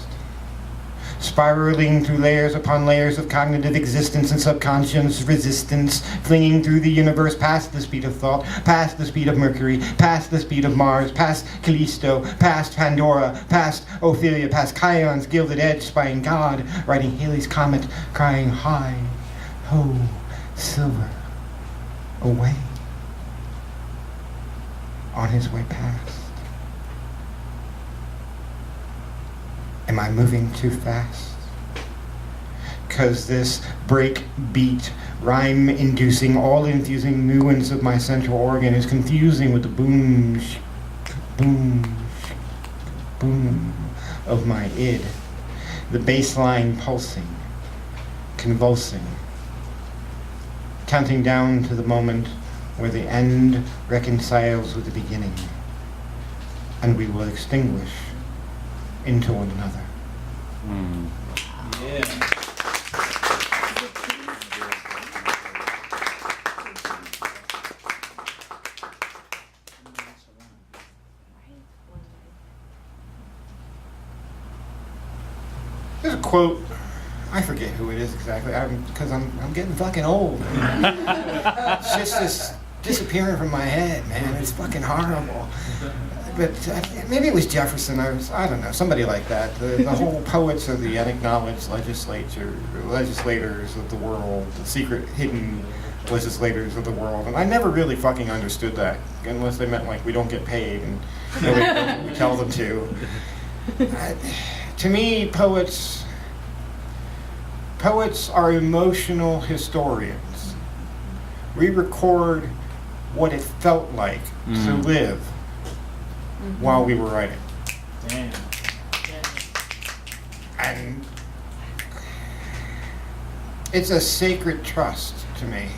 Spiraling through layers upon layers of cognitive existence and subconscious resistance, flinging through the universe past the speed of thought, past the speed of Mercury, past the speed of Mars, past Callisto, past Pandora, past Ophelia, past Chion's gilded edge, spying God, riding Halley's comet, crying high, ho, silver, away, on his way past. Am I moving too fast? because this break-beat, rhyme-inducing, all-infusing nuance of my central organ is confusing with the boom, boom, boom of my id, the bass line pulsing, convulsing, counting down to the moment where the end reconciles with the beginning, and we will extinguish into one another. There's a quote, I forget who it is exactly, because I'm getting fucking old. It's just this disappearing from my head, man. It's fucking horrible. But maybe it was Jefferson. I don't know, somebody like that. The whole poets are the unacknowledged legislators of the world, the secret hidden legislators of the world. And I never really fucking understood that, unless they meant like we don't get paid and nobody does what we tell them to. To me, poets are emotional historians. We record what it felt like to live while we were writing. Damn. And it's a sacred trust to me.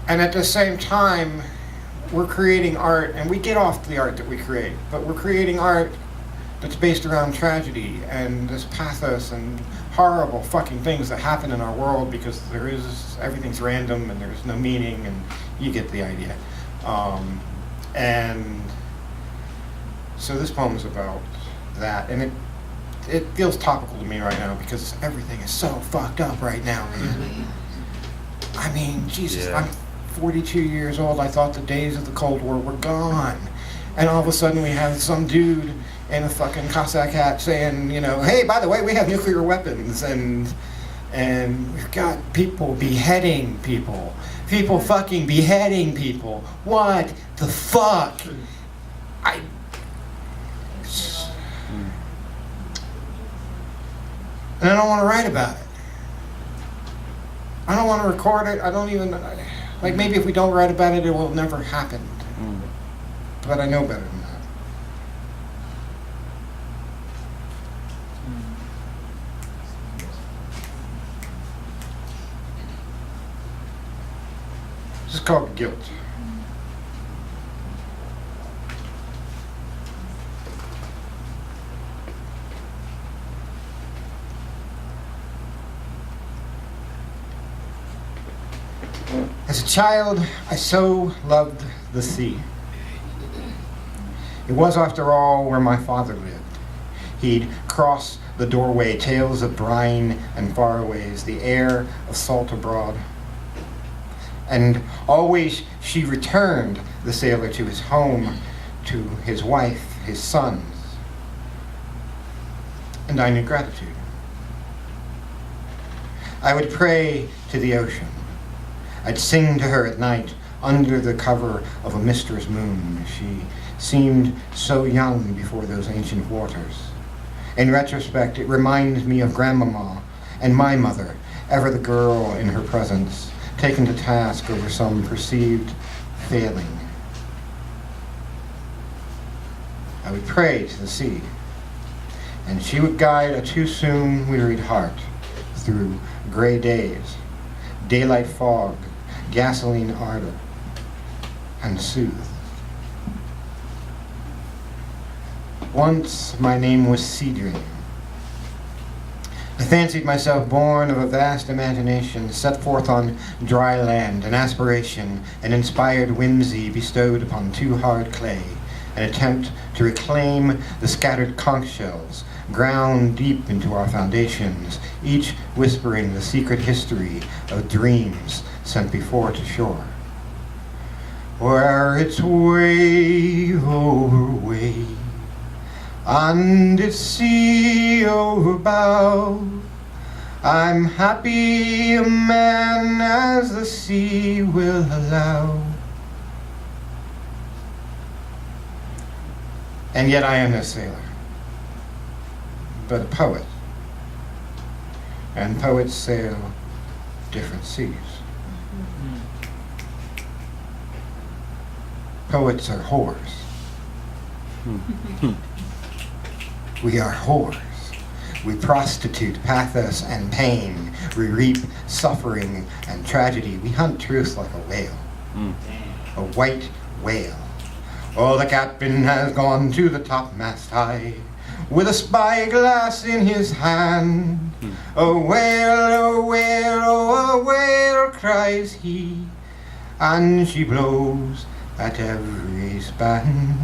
And at the same time, we're creating art, and we get off the art that we create, but we're creating art that's based around tragedy and this pathos and horrible fucking things that happen in our world because everything's random and there's no meaning, and you get the idea. And so this poem is about that, and it feels topical to me right now because everything is so fucked up right now, man. I mean, Jesus, Yeah. I'm 42 years old. I thought the days of the Cold War were gone. And all of a sudden we have some dude in a fucking Cossack hat saying, you know, hey, by the way, we have nuclear weapons. And we've got people beheading people. People fucking beheading people. What the fuck? And I don't want to write about it. I don't want to record it. I don't even... Like, maybe if we don't write about it, it will never happen. But I know better than that. This is called guilt. As a child, I so loved the sea. It was, after all, where my father lived. He'd cross the doorway, tales of brine and faraway, the air of salt abroad. And always she returned the sailor to his home, to his wife, his sons. And I knew gratitude. I would pray to the ocean. I'd sing to her at night under the cover of a mistress moon. She seemed so young before those ancient waters. In retrospect, it reminds me of Grandmama and my mother, ever the girl in her presence, taken to task over some perceived failing. I would pray to the sea, and she would guide a too soon wearied heart through gray days, daylight fog, gasoline ardor, and soothe. Once my name was Sea Dream. I fancied myself born of a vast imagination, set forth on dry land, an aspiration, an inspired whimsy bestowed upon too hard clay, an attempt to reclaim the scattered conch shells, ground deep into our foundations, each whispering the secret history of dreams sent before to shore. Where it's wave over wave, and it's sea over bow, I'm happy a man as the sea will allow. And yet I am no sailor. but a poet. And poets sail different seas. Poets are whores. We are whores. We prostitute pathos and pain. We reap suffering and tragedy. We hunt truth like a whale. A white whale. Oh, the captain has gone to the topmast high with a spyglass in his hand. A whale, a whale, oh, a whale, cries he, and she blows at every span.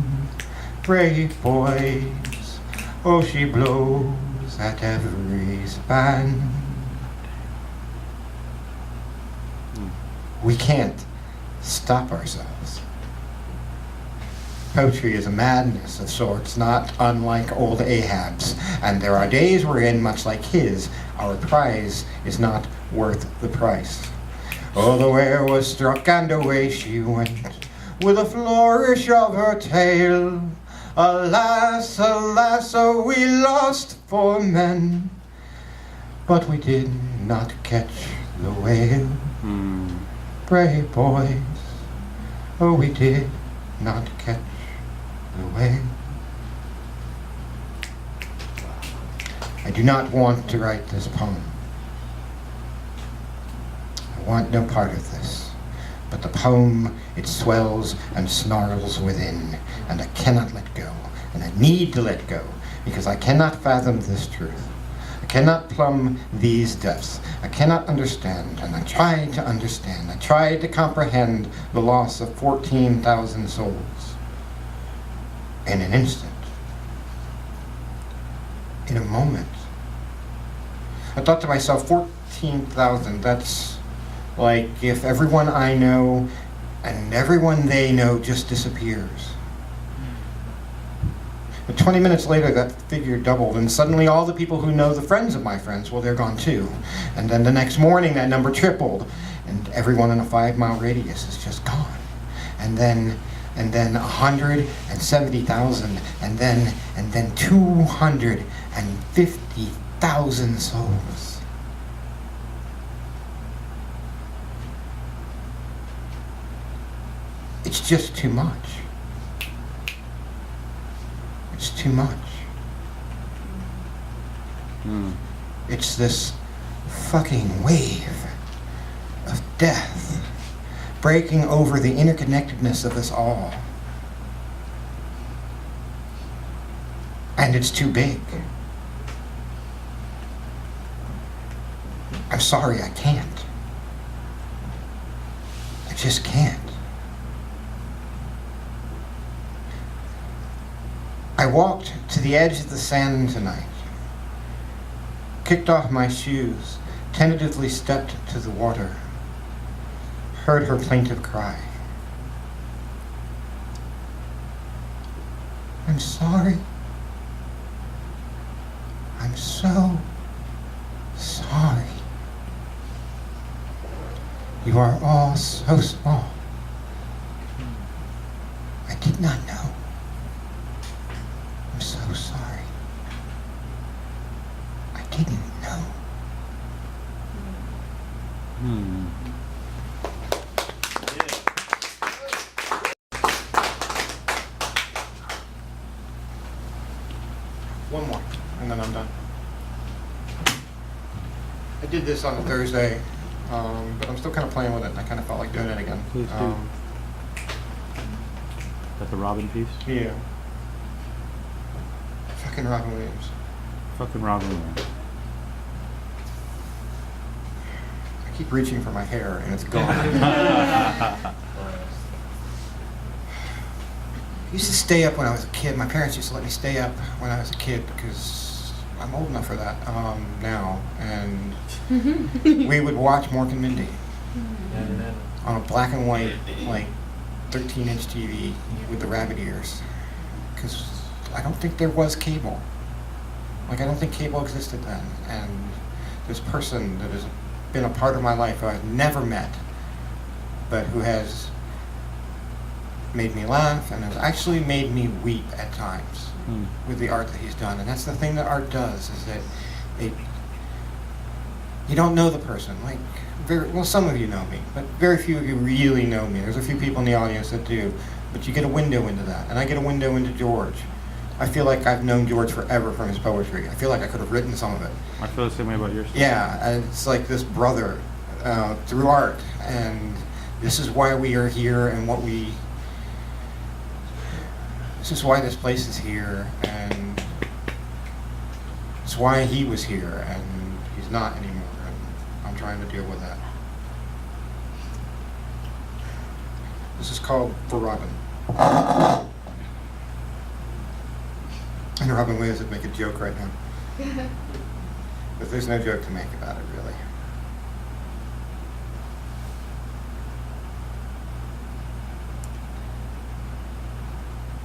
Brave boys, oh, she blows at every span. We can't stop ourselves. Poetry is a madness of sorts, not unlike old Ahab's, and there are days wherein, much like his, our prize is not worth the price. Oh, the whale was struck and away she went, with a flourish of her tail. Alas, alas, oh, we lost 4 men, but we did not catch the whale. Brave boys, oh, we did not catch the whale. I do not want to write this poem. I want no part of this. But the poem, it swells and snarls within, and I cannot let go, and I need to let go, because I cannot fathom this truth. I cannot plumb these depths. I cannot understand, and I tried to understand. I tried to comprehend the loss of 14,000 souls in an instant, in a moment. I thought to myself, 14,000, that's like if everyone I know and everyone they know just disappears. But 20 minutes later, that figure doubled, and suddenly all the people who know the friends of my friends, well, they're gone too. And then the next morning, that number tripled, and everyone in a 5-mile radius is just gone. And then 170,000, and then 250,000 souls. It's just too much. It's too much. It's this fucking wave of death breaking over the interconnectedness of us all. And it's too big. I'm sorry, I can't. I just can't. I walked to the edge of the sand tonight, kicked off my shoes, tentatively stepped to the water, heard her plaintive cry. I'm sorry. I'm so sorry. You are all so small. I did not know. I'm so sorry. I didn't know. One more, and then I'm done. I did this on a Thursday, but I'm still kind of playing with it, and I kind of felt like doing it again. Please do. That's the Robin piece? Yeah. Fucking Robin Williams. Fucking Robin Williams. I keep reaching for my hair, and it's gone. I used to stay up when I was a kid. My parents used to let me stay up when I was a kid because I'm old enough for that now. And we would watch Mork and Mindy on a black and white, like 13-inch TV with the rabbit ears. Because I don't think there was cable. Like, I don't think cable existed then. And this person that has been a part of my life who I've never met, but who has made me laugh, and it's actually made me weep at times Hmm. with the art that he's done. And that's the thing that art does, is that you don't know the person. Like, well, some of you know me, but very few of you really know me. There's a few people in the audience that do, but you get a window into that, and I get a window into George. I feel like I've known George forever from his poetry. I feel like I could have written some of it. I feel the same way about your stuff. Yeah, and it's like this brother through art, and this is why we are here, and this is why this place is here, and it's why he was here, and he's not anymore, and I'm trying to deal with that. This is called For Robin. And Robin Williams would make a joke right now. But there's no joke to make about it, really.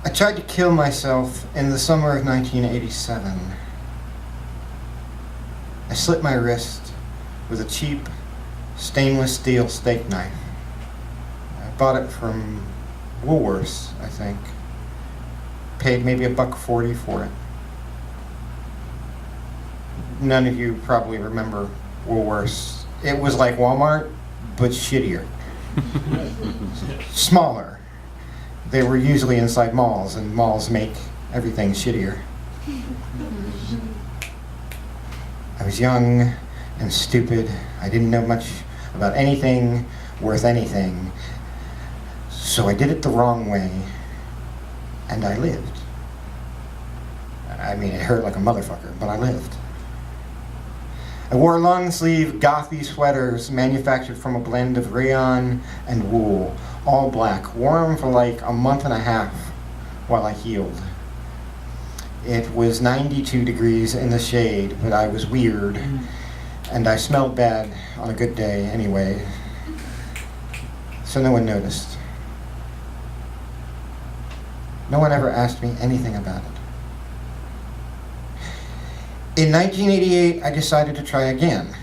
I tried to kill myself in the summer of 1987. I slit my wrist with a cheap stainless steel steak knife. I bought it from Woolworths, I think. Paid maybe $1.40 for it. None of you probably remember Woolworths. It was like Walmart, but shittier. Smaller. They were usually inside malls, and malls make everything shittier. I was young and stupid. I didn't know much about anything worth anything. So I did it the wrong way, and I lived. I mean, it hurt like a motherfucker, but I lived. I wore long-sleeve gothy sweaters manufactured from a blend of rayon and wool, all black. Wore them for like a month and a half while I healed. It was 92 degrees in the shade, but I was weird, and I smelled bad on a good day anyway, so no one noticed. No one ever asked me anything about it. In 1988, I decided to try again.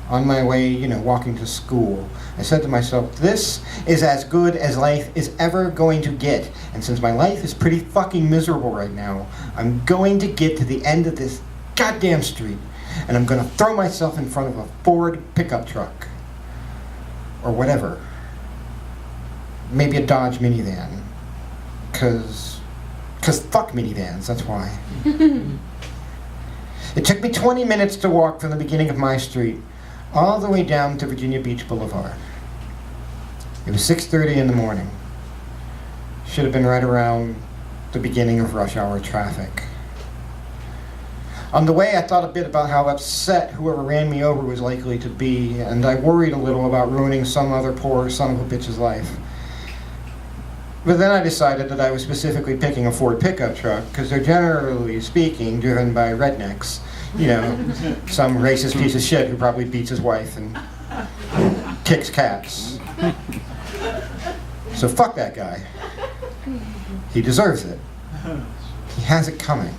On my way, walking to school, I said to myself, this is as good as life is ever going to get. And since my life is pretty fucking miserable right now, I'm going to get to the end of this goddamn street, and I'm going to throw myself in front of a Ford pickup truck. Or whatever. Maybe a Dodge minivan. Cause fuck minivans, that's why. It took me 20 minutes to walk from the beginning of my street all the way down to Virginia Beach Boulevard. It was 6:30 in the morning. Should have been right around the beginning of rush hour traffic. On the way, I thought a bit about how upset whoever ran me over was likely to be, and I worried a little about ruining some other poor son of a bitch's life. But then I decided that I was specifically picking a Ford pickup truck because they're generally speaking driven by rednecks. Some racist piece of shit who probably beats his wife and kicks cats. So fuck that guy. He deserves it. He has it coming.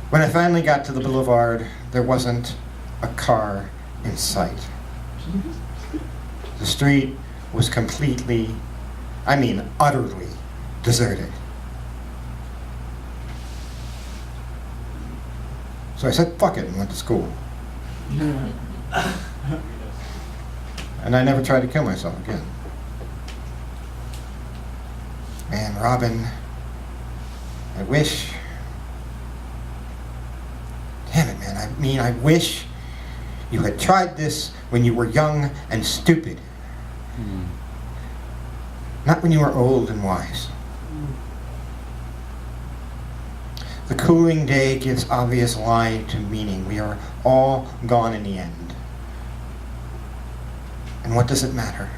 When I finally got to the boulevard, there wasn't a car in sight. The street was completely, utterly deserted. So I said, fuck it, and went to school. And I never tried to kill myself again. Man, Robin, I wish... Damn it, man, I wish you had tried this when you were young and stupid. Not when you were old and wise. The cooling day gives obvious lie to meaning. We are all gone in the end. And what does it matter?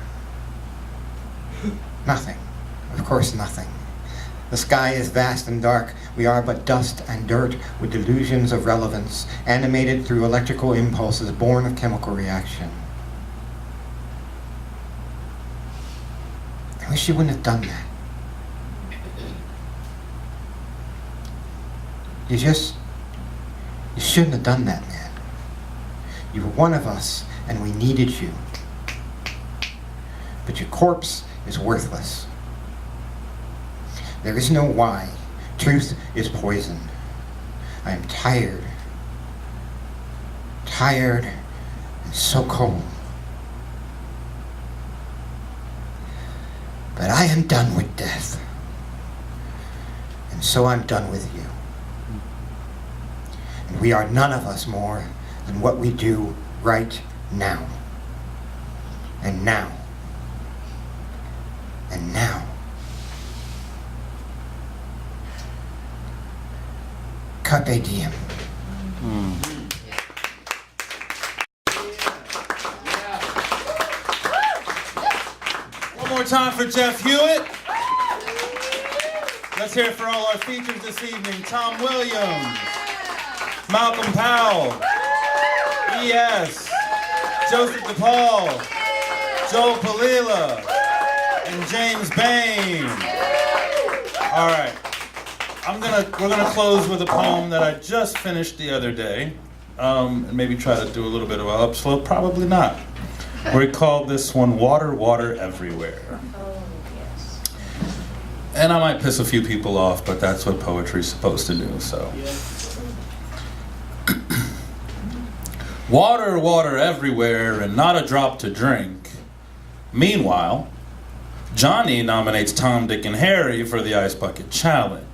Nothing. Of course, nothing. The sky is vast and dark. We are but dust and dirt with delusions of relevance, animated through electrical impulses born of chemical reaction. I wish you wouldn't have done that. You shouldn't have done that, man. You were one of us, and we needed you. But your corpse is worthless. There is no why. Truth is poison. I am tired. Tired and so cold. But I am done with death. And so I'm done with you. And we are none of us more than what we do right now. And now. And now. Carpe diem. One more time for Jeff Hewitt. Let's hear it for all our features this evening. Tom Williams, Malcolm Powell, E.S., Joseph DePaul, Joel Palila, and James Bain. All right. We're gonna close with a poem that I just finished the other day, and maybe try to do a little bit of an upslope. Probably not. We called this one "Water, Water Everywhere." Oh, yes. And I might piss a few people off, but that's what poetry's supposed to do. So, water, water everywhere, and not a drop to drink. Meanwhile, Johnny nominates Tom, Dick, and Harry for the Ice Bucket Challenge,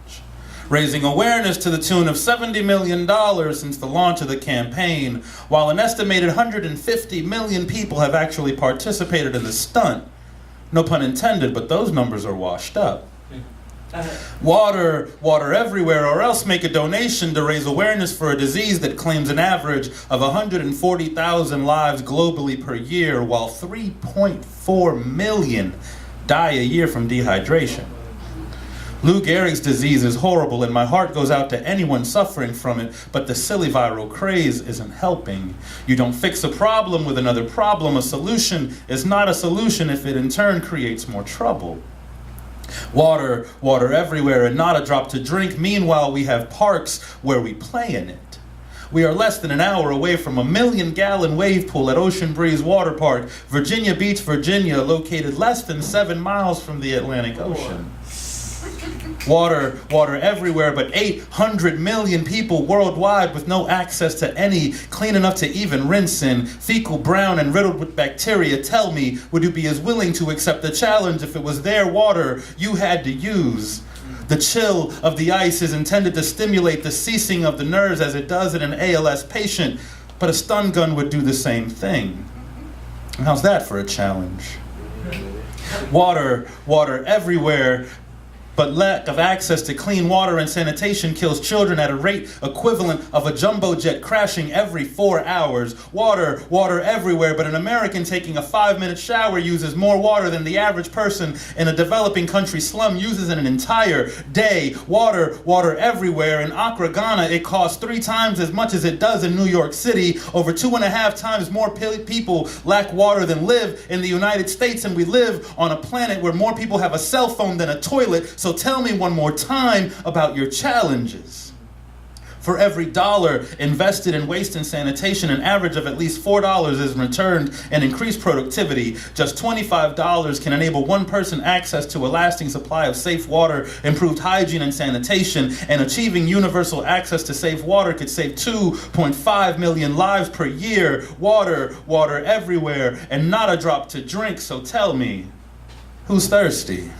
raising awareness to the tune of $70 million since the launch of the campaign, while an estimated 150 million people have actually participated in the stunt. No pun intended, but those numbers are washed up. Water, water everywhere, or else make a donation to raise awareness for a disease that claims an average of 140,000 lives globally per year, while 3.4 million die a year from dehydration. Lou Gehrig's disease is horrible, and my heart goes out to anyone suffering from it, but the silly viral craze isn't helping. You don't fix a problem with another problem. A solution is not a solution if it in turn creates more trouble. Water, water everywhere, and not a drop to drink. Meanwhile, we have parks where we play in it. We are less than an hour away from a 1 million-gallon wave pool at Ocean Breeze Water Park, Virginia Beach, Virginia, located less than 7 miles from the Atlantic Ocean. Water, water everywhere, but 800 million people worldwide with no access to any clean enough to even rinse in, fecal brown and riddled with bacteria. Tell me, would you be as willing to accept the challenge if it was their water you had to use? The chill of the ice is intended to stimulate the ceasing of the nerves as it does in an ALS patient, but a stun gun would do the same thing. How's that for a challenge? Water, water everywhere, but lack of access to clean water and sanitation kills children at a rate equivalent of a jumbo jet crashing every 4 hours. Water, water everywhere, but an American taking a 5-minute shower uses more water than the average person in a developing country slum uses in an entire day. Water, water everywhere. In Accra, Ghana, it costs 3 times as much as it does in New York City. Over 2.5 times more people lack water than live in the United States, and we live on a planet where more people have a cell phone than a toilet. So tell me one more time about your challenges. For every dollar invested in waste and sanitation, an average of at least $4 is returned in increased productivity. Just $25 can enable one person access to a lasting supply of safe water, improved hygiene and sanitation, and achieving universal access to safe water could save 2.5 million lives per year. Water, water everywhere, and not a drop to drink. So tell me, who's thirsty?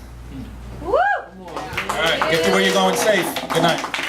Woo! All right, get to where you're going safe. Good night.